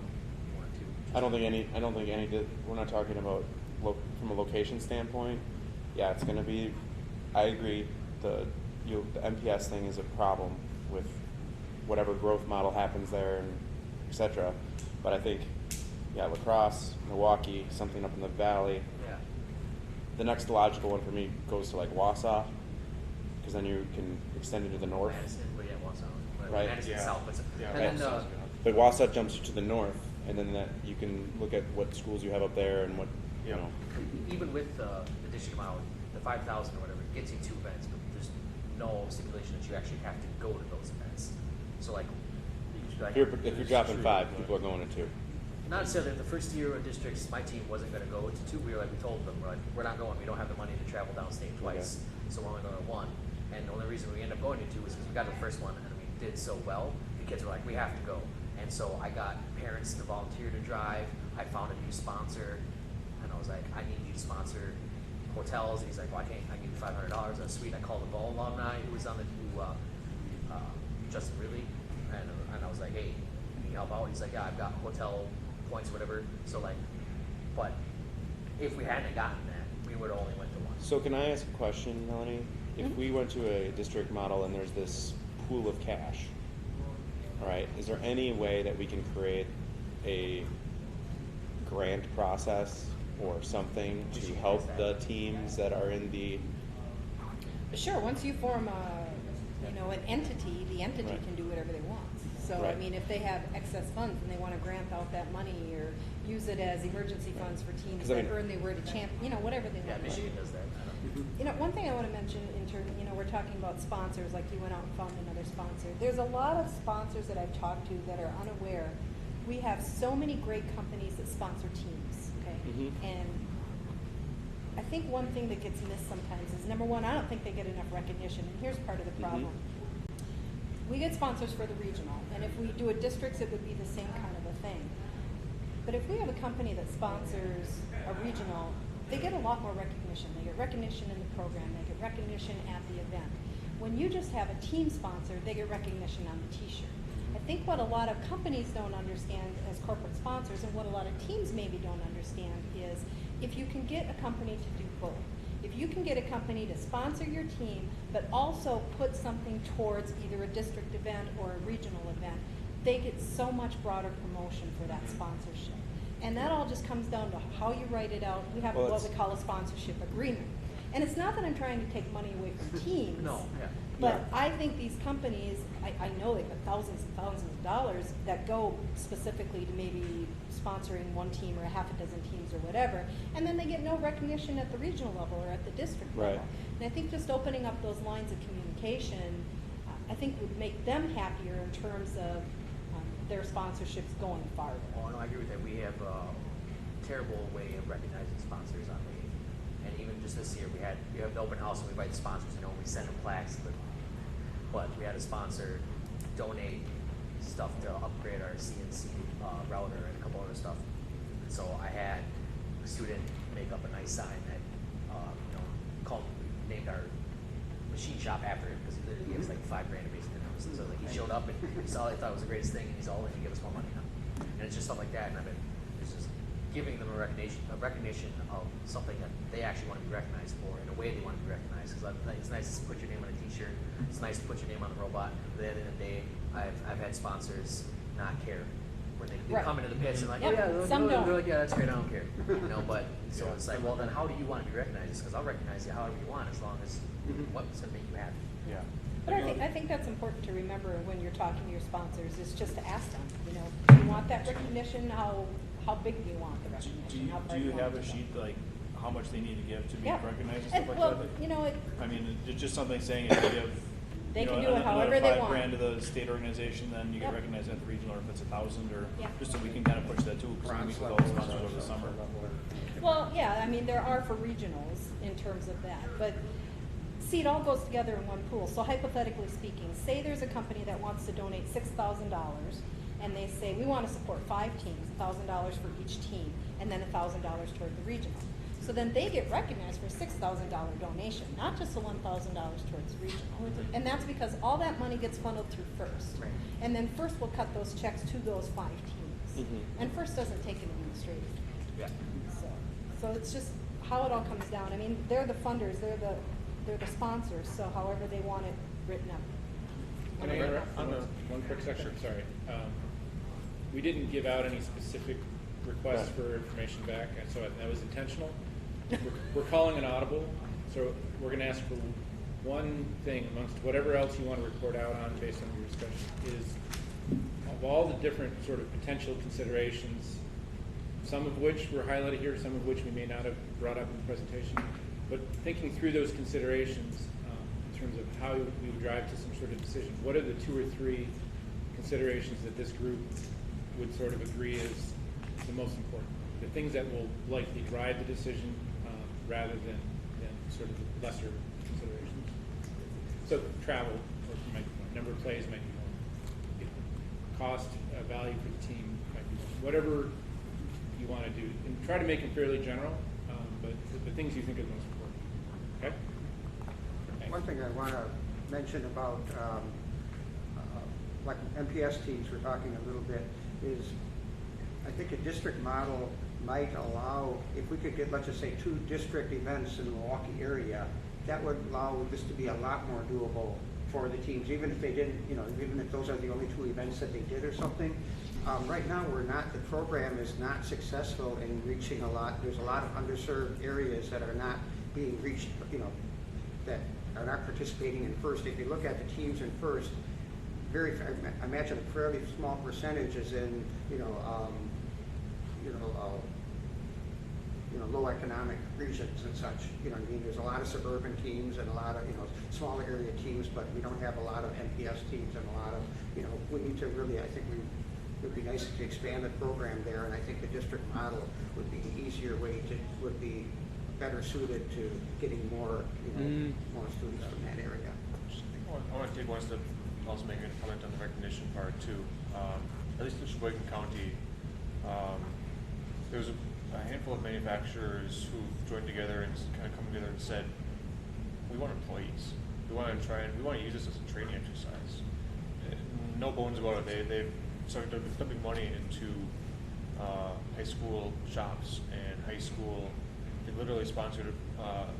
two. I don't think any. We're not talking about from a location standpoint. Yeah, it's going to be. I agree. The MPS thing is a problem with whatever growth model happens there, and etc. But I think, lacrosse, Milwaukee, something up in the valley. Yeah. The next logical one for me goes to like Wausau, because then you can extend it to the north. Madison, but yeah, Wausau. Right. Madison South, but Yeah, and then But Wausau jumps you to the north, and then that you can look at what schools you have up there and what you know. even with the district model, the 5,000 or whatever, it gets you 2 events, but there's no stipulation that you actually have to go to those events. So like, you could be like, If you're dropping 5, people are going to 2. not necessarily the first year of districts, my team wasn't going to go to 2. We told them, we're not going. We don't have the money to travel downstate twice, so we're only going to 1. And the only reason we ended up going to 2 was because we got the first one and we did so well. The kids were like, we have to go. And so I got parents to volunteer to drive. I found a new sponsor, and I was like, I need you to sponsor hotels, and he's like, well, I give you $500. That's sweet. I called the Ball alumni who was on the Justin Ridley, and I was like, hey, can you help out? He's like, yeah, I've got hotel points, whatever. So like, but if we hadn't gotten that, we would have only went to one. So can I ask a question, Melanie? If we went to a district model and there's this pool of cash, all right, is there any way that we can create a grant process or something to help the teams that are in the... Sure, once you form an entity, the entity Right. can do whatever they want. So, I Right. mean, if they have excess funds and they want to grant out that money or use it as emergency funds for teams 'Cause I that mean- earn the word of champ, whatever they want. Yeah, Michigan does that. One thing I want to mention in terms, we're talking about sponsors, like you went out and found another sponsor. There's a lot of sponsors that I've talked to that are unaware. We have so many great companies that sponsor teams, okay? Mhm. And I think one thing that gets missed sometimes is, number one, I don't think they get enough recognition, and here's part of the problem. We get sponsors for the regional, and if we do a districts, it would be the same kind of a thing. But if we have a company that sponsors a regional, they get a lot more recognition. They get recognition in the program, they get recognition at the event. When you just have a team sponsor, they get recognition on the t-shirt. I think what a lot of companies don't understand as corporate sponsors, and what a lot of teams maybe don't understand, is if you can get a company to do both. If you can get a company to sponsor your team, but also put something towards either a district event or a regional event, they get so much broader promotion for that sponsorship. And that all just comes down to how you write it out. We have Well, what we call a sponsorship agreement. And it's not that I'm trying to take money away from teams. No, yeah. But I think these companies, I know they've got thousands and thousands of dollars that go specifically to maybe sponsoring one team or a half a dozen teams or whatever, and then they get no recognition at the regional level or at the district Right. level. And I think just opening up those lines of communication, I think would make them happier in terms of their sponsorships going farther. Oh, no, I agree with that. We have a terrible way of recognizing sponsors on the, and even just this year, we have the open house and we invite the sponsors, we send them plaques, but we had a sponsor donate stuff to upgrade our CNC router and a couple other stuff. And so I had a student make up a nice sign that, named our machine shop after him, because he gave us like $5,000 a basic numbers. So like he showed up and he saw, he thought it was the greatest thing, and he's all in to give us more money now. And it's just stuff like that, and it's just giving them a recognition of something that they actually want to be recognized for in a way they want to be recognized. Because it's nice to put your name on a T-shirt. It's nice to put your name on the robot. But at the end of the day, I've had sponsors not care when they Right. come into the pits and like, Yep, oh, yeah, some don't. they're like, yeah, that's great, I don't care. But so it's like, well, then how do you want to be recognized? Because I'll recognize you however you want, as long as what's going to make you happy. Yeah. But I think that's important to remember when you're talking to your sponsors, is just to ask them, do you want that recognition? How big do you want the recognition? How far Do you want have a to go? sheet like how much they need to give to be Yeah. recognized and And, stuff like well, that? it, I mean, it's just something saying if you give They can do another it however they want. $5,000 to the state organization, then you get Yep. recognized at the regional, or if it's 1,000, or Yeah. just so we can kind of push that too, because we meet with all the sponsors over the summer. well, yeah, I mean, there are for regionals in terms of that, but see, it all goes together in one pool. So hypothetically speaking, say there's a company that wants to donate $6,000, and they say, we want to support 5 teams, $1,000 for each team, and then $1,000 toward the regional. So then they get recognized for a $6,000 donation, not just a $1,000 towards the regional. And that's because all that money gets funneled through FIRST. Right. And then FIRST will cut those checks to those 5 teams. And FIRST doesn't take an administrative. Yeah. So it's just how it all comes down. I mean, they're the funders, they're the sponsors, so however they want it written up. Can I interrupt for one quick second? Sorry. We didn't give out any specific requests for information back, and so that was intentional. We're calling an audible, so we're going to ask for one thing amongst whatever else you want to report out on based on your discussion, is of all the different sort of potential considerations, some of which were highlighted here, some of which we may not have brought up in the presentation, but thinking through those considerations in terms of how we would drive to some sort of decision, what are the 2 or 3 considerations that this group would sort of agree is the most important, the things that will likely drive the decision rather than sort of lesser considerations. So travel, or number of plays might be one. Cost, value for the team might be one. Whatever you want to do, and try to make them fairly general, but the things you think are the most important. Okay. One thing I want to mention about, like MPS teams, we're talking a little bit, is I think a district model might allow, if we could get, let's just say, 2 district events in the Milwaukee area, that would allow this to be a lot more doable for the teams, even if they didn't, even if those are the only 2 events that they did or something. Right now, the program is not successful in reaching a lot. There's a lot of underserved areas that are not being reached, that are not participating in FIRST. If you look at the teams in FIRST, I imagine a fairly small percentage is in, low economic regions and such. There's a lot of suburban teams and a lot of, smaller area teams, but we don't have a lot of MPS teams and a lot of, we need to really, I think it would be nice to expand the program there, and I think the district model would be the easier way would be better suited to getting more, more students from that area. I want to take one step, also make a comment on the recognition part too. At least in Sheboygan County, there was a handful of manufacturers who joined together and kind of come together and said, we want employees. We want to use this as a training exercise. No bones about it. They've started dumping money into high school shops and high school. They literally sponsored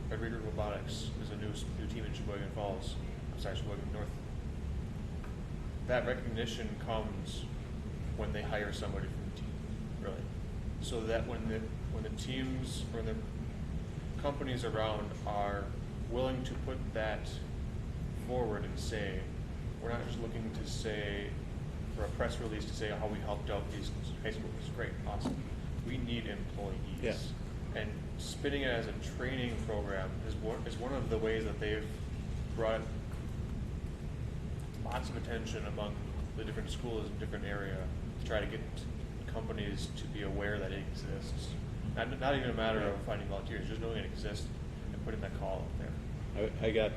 Red Reader Robotics as a new team in Sheboygan Falls. I'm sorry, Sheboygan North. That recognition comes when they hire somebody from the team, really. So that when the teams or the companies around are willing to put that forward and say, we're not just looking to say, for a press release to say how we helped out these high schools. Great, awesome. We need employees. Yes. And spinning it as a training program is one of the ways that they've brought lots of attention among the different schools in different area to try to get companies to be aware that it exists. Not even a matter of finding volunteers, just knowing it exists and putting that call out there. I got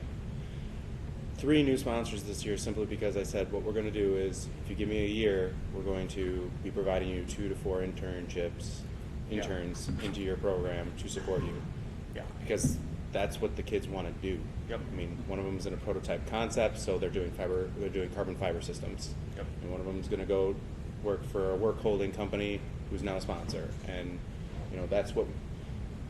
3 new sponsors this year simply because I said what we're going to do is if you give me a year, we're going to be providing you 2 to 4 interns into your program to support you. Yeah. Because that's what the kids want to do. Yep. I mean, one of them is in a prototype concept, so they're doing carbon fiber systems. Yep. And one of them is going to go work for a work holding company who's now a sponsor. And that's what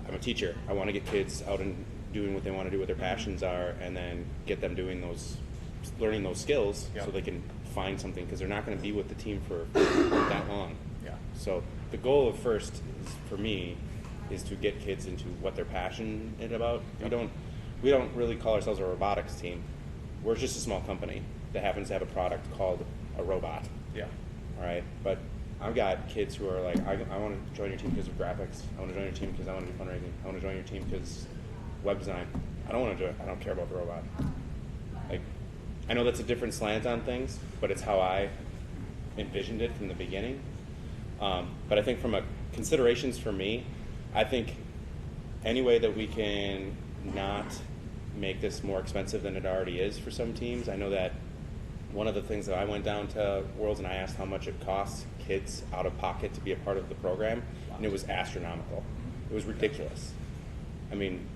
I'm a teacher. I want to get kids out and doing what they want to do, what their passions are, and then get them learning those skills so they can find something, because they're not going to be with the team for that long. Yeah. So the goal of FIRST is, for me, is to get kids into what they're passionate about. Yep. We don't really call ourselves a robotics team. We're just a small company that happens to have a product called a robot. Yeah. All right, but I've got kids who are like, I want to join your team because of graphics. I want to join your team because I want to do fundraising. I want to join your team because web design. I don't want to do it. I don't care about the robot. Like, I know that's a different slant on things, but it's how I envisioned it from the beginning. But I think from a considerations for me, I think any way that we can not make this more expensive than it already is for some teams. I know that one of the things that I went down to Worlds and I asked how much it costs kids out of pocket to be a part of the program, and it was astronomical. It was ridiculous. I mean,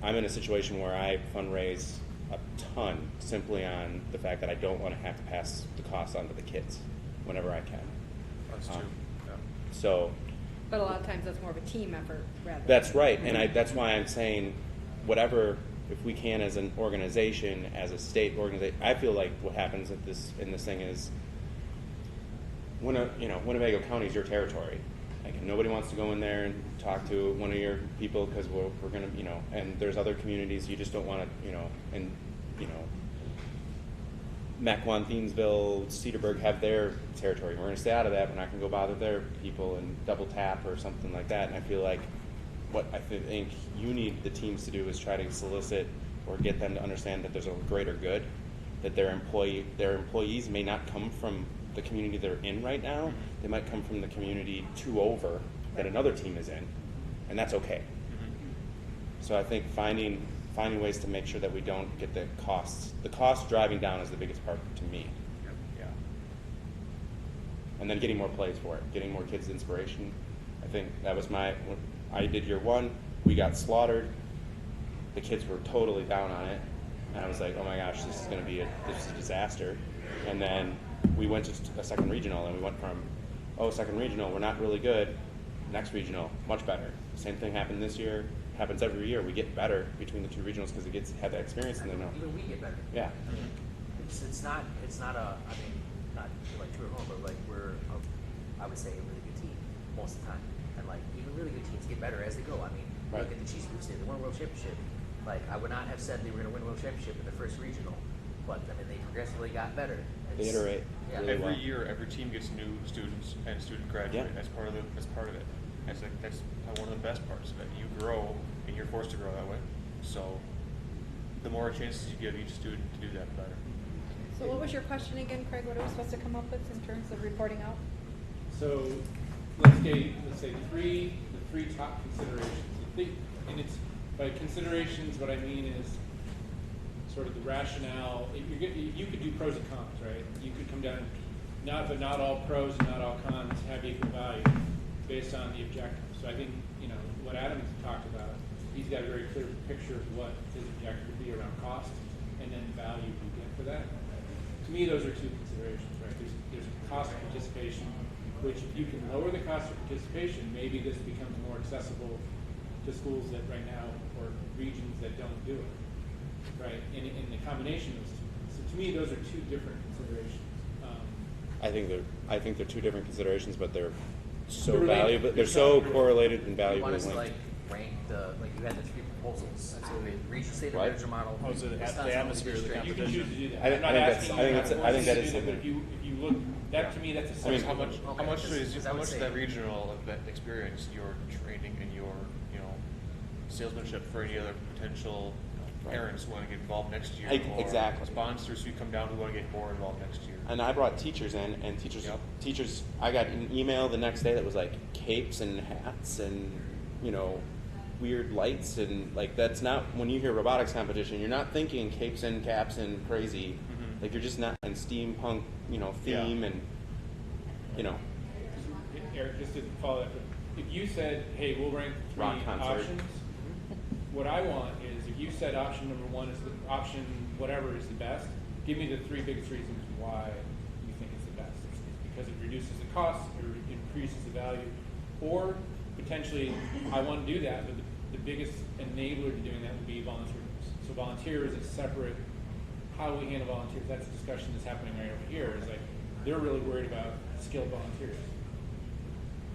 I'm in a situation where I fundraise a ton simply on the fact that I don't want to have to pass the cost on to the kids whenever I can. That's true. Yeah. So. But a lot of times that's more of a team effort rather. That's right, and that's why I'm saying whatever, if we can as an organization, as a state organization. I feel like what happens in this thing is Winnebago County is your territory. Like, nobody wants to go in there and talk to one of your people because we're going to, and there's other communities you just don't want to, and, Mequon, Thiensville, Cedarburg have their territory. We're going to stay out of that. We're not going to go bother their people and double tap or something like that. And I feel like what I think you need the teams to do is try to solicit or get them to understand that there's a greater good, that their employees may not come from the community they're in right now. They might come from the community 2 over that another team is in, and that's okay. So I think finding ways to make sure that we don't get the cost driving down is the biggest part to me. Yeah. And then getting more plays for it, getting more kids inspiration. I think that was I did year 1, we got slaughtered. the kids were totally down on it, and I was like, oh my gosh, this is a disaster. And then we went to a second regional, and we went from, second regional, we're not really good. Next regional, much better. Same thing happened this year. Happens every year. We get better between the two regionals because the kids have that experience and they know. Even we get better. Yeah. It's not a, I mean, not like true at home, but like I would say a really good team most of the time. And like even really good teams get better as they go. I mean, look at the Chiefs Group State, they won a world championship. Like I would not have said they were going to win a world championship in the first regional, but I mean they progressively got better. They iterate. Yeah. Really every year, every team gets new students and student graduate. That's part of it. That's one of the best parts of it. You grow, and you're forced to grow that way. So, the more chances you give each student to do that, the better. So what was your question again, Craig? What are we supposed to come up with in terms of reporting out? So let's say the three top considerations. And it's by considerations, what I mean is sort of the rationale. You could do pros and cons, right? You could come down, not all pros and not all cons have equal value based on the objective. So I think what Adam talked about. He's got a very clear picture of what his objective would be around cost, and then value we get for that. To me, those are two considerations, right? There's cost of participation, which if you can lower the cost of participation, maybe this becomes more accessible to schools that right now, or regions that don't do it, right? In the combination of those two. So to me, those are two different considerations. I think they're two different considerations, but they're so They're related. valuable. They're so correlated and You valuable. want us to like rank you had the three proposals. So the regional state What? manager model. Oh, so the Wisconsin atmosphere of the district. You can choose to do that. I I'm not think asking that's- you I think to that do is that, but something. if you look, that to me, that's a I mean, sensible. how much because I would does say- that regional event experience your training and your salesmanship for any other potential parents who want to get involved next year? Or Exactly. sponsors who come down who want to get more involved next year. And I brought teachers in, and teachers. I got an email the next day that was like capes and hats and weird lights, and like that's not, when you hear robotics competition, you're not thinking capes and caps and crazy. Mm-hmm. Like you're just not in steampunk theme and Eric, just to follow that, if you said, hey, we'll rank three Rock concert. options, what I want is if you said option number one is the option whatever is the best, give me the three biggest reasons why you think it's the best. It's because it reduces the cost, it increases the value, or potentially I want to do that, but the biggest enabler to doing that would be volunteers. So volunteers is separate. How do we handle volunteers? That's a discussion that's happening right over here. Is like they're really worried about skilled volunteers.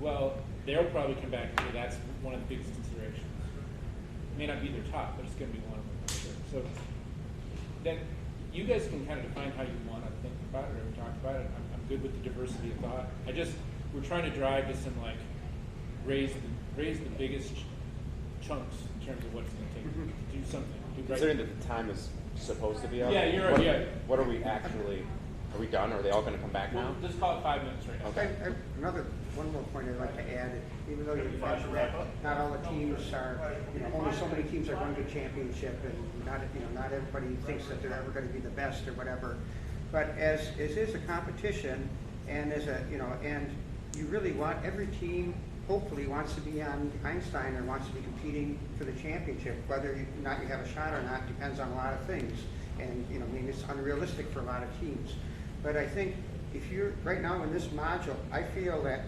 Well, they'll probably come back and say that's one of the biggest considerations. It may not be their top, but it's going to be one of them for sure. So then you guys can kind of define how you want to think about it or talk about it. I'm good with the diversity of thought. We're trying to drive to some like raise the biggest chunks in terms of what it's going to take to do something. considering that the time is supposed to be up. Yeah, you're right. What are we actually? Are we done? Are they all going to come back now? We'll just call it 5 minutes right now. Okay. One more point I'd like to add, even though you mentioned that not all the teams are, only so many teams are going to championship, and not everybody thinks that they're ever going to be the best or whatever. But as is a competition, and and you really want every team hopefully wants to be on Einstein or wants to be competing for the championship. Whether or not you have a shot or not depends on a lot of things, and maybe it's unrealistic for a lot of teams. But I think if you're right now in this module, I feel that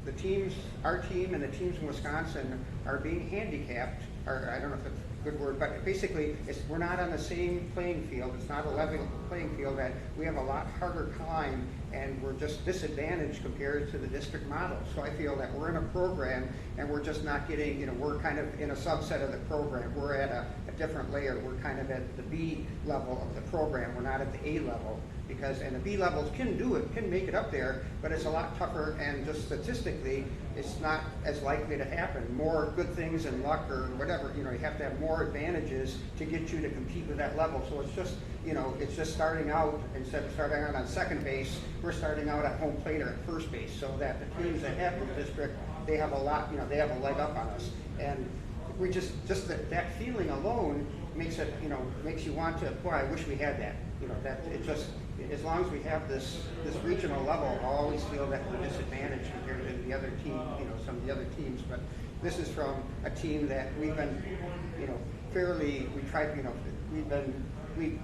the teams, our team and the teams in Wisconsin are being handicapped, or I don't know if it's a good word, but basically we're not on the same playing field. It's not a level playing field, that we have a lot harder climb, and we're just disadvantaged compared to the district model. So I feel that we're in a program and we're just not getting, we're kind of in a subset of the program. We're at a different layer. We're kind of at the B level of the program. We're not at the A level, and the B levels can do it, can make it up there, but it's a lot tougher, and just statistically, it's not as likely to happen. More good things and luck or whatever, you have to have more advantages to get you to compete with that level. So it's just, it's just starting out, instead of starting out on second base, we're starting out at home plate or at first base, so that the teams that have the district, they have a lot, they have a leg up on us. And we just that feeling alone makes it, makes you want to, boy, I wish we had that. That it just, as long as we have this regional level, I always feel that we're disadvantaged compared to the other team, some of the other teams. But this is from a team that we've been, we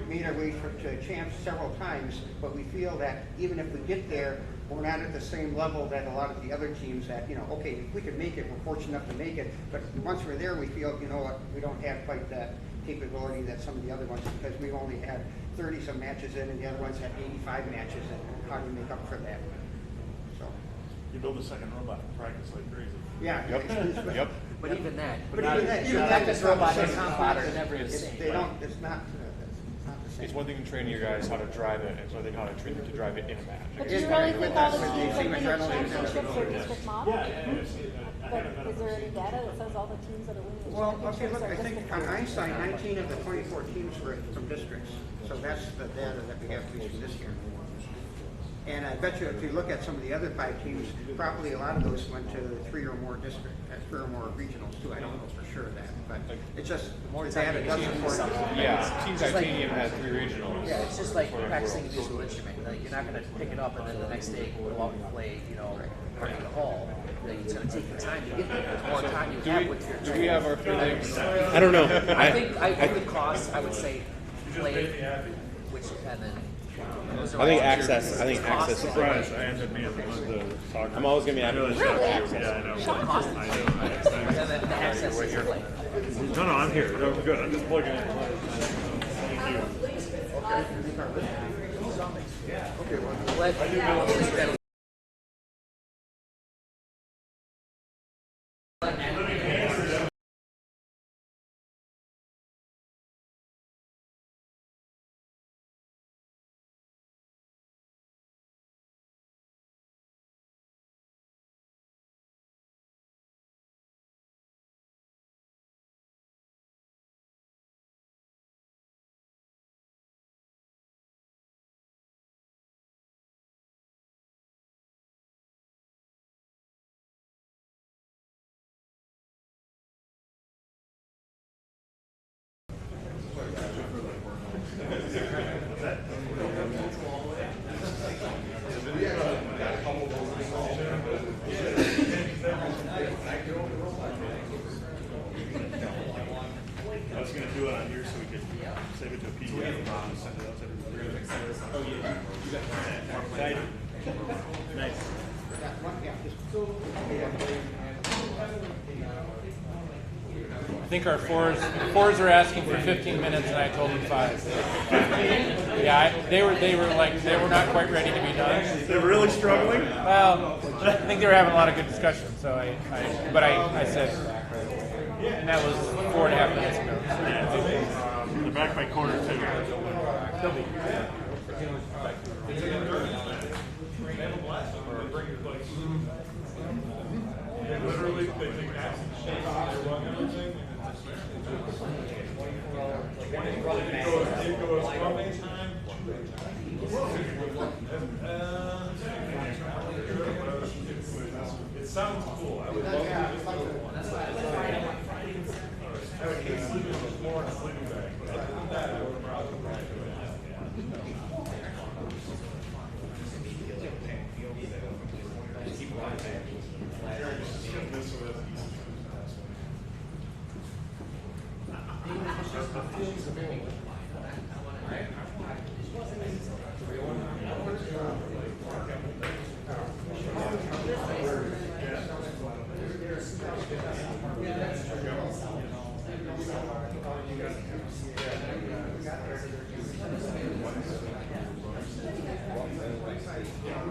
made our way to champs several times, but we feel that even if we get there, we're not at the same level that a lot of the other teams that, okay, if we could make it, we're fortunate enough to make it, but once we're there, we feel, we don't have quite that capability that some of the other ones, because we only had 30-some matches in, and the other ones had 85 matches in. How do you make up for that? So You build a second robot in practice like crazy. yeah. Yep. But even that, But even that, practice robot is not modern. modern never the same. They don't. It's not the same. It's one thing to train your guys how to drive it, it's another thing how to train them to drive it in a match. But do you really think all the teams that win the adrenaline. championships are district model? Yeah. But is there any data that says all the teams that are winning the Well, okay, championships look, are I think district on model? Einstein, 19 of the 24 teams were from districts. So that's the data that we have at least from this year. And I bet you if you look at some of the other 5 teams, probably a lot of those went to 3 or more regionals too. I don't know for sure of that, but it's just More the time data you doesn't get support something. it. Yeah, Team Just like- Titanium had 3 regionals. Yeah, it's just like for the practicing a world. musical instrument. Like, you're not going to pick it up and then the next day go out and play, Carnegie Hall. Like, it's going to take you time to get there. There's more time you have with your Do we have our feelings? I don't know. I think the cost, I would say, play, which, and then. those are I think all access. I think cost access is wise. I ended up being the one to talk. I'm always gonna be advocating for access. Yeah, I know. Cost. I know. And then the access is the play. No, I'm here. No, good. I'm just plugging in. Thank you. Let- I was going to do it on here so we could save it to a PDF and send it out to everybody. Oh, yeah. You got that. Excited. Nice. I think our fours are asking for 15 minutes, and I told them 5. Yeah, they were not quite ready to be done. They're really struggling? Well, I think they were having a lot of good discussion. So I said, and that was 4.5 minutes ago. They're back by quarter 2. They'll be. Literally, they take acid shakes and they run everything. It goes rubbing time. It sounds cool. I would love to. I would hate sleeping on the floor in a sleeping bag, but other than that, I would probably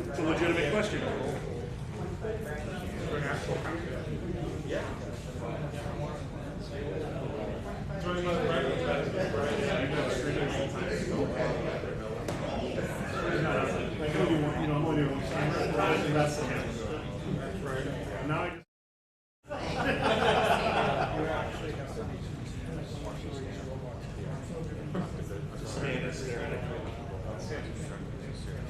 It's a legitimate question. Now I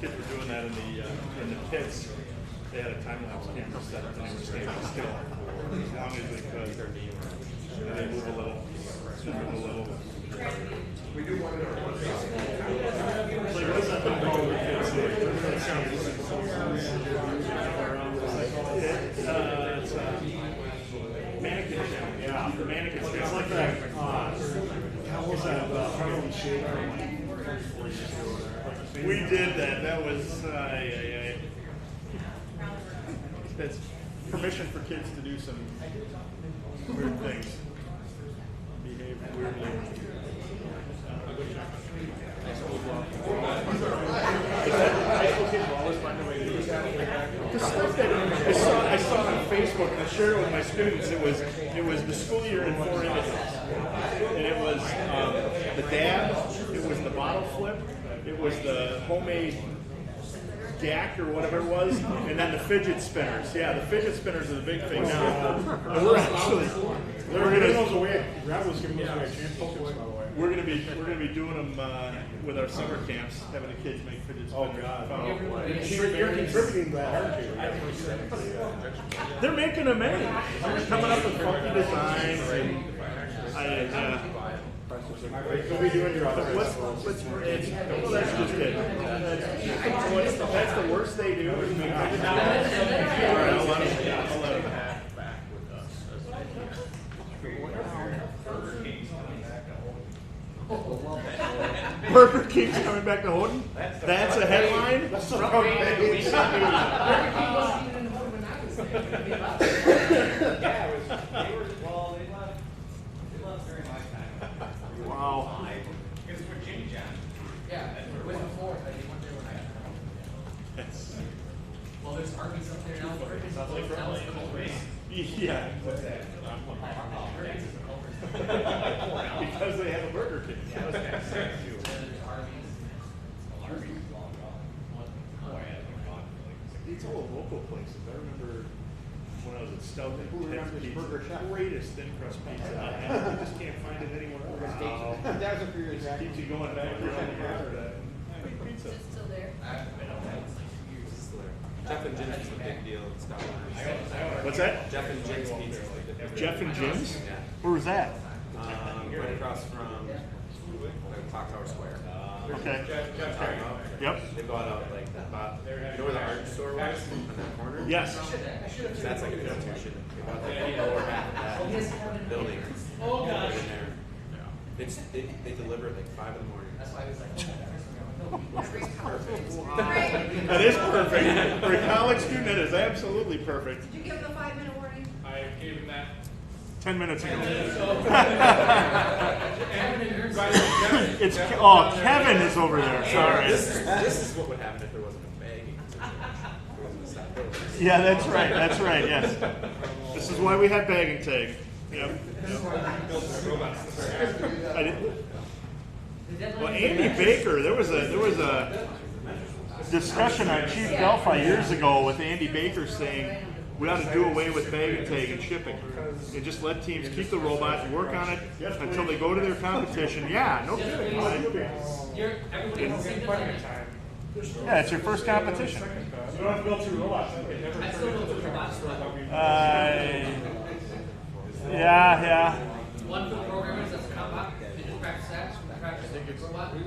kids were doing that in the pits. They had a time lapse camera set up and they were staying still as long as they could. And they move a little, We do want to know. Like, what's that thing called with kids? It's The mannequin It's stand. like that, how was that, Harlem Shake? We did that. That was, that's permission for kids to do some weird things. Behave weirdly. The stuff that I saw on Facebook and I shared it with my students. It was the school year in 4 images, and it was the dab, it was the bottle flip, it was the homemade gack or whatever it was, and then the fidget spinners. Yeah, the fidget spinners are the big thing now. And we're actually We're giving those away. Gravel's giving those away. Chance Pokemon's, by the way. we're gonna be doing them with our summer camps, having the kids make fidget spinners. Oh, God. You're contributing to that, aren't you? They're making them anyway. They're coming up with funky designs and What are we doing your other well, that's just it. That's the worst they do. Is make All right, I'll let them back with us. Burger King's coming back to Houghton? That's a headline? That's the front page. Wow. It's for Jimmy John. Yeah, it was before, but they weren't there when I. Well, there's Arby's up there now. Sounds like yeah. What's that? Because they have a Burger King. These all local places. I remember when I was at Stoughton, greatest thin crust pizza. You just can't find it anywhere else. That was a few years back. Keeps you going back around the corner. Pizza. Is it still there? I haven't been up there in like 2 years. Jeff and Jim's is a big deal in Stoughton. What's that? Jeff and Jim's pizza is like the big Jeff and Jim's? Yeah. Where was that? Right across from the Clock Tower Square. Okay. Yep. They bought out like you know where the art store was on that corner? Yes. That's like an institution. They bought like the lower half of that building. Oh, gosh. In there. They deliver at like 5 in the morning. That's why I was like, That is perfect. For a college student, that is absolutely perfect. Did you give them a 5-minute warning? I gave him that 10 minutes ago. It's Kevin is over there. Sorry. This is what would happen if there wasn't a bagging situation. If there wasn't a stop building. Yeah, that's right. That's right. Yes. This is why we have bagging tag. Yep. I did. Well, Andy Baker, there was a discussion on Chief Delphi years ago with Andy Baker saying we ought to do away with bag and tag and shipping and just let teams keep the robot and work on it until they go to their competition. Yeah, no kidding. Yeah, it's your first competition. You don't have to go through robots. I still go through robots. Yeah. One for the programmers, that's combat. They just practice that. Practice the robot. They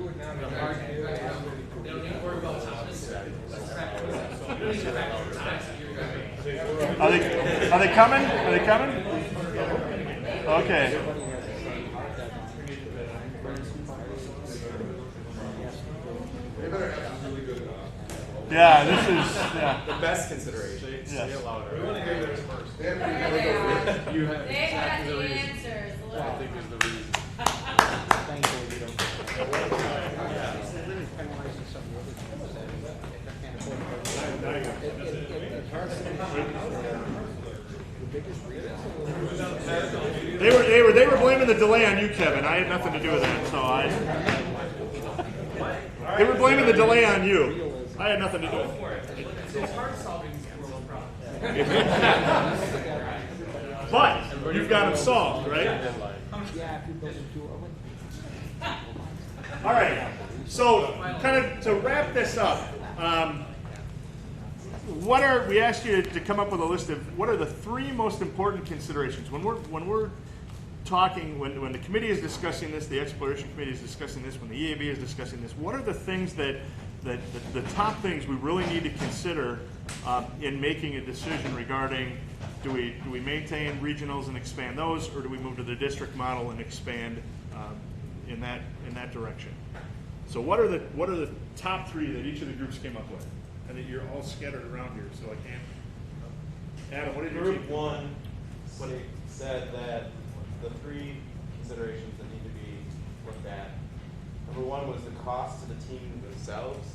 don't need to worry about toughness. Let's practice that. You don't need to practice for time. Are they coming? Are they coming? Okay. Yeah, this is the best consideration. Yes. Say it louder. We want to hear theirs first. You have the answers. I think is the reason. Thankfully, we don't. They were blaming the delay on you, Kevin. I had nothing to do with that. So they were blaming the delay on you. I had nothing to do with it. It's hard solving real problems. But you've got them solved, right? All right. So, kind of to wrap this up, we asked you to come up with a list of what are the 3 most important considerations when we're talking, when the committee is discussing this, the exploration committee is discussing this, when the EAB is discussing this. What are the things that the top things we really need to consider in making a decision regarding do we maintain regionals and expand those, or do we move to the district model and expand in that direction? So what are the top three that each of the groups came up with? And that you're all scattered around here, so I can't. Adam, what did your Group team? one said that the three considerations that need to be looked at. Number one was the cost to the team themselves.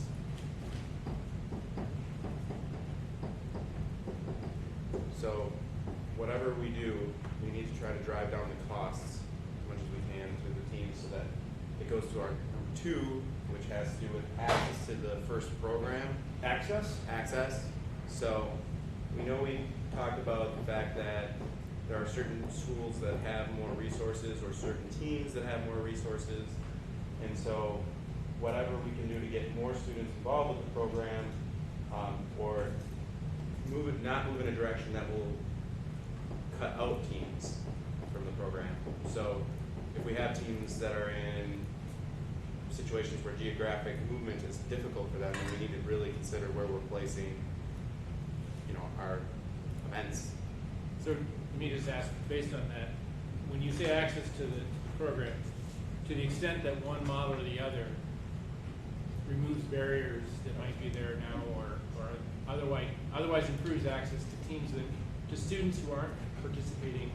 So whatever we do, we need to try to drive down the costs as much as we can to the team so that it goes to our number two, which has to do with access to the first program. Access? Access. So we know we talked about the fact that there are certain schools that have more resources or certain teams that have more resources. And so whatever we can do to get more students involved with the program or not move in a direction that will cut out teams from the program. So if we have teams that are in situations where geographic movement is difficult for them, then we need to really consider where we're placing, our events. So let me just ask, based on that, when you say access to the program, to the extent that one model or the other removes barriers that might be there now or otherwise improves access to teams to students who aren't participating.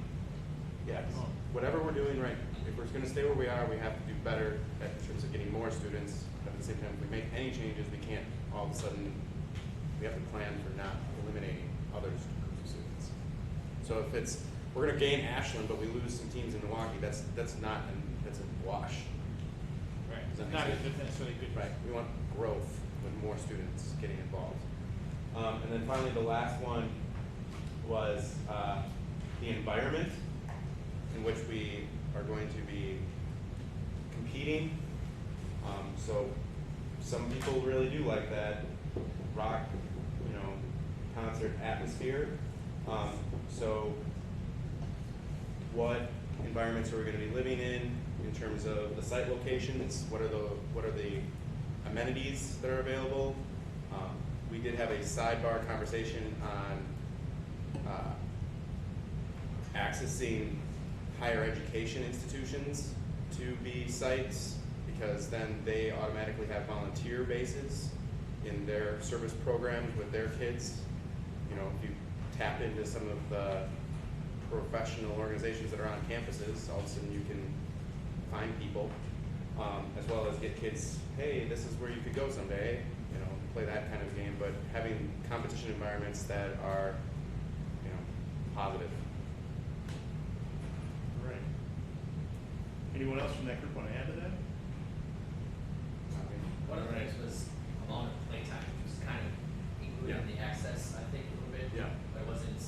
Yes. Whatever we're doing right, if we're going to stay where we are, we have to do better in terms of getting more students. But at the same time, if we make any changes, we can't all of a sudden, we have to plan for not eliminating other groups of students. So if we're going to gain Ashland, but we lose some teams in Milwaukee, that's a wash. Right. Does that Not make sense? necessarily good. Right. We want growth with more students getting involved. And then finally, the last one was the environment in which we are going to be competing. So some people really do like that rock, concert atmosphere. So what environments are we going to be living in terms of the site locations? What are the amenities that are available? We did have a sidebar conversation on accessing higher education institutions to be sites, because then they automatically have volunteer bases in their service programs with their kids. If you tap into some of the professional organizations that are on campuses, all of a sudden you can find people, as well as get kids, hey, this is where you could go someday, play that kind of game, but having competition environments that are, positive. All right. Anyone else from that group want to add to that? One of the things was amount of playtime, which was kind of included in the access, I think, a little bit. Yeah. But it wasn't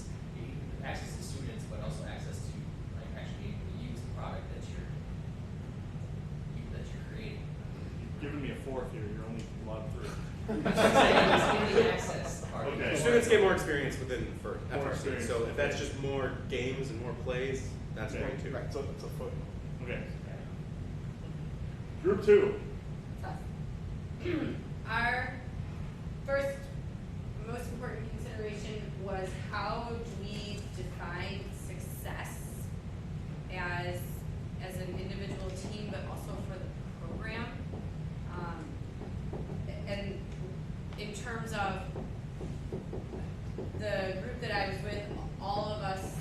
access to students, but also access to actually being able to use the product that you're creating. You've given me a fourth here. You're only allowed three. Access part. Okay. Students get more experience within the More FRC. experience. So if that's just more games and more plays, that's Okay. great too. Right. So it's a foot. Okay. Group two. Our first most important consideration was how do we define success as an individual team, but also for the program. And in terms of the group that I was with, all of us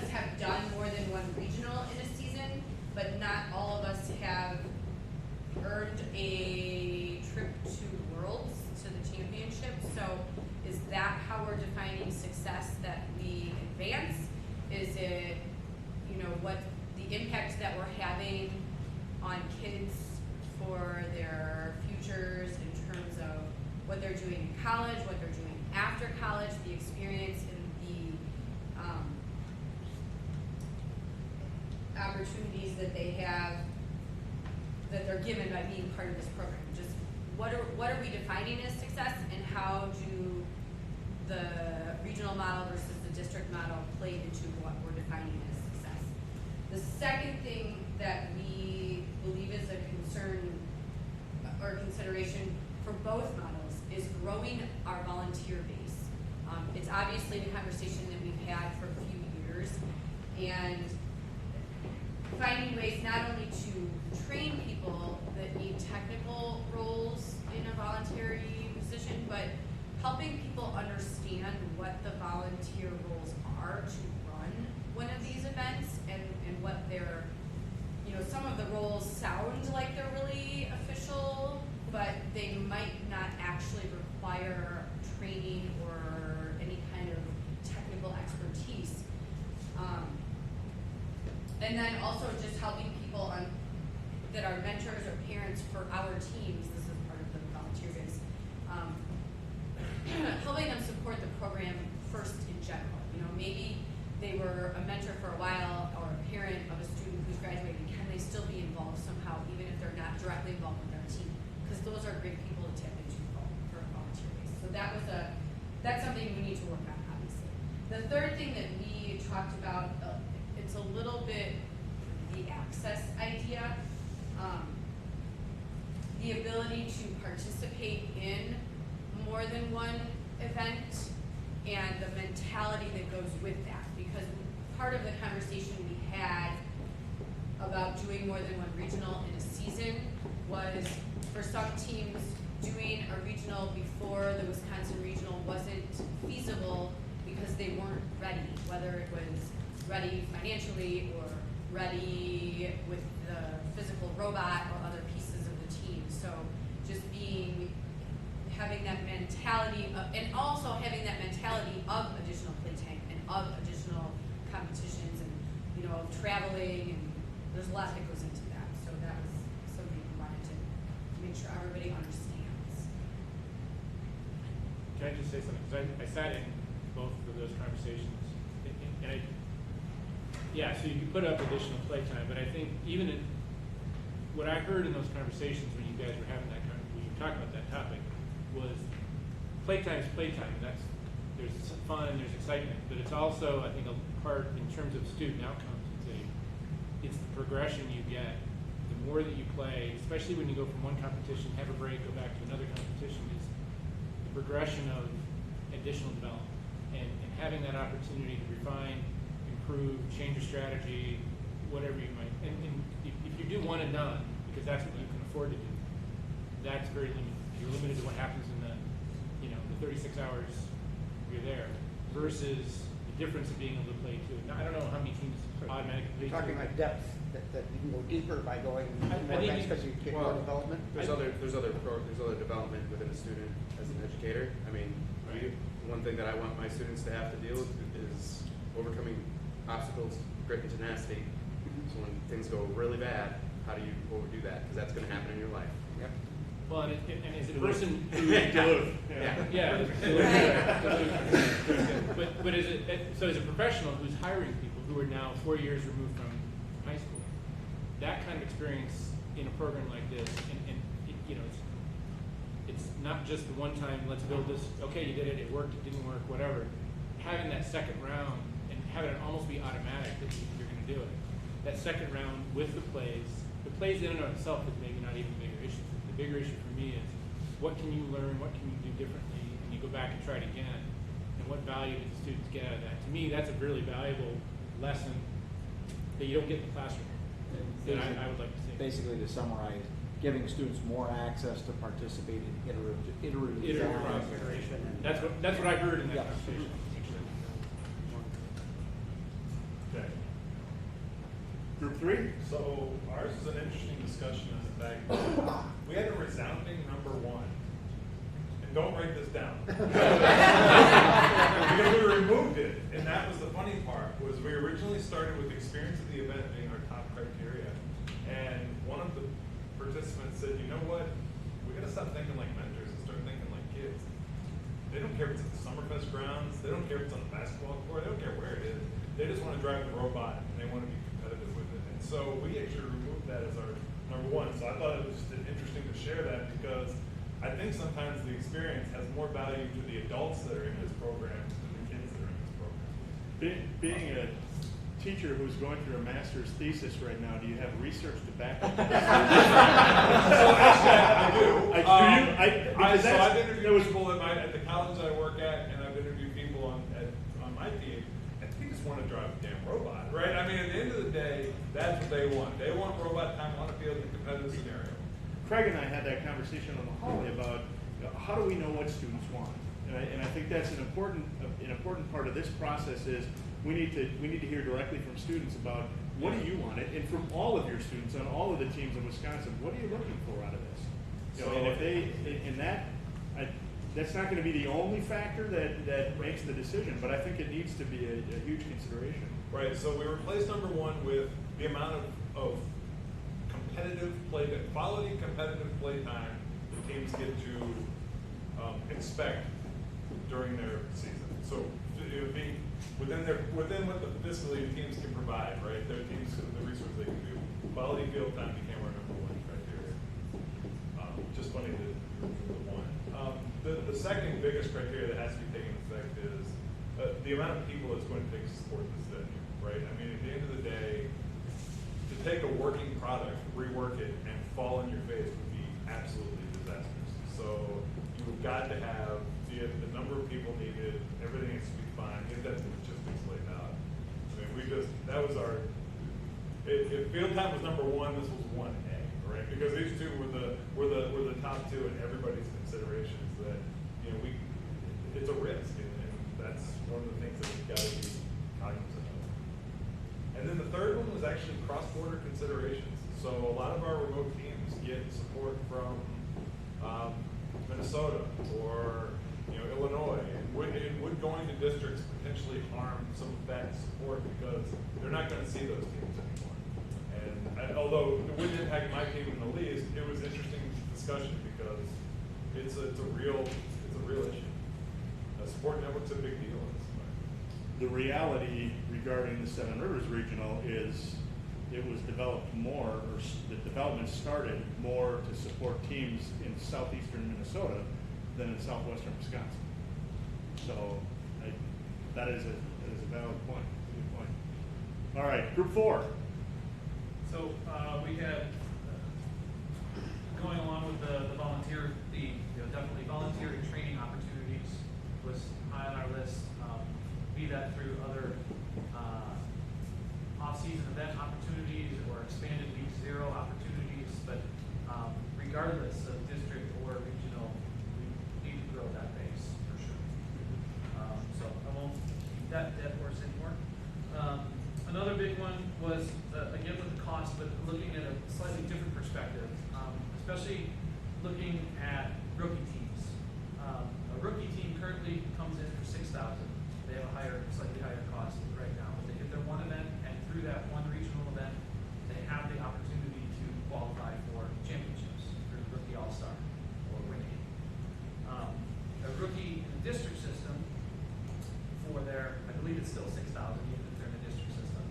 have done more than one regional in a season, but not all of us have earned a trip to Worlds, to the championship. So is that how we're defining success, that we advance? Is it, what the impact that we're having on kids for their futures in terms of what they're doing in college, what they're doing after college, the experience and the opportunities that they have, that they're given by being part of this program. Just what are we defining as success, and how do the regional model versus the district model play into what we're defining as success? The second thing that we believe is a concern or consideration for both models is growing our volunteer base. It's obviously a conversation that we've had for a few years, and finding ways not only to train people that need technical roles in a voluntary position, but helping people understand what the volunteer roles are to run one of these events, and what they're, some of the roles sound like they're really official, but they might not actually require training or any kind of technical expertise. And then also just helping people that are mentors or parents for our teams. This is part of the volunteer base. Helping them support the program first in general. Maybe they were a mentor for a while or a parent of a student who's graduating. Can they still be involved somehow, even if they're not directly involved with their team? Because those are great people to tap into for a volunteer base. So that's something we need to work on, obviously. The third thing that we talked about, it's a little bit the access idea. The ability to participate in more than one event and the mentality that goes with that. Because part of the conversation we had about doing more than one regional in a season was, for some teams, doing a regional before the Wisconsin regional wasn't feasible because they weren't ready, whether it was ready financially or ready with the physical robot or other pieces of the team. So just having that mentality and also having that mentality of additional playtime and of additional competitions and traveling, and there's a lot that goes into that. So that was something we wanted to make sure everybody understands. Can I just say something? Because I sat in both of those conversations, and so you can put up additional playtime, but I think even what I heard in those conversations when you guys were having that when you were talking about that topic was playtime is playtime. There's fun and there's excitement, but it's also, I think, a part in terms of student outcomes. It's the progression you get. The more that you play, especially when you go from one competition, have a break, go back to another competition, is the progression of additional development and having that opportunity to refine, improve, change your strategy, whatever you might. And if you do one and done, because that's what you can afford to do, that's very limited. You're limited to what happens in the 36 hours you're there, versus the difference of being able to play two. Now, I don't know how many teams automatically play Talking two. like depth, that you can go deeper by going more events because you get more development. There's other development within a student as an educator. I mean, one thing that I want my students to have to deal with is overcoming obstacles, grit and tenacity. So when things go really bad, how do you overdo that? Because that's going to happen in your life. Yep. Well, and as a person who but as a professional who's hiring people who are now 4 years removed from high school, that kind of experience in a program like this, and it's not just the one time, let's build this, okay, you did it, it worked, it didn't work, whatever. Having that second round and having it almost be automatic that you're going to do it. That second round with the plays in and of itself is maybe not even a bigger issue. The bigger issue for me is what can you learn, what can you do differently, and you go back and try it again, and what value do the students get out of that? To me, that's a really valuable lesson that you don't get in the classroom that I would like to see. Basically, to summarize, giving students more access to participate in iterative iteration. That's what I heard in that conversation. Okay. Group 3? So ours is an interesting discussion as a fact. We had a resounding number 1. And don't write this down. Because we removed it. And that was the funny part, was we originally started with experience of the event being our top criteria. And one of the participants said, you know what? We gotta stop thinking like mentors and start thinking like kids. They don't care if it's at the Summerfest grounds, they don't care if it's on the basketball court, they don't care where it is. They just want to drive the robot and they want to be competitive with it. And so we actually removed that as our number 1. So I thought it was just interesting to share that, because I think sometimes the experience has more value to the adults that are in this program than the kids that are in this program. Being a teacher who's going through a master's thesis right now, do you have research to back up? So actually, I do. Because So that's- I've interviewed people at the college I work at, and I've interviewed people on my team, and they just want to drive a damn robot, right? I mean, at the end of the day, that's what they want. They want robot time on a field in a competitive scenario. Craig and I had that conversation on the hallway about how do we know what students want, and I think that's an important part of this process is we need to hear directly from students about what do you want, and from all of your students on all of the teams in Wisconsin, what are you looking for out of this? And if that's not going to be the only factor that makes the decision, but I think it needs to be a huge consideration. Right. So we replaced number one with the amount of competitive play, quality competitive play time the teams get to expect during their season. So it would be within what the fiscal year teams can provide, right? Their teams, the resources they can do. Quality field time became our number one criteria. Just funny that the one. The second biggest criteria that has to be taken into effect is the amount of people it's going to take to support this venue, right? I mean, at the end of the day, to take a working product, rework it, and fall in your face would be absolutely disastrous. So you've got to have the number of people needed, everything needs to be fine, get that logistics laid out. I mean, that was our, if field time was number one, this was 1A, right? Because these two were the top two in everybody's considerations that, it's a risk, and that's one of the things that we've got to be cognizant of. And then the third one was actually cross-border considerations. So a lot of our remote teams get support from Minnesota or Illinois, and would going to districts potentially harm some of that support because they're not going to see those teams anymore. And although it wouldn't impact my team in the least, it was interesting discussion because it's a real issue. Support network's a big deal in this way. The reality regarding the Seven Rivers Regional is it was developed more, or the development started more to support teams in southeastern Minnesota than in southwestern Wisconsin. So that is a valid point. Good point. All right, group 4. So we had, going along with the volunteer theme, definitely volunteer and training opportunities was high on our list. Be that through other off-season event opportunities or expanded week 0 opportunities, but regardless of district or regional, we need to grow that base for sure. So I won't keep that dead horse anymore. Another big one was, again with the cost, but looking at a slightly different perspective, especially looking at rookie teams. A rookie team currently comes in for $6,000. They have a slightly higher cost right now, but they get their one event, and through that one regional event, they have the opportunity to qualify for championships through Rookie All-Star or winning. A rookie in the district system for their, I believe it's still $6,000 even if they're in the district system.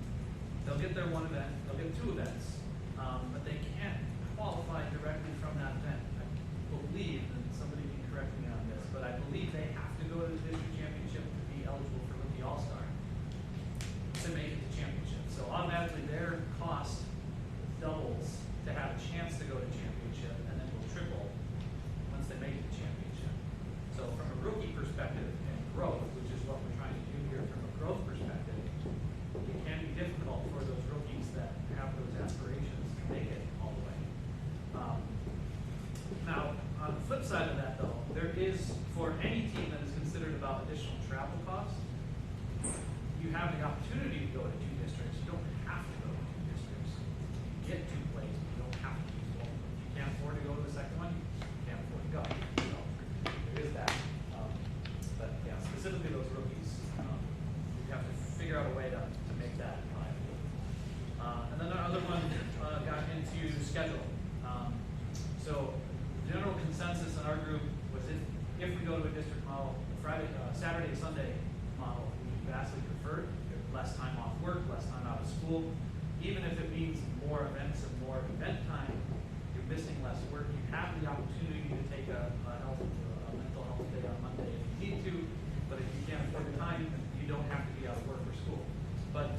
They'll get their one event, they'll get 2 events, but they can't qualify directly from that event. I believe, and somebody can correct me on this, but I believe they have to go to the district championship to be eligible for Rookie All-Star to make it to championship. So automatically their cost doubles to have a chance to go to championship, and then will triple once they make it to championship. So from a rookie perspective and growth, which is what we're trying to do here from a growth perspective, it can be difficult for those rookies that have those aspirations to make it all the way. Now, on the flip side of that, though, there is, for any team that is considered about additional travel costs, you have the opportunity to go to 2 districts. You don't have to go to 2 districts. You get 2 plays, but you don't have to use both. If you can't afford to go to the second one, you can't afford to go. So there is that. But yeah, specifically those rookies, you have to figure out a way to make that viable. And then our other one got into schedule. So general consensus in our group was if we go to a district model, Saturday, Sunday model, we vastly preferred. Less time off work, less time out of school. Even if it means more events and more event time, you're missing less work. You have the opportunity to take a mental health day on Monday if you need to, but if you can't afford the time, you don't have to be out of work or school. But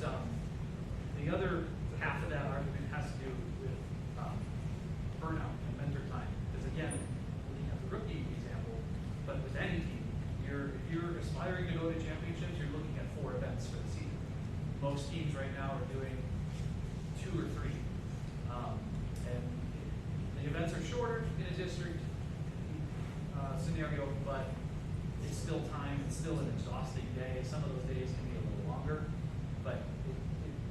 aspiring to go to championships, you're looking at 4 events for the season. Most teams right now are doing 2 or 3. And the events are shorter in a district scenario, but it's still time, it's still an exhausting day. Some of those days can be a little longer, but it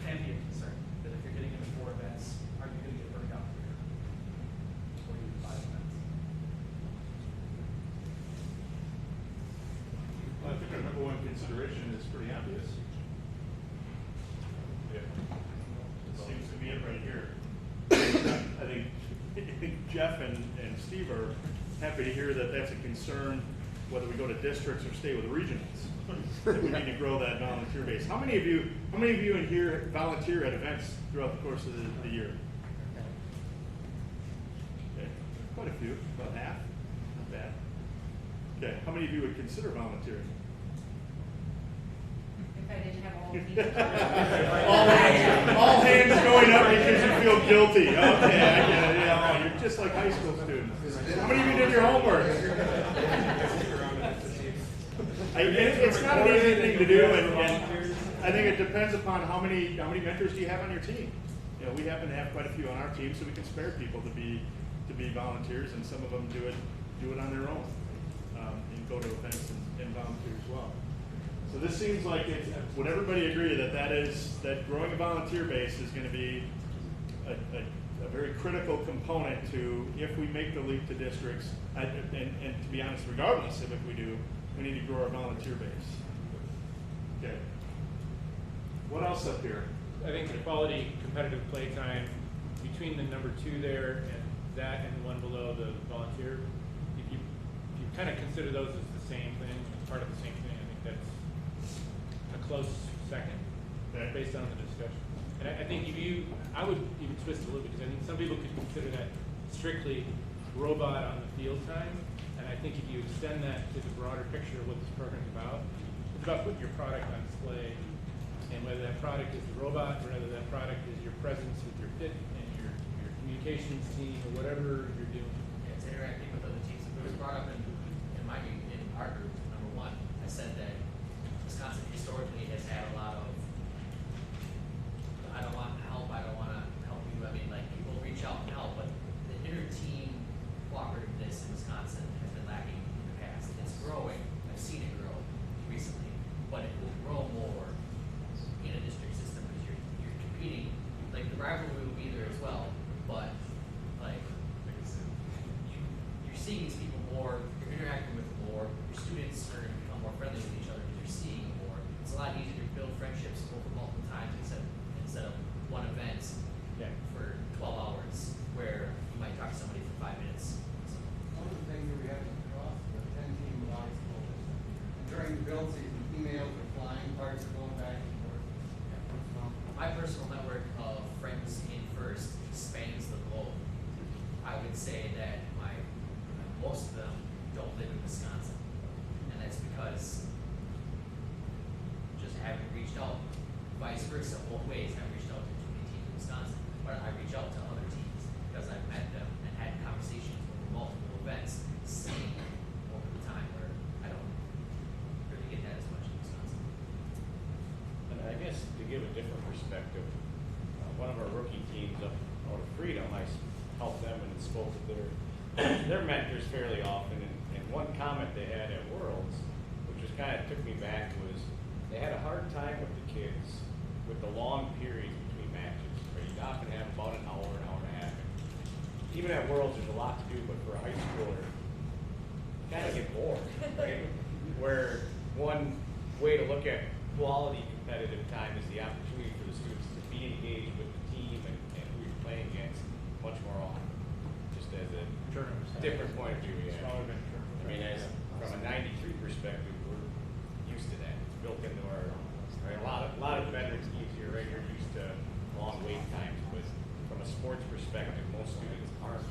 can be a concern that if you're getting into 4 events, are you going to get burned out here? Or even 5 events? Well, I think our number one consideration is pretty obvious. Yeah. It seems to be it right here. I think Jeff and Steve are happy to hear that that's a concern, whether we go to districts or stay with regionals. That we need to grow that volunteer base. How many of you in here volunteer at events throughout the course of the year? Okay, quite a few, about half. Not bad. Okay, how many of you would consider volunteering? If I didn't have all of these. all hands going up because you feel guilty. Okay, I get it. Yeah, oh, you're just like high school students. How many of you did your homework? It's not an easy thing to do, and I think it depends upon how many mentors do you have on your team. You know, we happen to have quite a few on our team, so we can spare people to be volunteers, and some of them do it on their own, and go to events and volunteer as well. So this seems like would everybody agree that growing a volunteer base is going to be a very critical component to if we make the leap to districts, and to be honest, regardless of if we do, we need to grow our volunteer base. Okay. What else up here? I think the quality competitive play time between the number 2 there and that and the one below the volunteer, if you kind of consider those as the same thing, part of the same thing, I think that's a close second, okay, based on the discussion. And I think I would even twist it a little bit, because I think some people could consider that strictly robot on the field time. And I think if you extend that to the broader picture of what this program is about, it's about putting your product on display. And whether that product is the robot, or whether that product is your presence with your pit and your communications team, or whatever you're doing. Yeah, it's interacting with other teams. It was brought up in our group, number 1. I said that Wisconsin historically has had a lot of, I don't want help, I don't want to help you. I mean, like, people reach out and help, but the inter-team cooperativeness in Wisconsin has been lacking in the past. It's growing. I've seen it grow recently, but it will grow more in a district system because you're competing. Like, the rivalry will be there as well, but like you're seeing these people more, you're interacting with them more. Your students are going to become more friendly with each other because you're seeing more. It's a lot easier to build friendships over multiple times instead of one event for 12 hours where you might talk to somebody for 5 minutes. So. One of the things that we have to cross the 10-team volleyball system. And during the build season, emails are flying, parts are going back and forth. My personal network of friends in FRC spans the globe. I would say that most of them don't live in Wisconsin, and that's because just haven't reached out. Vice versa, both ways. I reached out to too many teams in Wisconsin, but I reach out to other teams because I've met them and had conversations over multiple events, seeing over the time where I don't really get that as much in Wisconsin. And I guess to give a different perspective, one of our rookie teams up out of Freedom, I helped them and spoke with their mentors fairly often, and one comment they had at Worlds, which just kind of took me back, was they had a hard time with the kids with the long periods between matches, where you often have about an hour and a half. Even at Worlds, there's a lot to do, but for a high schooler, you kind of get bored, right? Where one way to look at quality competitive time is the opportunity for the students to be engaged with the team and who you're playing against much more often, just as a different point of view. Yeah. I mean, from a 93 perspective, we're used to that. It's built into our, right? A lot of veteran teams here, right? You're used to long wait times, but from a sports perspective, most students aren't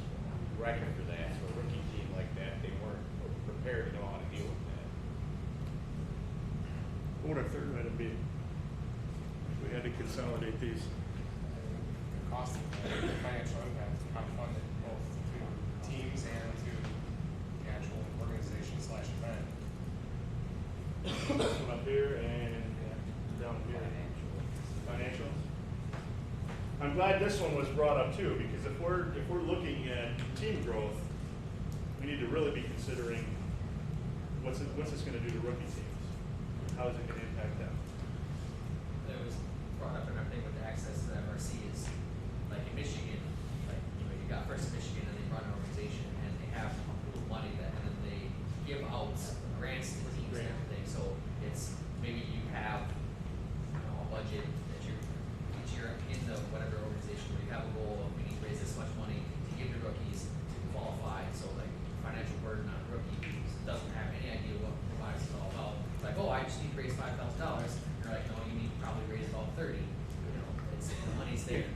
ready for that. So a rookie team like that, they weren't prepared to know how to deal with that. What would our third item be? If we had to consolidate these. The cost of the financial impact is kind of funded both to teams and to the actual organization /event. here and down here. Financials. I'm glad this one was brought up too, because if we're looking at team growth, we need to really be considering what's this going to do to rookie teams? How is it going to impact them? It was brought up in our thing with the access to the FRC is like in Michigan, like you got First Michigan and they run an organization and they have a pool of money that and then they give out grants to teams and everything. So it's maybe you have a budget that each year in the whatever organization where you have a goal of we need to raise this much money to give to rookies to qualify. So like financial burden on rookies doesn't have any idea what provides is all about. Like, oh, I just need to raise $5,000. You're like, no, you need to probably raise about 30. It's the money's there.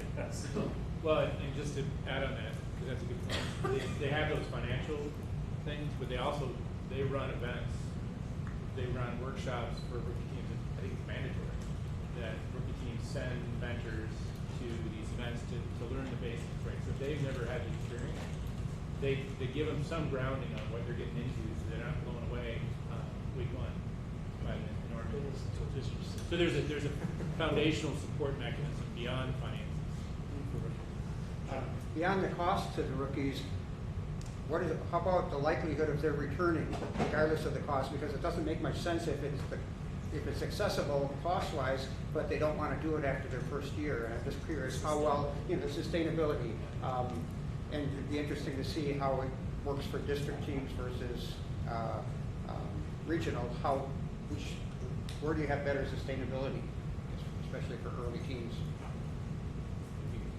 Well, and just to add on that, because that's a good point, they have those financial things, but they run events, they run workshops for rookie teams, and I think it's mandatory that rookie teams send mentors to these events to learn the basics, right? So if they've never had the experience, they give them some grounding on what they're getting into so they're not blown away week one by the enormous. So there's a foundational support mechanism beyond finances. Beyond the cost to the rookies, how about the likelihood of their returning, regardless of the cost? Because it doesn't make much sense if it's accessible cost-wise, but they don't want to do it after their first year. And I'm just curious how well, the sustainability, and it'd be interesting to see how it works for district teams versus regional. Where do you have better sustainability, especially for early teams?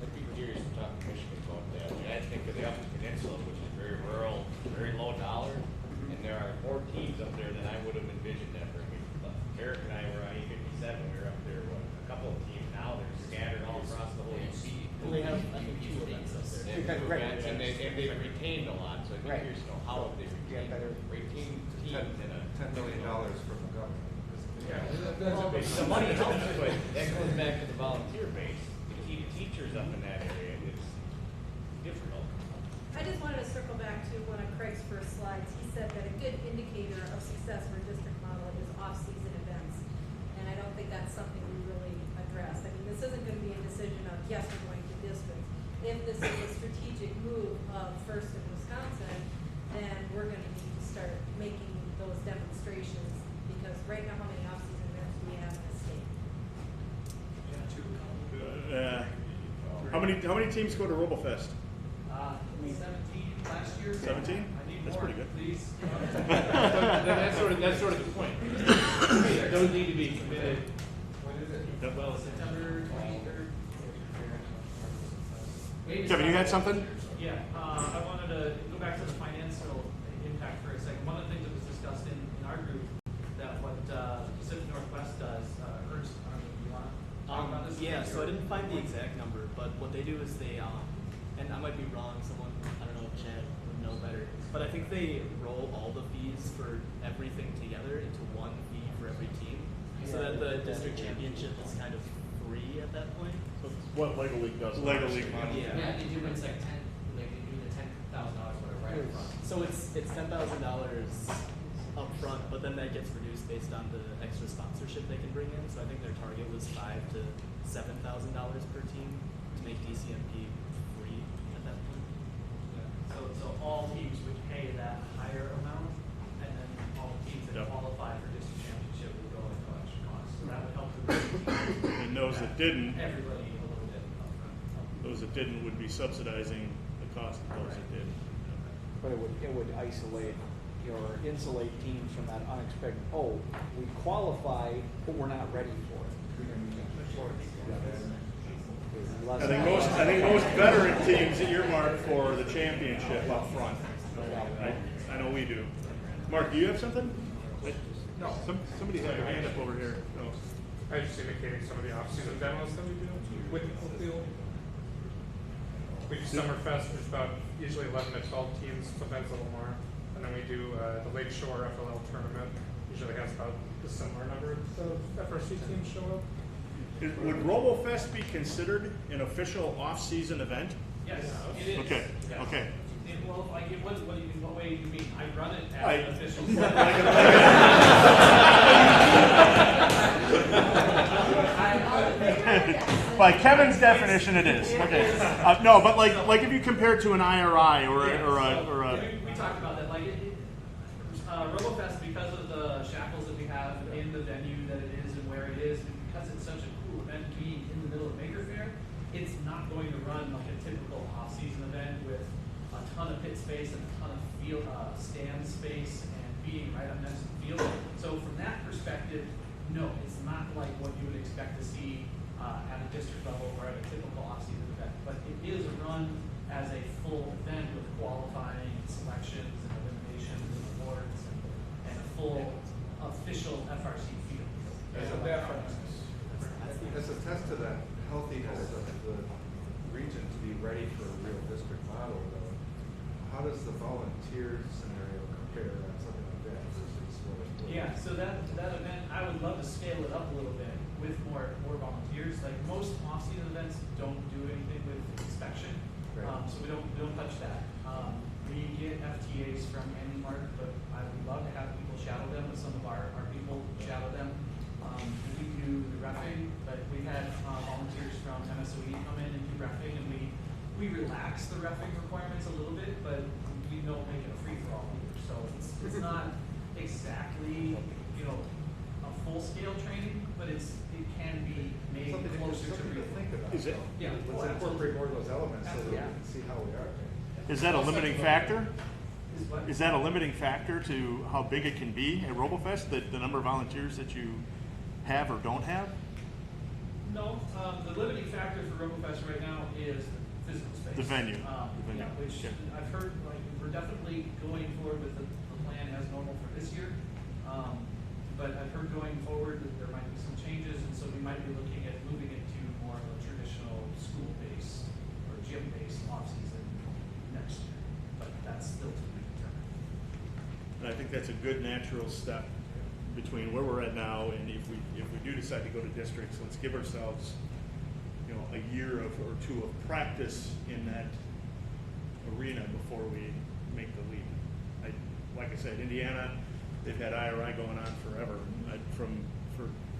I'd be curious to talk to Michigan about that. I mean, I think of the Upper Peninsula, which is very rural, very low dollar, and there are more teams up there than I would have envisioned ever. I mean, Eric and I were on E57, we were up there, a couple of teams now, they're scattered all across the whole UP. They have, I think, 2 events up there. And they've retained a lot, so I'd be curious to know how have they retained teams in a $10 million from the government. Yeah, the money helps, but that goes back to the volunteer base. To keep teachers up in that area, it's difficult. I just wanted to circle back to one of Craig's first slides. He said that a good indicator of success for a district model is off-season events. And I don't think that's something we really addressed. I mean, this isn't going to be a decision of, yes, we're going to district. If this is a strategic move of First in Wisconsin, then we're going to need to start making those demonstrations, because right now, how many off-season events do we have in the state? How many teams go to RoboFest? 17 last year. 17? I need That's more, pretty good. please. That's sort of the point. Those need to be committed. When is it? Yep. Well, September 23rd. Kevin, you had something? Yeah, I wanted to go back to the financial impact for a second. One of the things that was discussed in our group, that what Pacific Northwest does, Ernst, I don't know if you want to talk about this? Yeah, so I didn't find the exact number, but what they do is they, and I might be wrong, someone, I don't know, Chad would know better, but I think they roll all the fees for everything together into one fee for every team, so that the district championship is kind of free at that point. So it's what Lego League does. Lego League. Yeah, they do, it's like they do the $10,000 whatever right up front. So it's $10,000 up front, but then that gets reduced based on the extra sponsorship they can bring in. So I think their target was $5,000 to $7,000 per team to make DCMP free at that point. So all teams would pay that higher amount, and then all teams that qualify for district championship would go at no extra cost. So that would help the And those that didn't, everybody a little bit upfront. those that didn't would be subsidizing the cost of those that did. But it would isolate or insulate teams from that unexpected, oh, we qualify, but we're not ready for it. I think most veteran teams earmark for the championship up front. I know we do. Mark, do you have something? No. Somebody had their hand up over here. No. I was just indicating some of the off-season demos that we do with the field. We do Summerfest, there's about usually 11 to 12 teams, sometimes a little more. And then we do the Lake Shore FLL tournament, usually has about a similar number of FRC teams show up. Would RoboFest be considered an official off-season event? Yes, it is. Okay. Yes. Okay. Well, like it was, what way do you mean? I run it as an official. By Kevin's definition, it is. Okay. No, but like if you compare it to an IRI or a We talked about that. Like RoboFest, because of the shackles that we have in the venue that it is and where it is, and because it's such a cool event being in the middle of Maker Fair, it's not going to run like a typical off-season event with a ton of pit space and a ton of field stand space and being right up next to the field. So from that perspective, no, it's not like what you would expect to see at a district level or at a typical off-season event. But it is run as a full event with qualifying, selections, and eliminations, and awards, and a full official FRC field. As a test to the healthiness of the region to be ready for a real district model, though, how does the volunteer scenario compare on something like that versus what it was? Yeah, so that event, I would love to scale it up a little bit with more volunteers. Like most off-season events don't do anything with inspection, Right. So we don't touch that. We get FTAs from Mark, but I would love to have people shadow them, but some of our people shadow them. We do the reffing, but we've had volunteers from MSOE come in and do reffing, and we relax the reffing requirements a little bit, but we don't make it a free-for-all either. So it's not exactly, a full-scale training, but it can be made closer to real. Think about. Is it? Yeah. Let's incorporate more of those elements so that we can see how we are. Is that a limiting factor? Is what? Is that a limiting factor to how big it can be at RoboFest, the number of volunteers that you have or don't have? No, the limiting factor for RoboFest right now is physical space. The venue. Yeah, which I've heard, we're definitely going forward with the plan as normal for this year. But I've heard going forward that there might be some changes, and so we might be looking at moving it to more of a traditional school-based or gym-based off-season next year. But that's still to be determined. And I think that's a good natural step between where we're at now and if we do decide to go to districts, let's give ourselves a year or two of practice in that arena before we make the leap. Like I said, Indiana, they've had IRI going on forever, for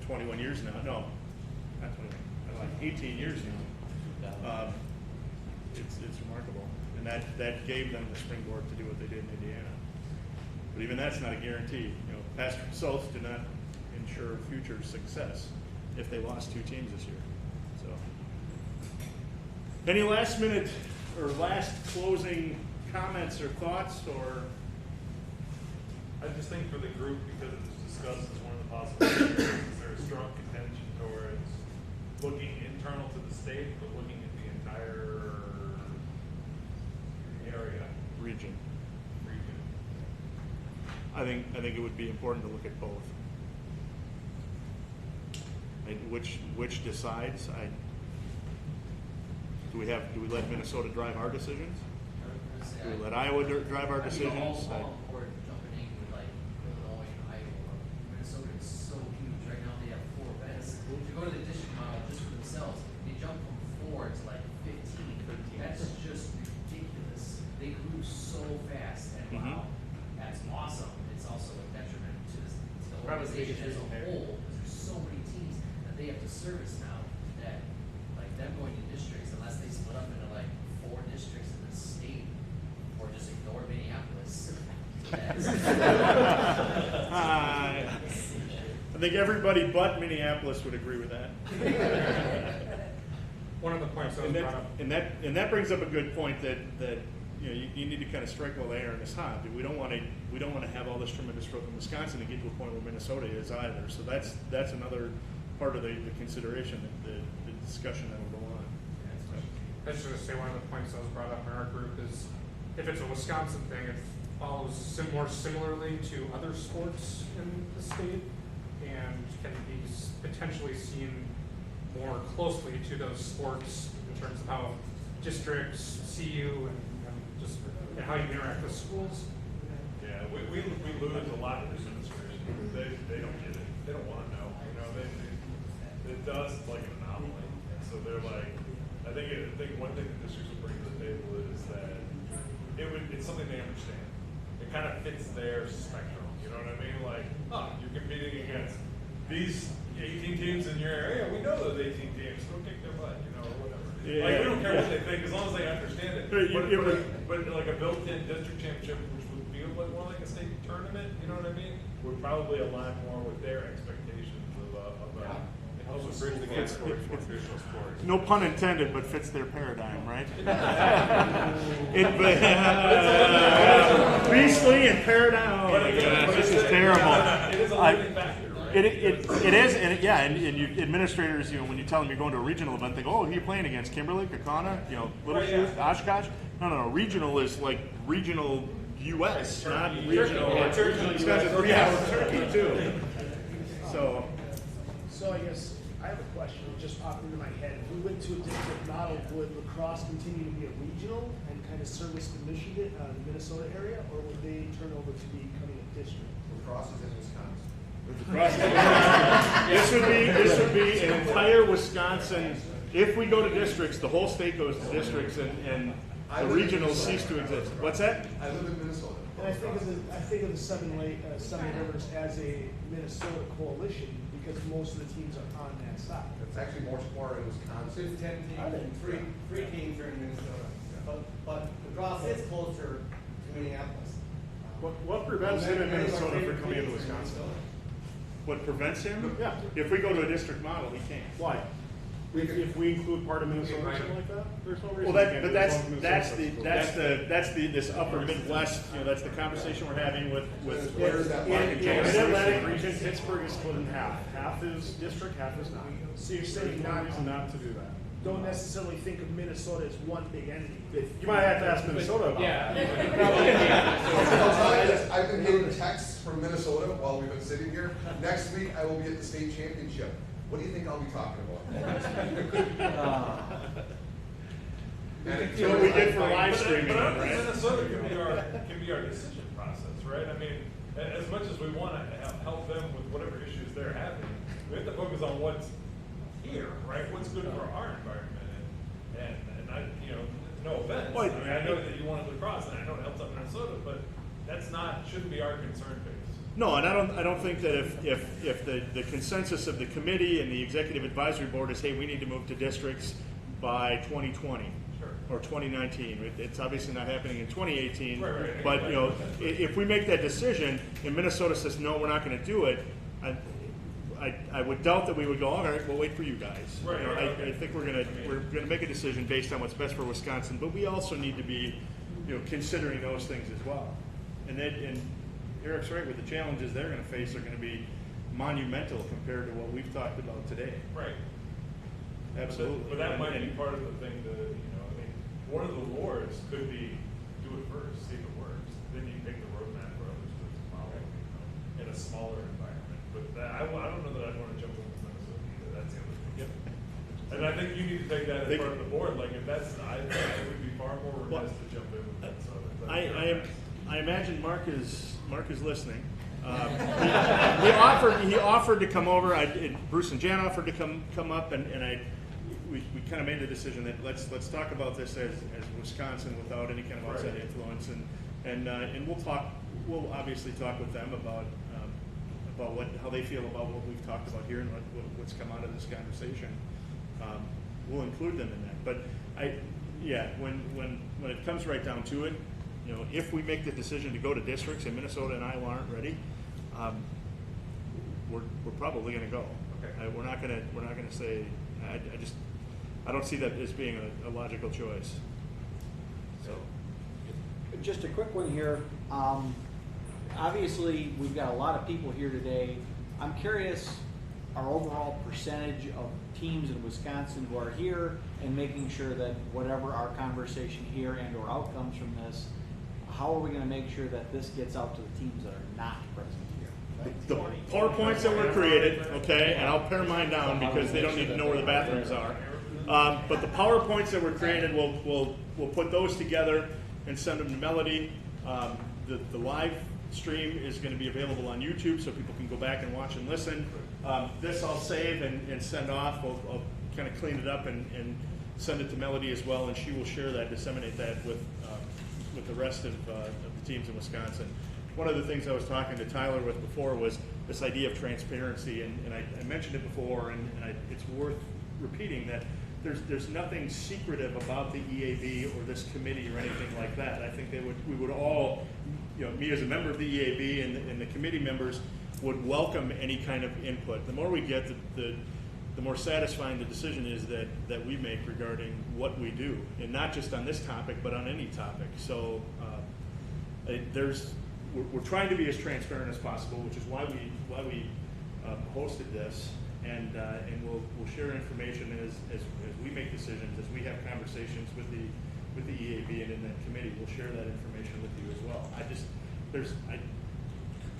21 years now. No, not 21, like 18 years now. It's remarkable, and that gave them the springboard to do what they did in Indiana. But even that's not a guarantee. Past results do not ensure future success if they lost 2 teams this year. So, any last minute or last closing comments or thoughts or? I just think for the group, because it was discussed as one of the possibilities, is there a strong contention towards looking internal to the state, but looking at the entire area? Region. I think it would be important to look at both. And which decides? Do we let Minnesota drive our decisions? Do we let Iowa drive our decisions? All for jumping in with Illinois and Iowa. Minnesota is so huge right now. They have 4 events. To go to the district model just for themselves, they jump from 4 to 15. That's just ridiculous. They grew so fast, and wow, that's awesome. It's also a detriment to the organization as a whole, because there's so many teams that they have to service now that them going to districts, unless they split up into 4 districts in the state, or just ignore Minneapolis. I think everybody but Minneapolis would agree with that. One of the points that was brought up. And that brings up a good point that you need to kind of strike while the iron is hot. We don't want to have all this tremendous growth in Wisconsin to get to a point where Minnesota is either. So that's another part of the consideration, the discussion that will go on. I was just going to say one of the points that was brought up in our group is if it's a Wisconsin thing, it follows more similarly to other sports in the state and can be potentially seen more closely to those sports in terms of how districts see you and how you interact with schools. Yeah, we lose a lot of this administration. They don't get it. They don't want to know. It does like an anomaly. So they're I think one thing the districts will bring to the table is that it's something they understand. It kind of fits their spectrum. You know what I mean? You're competing against these 18 teams in your area, we know those 18 teams, go kick their butt, or whatever. Yeah. Like, we don't care what they think, as long as they understand it. But like a built-in district championship, which would feel more like a state tournament, you know what I mean? Would probably align more with their expectations of It helps us bridge the gap towards more traditional sports. No pun intended, but fits their paradigm, right? Beastly and paradigm. Oh my gosh, this is terrible. It is a limiting factor, right? It is, and you administrators, when you tell them you're going to a regional event, they go, "Oh, who are you playing against? Kimberly, Kakana, Little Shoes, Oshkosh?" No. Regional is like regional U.S., not regional. Turkey. Yeah, Turkey too. So I guess I have a question. It just popped into my head. If we went to a district model, would lacrosse continue to be a regional and kind of service the Michigan, the Minnesota area, or would they turn over to becoming a district? Lacrosse is in Wisconsin. This would be an entire Wisconsin. If we go to districts, the whole state goes to districts, and the regionals cease to exist. What's that? I live in Minnesota. And I think of the Seven Rivers as a Minnesota coalition because most of the teams are on that side. It's actually more in Wisconsin. There's 10 teams, three teams are in Minnesota. But lacrosse is closer to Minneapolis. What prevents him in Minnesota from coming into Wisconsin? What prevents him? Yeah. If we go to a district model, he can't. Why? If we include part of Minnesota or something like that, there's no reason. Well, we can't but do that's as long as that's this upper Midwest. That's the conversation we're having with in Mid-Atlantic region, Pittsburgh is split in half. Half is district, half is not. So you're There's saying no reason not to do that. don't necessarily think of Minnesota as one big entity. You might have to ask Minnesota about Yeah. I'll tell you this, I've been getting texts from Minnesota while we've been sitting here. Next week, I will be at the state championship. What do you think I'll be talking about? So we did for live streaming, But right? Minnesota can be our decision process, right? I mean, as much as we want to help them with whatever issues they're having, we have to focus on what's here, right? What's good for our environment, and I, no offense. Well, I mean, I know that you wanted lacrosse, and I know it helps out Minnesota, but shouldn't be our concern base. No, and I don't think that if the consensus of the committee and the executive advisory board is, hey, we need to move to districts by 2020 or 2019. It's obviously not happening in 2018. Right. But if we make that decision and Minnesota says no, we're not going to do it, I would doubt that we would go, all right, we'll wait for you guys. I think we're gonna make a decision based on what's best for Wisconsin, but we also need to be considering those things as well. And Eric's right, with the challenges they're going to face are going to be monumental compared to what we've talked about today. Right. Absolutely. But that might be part of the thing one of the awards could be do it first, see if it works. Then you pick the roadmap for others to follow in a smaller environment. But I don't know that I'd want to jump into Minnesota either. That's the other thing. Yep. And I think you need to take that as part of the board. Like if I would be far more remiss to jump in with Minnesota. I imagine Mark is listening. He offered to come over. Bruce and Jan offered to come up, and we kind of made the decision that let's talk about this as Wisconsin without any kind of outside influence, and we'll obviously talk with them about how they feel about what we've talked about here and what's come out of this conversation. We'll include them in that, but when it comes right down to it, if we make the decision to go to districts and Minnesota and Iowa aren't ready, we're probably going to go. Okay. We're not going to say. I don't see that as being a logical choice. So, just a quick one here. Obviously, we've got a lot of people here today. I'm curious our overall percentage of teams in Wisconsin who are here and making sure that whatever our conversation here and or outcomes from this, how are we going to make sure that this gets out to the teams that are not present here? the PowerPoints that were created, okay, and I'll pare mine down because they don't need to know where the bathrooms are. But the PowerPoints that were created, we'll put those together and send them to Melody. The live stream is going to be available on YouTube so people can go back and watch and listen. This I'll save and send off. I'll kind of clean it up and send it to Melody as well, and she will share that, disseminate that with the rest of the teams in Wisconsin. one of the things I was talking to Tyler with before was this idea of transparency, and I mentioned it before, and it's worth repeating that there's nothing secretive about the EAB or this committee or anything like that. I think we would all, me as a member of the EAB and the committee members would welcome any kind of input. The more we get, the more satisfying the decision is that we make regarding what we do, and not just on this topic, but on any topic. So we're trying to be as transparent as possible, which is why we hosted this, and we'll share information as we make decisions, as we have conversations with the EAB and in that committee. We'll share that information with you as well.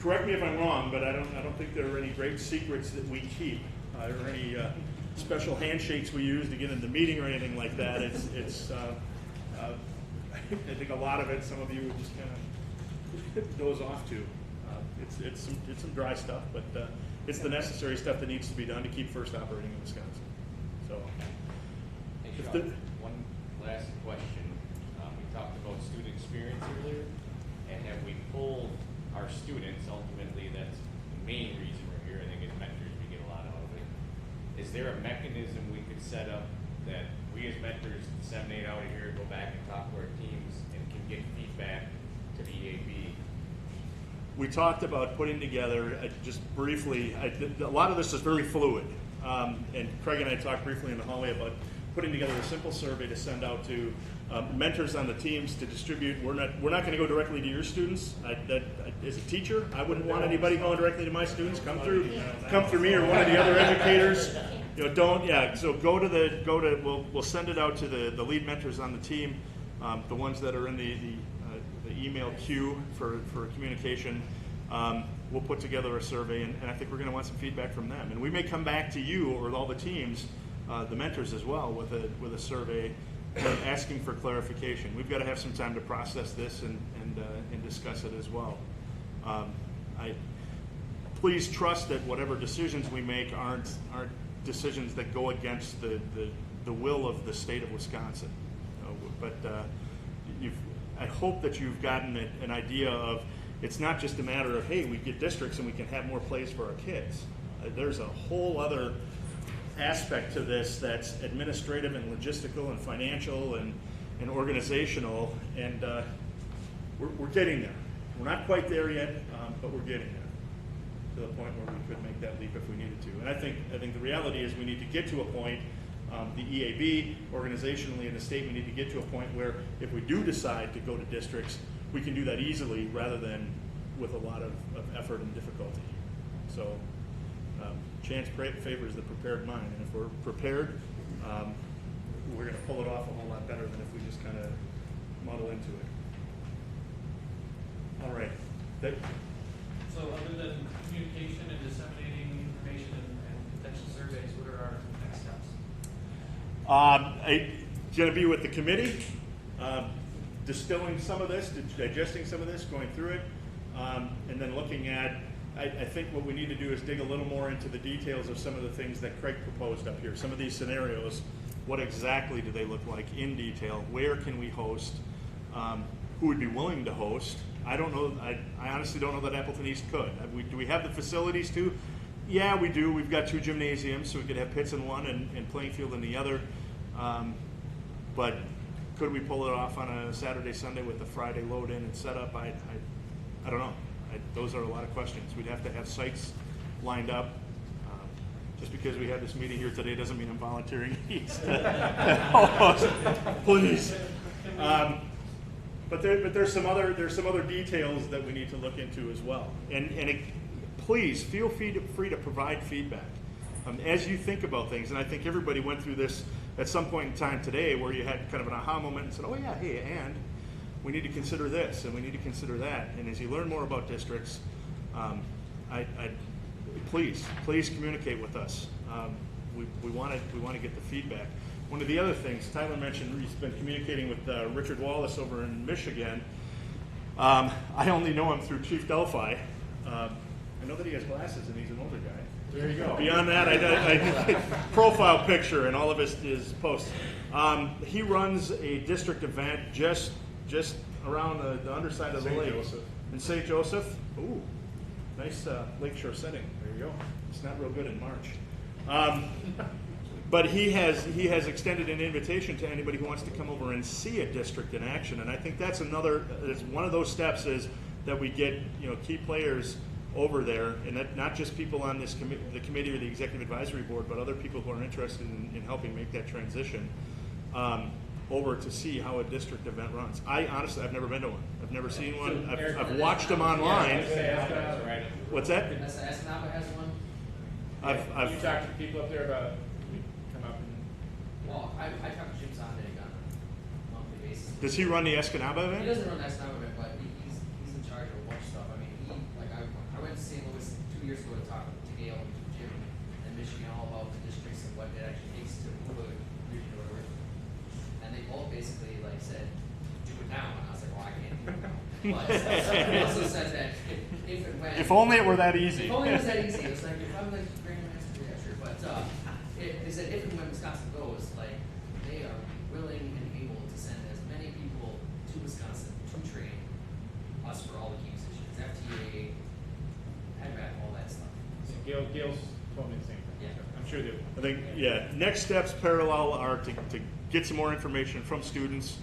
Correct me if I'm wrong, but I don't think there are any great secrets that we keep, or any special handshakes we use to get into the meeting or anything like that. I think a lot of it, some of you would just kind of doze off to. It's some dry stuff, but it's the necessary stuff that needs to be done to keep FIRST operating in Wisconsin. So, hey, Sean, one last question. We talked about student experience earlier, and have we pulled our students? Ultimately, that's the main reason we're here. I think as mentors, we get a lot out of it. Is there a mechanism we could set up that we as mentors disseminate out of here, go back and talk to our teams, and can get feedback to the EAB? We talked about putting together, just briefly, a lot of this is very fluid. And Craig and I talked briefly in the hallway about putting together a simple survey to send out to mentors on the teams to distribute. We're not going to go directly to your students. As a teacher, I wouldn't want anybody going directly to my students. Come through me or one of the other educators. So we'll send it out to the lead mentors on the team, the ones that are in the email queue for communication. We'll put together a survey, and I think we're going to want some feedback from them. And we may come back to you or all the teams, the mentors as well, with a survey asking for clarification. We've got to have some time to process this and discuss it as well. Please trust that whatever decisions we make aren't decisions that go against the will of the state of Wisconsin. I hope that you've gotten an idea of, it's not just a matter of, hey, we get districts and we can have more plays for our kids. There's a whole other aspect to this that's administrative and logistical and financial and organizational, and we're getting there. We're not quite there yet, but we're getting there to the point where we could make that leap if we needed to. And I think the reality is we need to get to a point, the EAB, organizationally, and the state, we need to get to a point where if we do decide to go to districts, we can do that easily rather than with a lot of effort and difficulty. So chance favors the prepared mind, and if we're prepared, we're going to pull it off a whole lot better than if we just kind of muddle into it. All right. So other than communication and disseminating information and potential surveys, what are our next steps? It's going to be with the committee, distilling some of this, digesting some of this, going through it, and then looking at, I think what we need to do is dig a little more into the details of some of the things that Craig proposed up here. Some of these scenarios, what exactly do they look like in detail? Where can we host? Who would be willing to host? I don't know. I honestly don't know that Appleton East could. Do we have the facilities to? Yeah, we do. We've got 2 gymnasiums, so we could have pits in one and playing field in the other. But could we pull it off on a Saturday, Sunday with a Friday load in and set up? I don't know. Those are a lot of questions. We'd have to have sites lined up. Just because we had this meeting here today doesn't mean I'm volunteering East. Please. But there's some other details that we need to look into as well. Please feel free to provide feedback as you think about things. And I think everybody went through this at some point in time today, where you had kind of an aha moment and said, "Oh yeah, hey, and we need to consider this and we need to consider that." And as you learn more about districts, please communicate with us. We want to get the feedback. One of the other things Tyler mentioned, he's been communicating with Richard Wallace over in Michigan. I only know him through Chief Delphi. I know that he has glasses and he's an older guy. There you go. Beyond that, I profile picture and all of his posts. He runs a district event just around the underside of the lake. In St. Joseph, ooh, nice lakeshore setting. There you go. It's not real good in March. But he has extended an invitation to anybody who wants to come over and see a district in action. And I think that's one of those steps is that we get key players over there, and that not just people on this the committee or the executive advisory board, but other people who are interested in helping make that transition over to see how a district event runs. I honestly, I've never been to one. I've never seen one. I've watched them online. What's that? Escanaba has one. I've You talked to people up there about come up and. Well, I talked to Jim Sondag on a monthly basis. Does he run the Escanaba event? He doesn't run the Escanaba event, but he's in charge of a bunch of stuff. I mean, I went to St. Louis 2 years ago to talk to Gail and Jim and Michigan all about the districts and what it actually takes to move a region or whatever. And they both basically said, do it now. And I was like, well, I can't do it now. But he also said that if and when. If only it were that easy. If only it was that easy. It's like, if I'm like Grandmaster, yeah, sure. But they said if and when Wisconsin goes, they are willing and able to send as many people to Wisconsin to train us for all the key positions, FTA, headback, all that stuff. So, Gail's told me the same thing. Yeah. I'm sure they. I think, next steps parallel are to get some more information from students,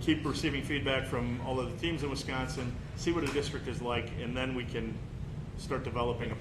keep receiving feedback from all of the teams in Wisconsin, see what a district is like, and then we can start developing a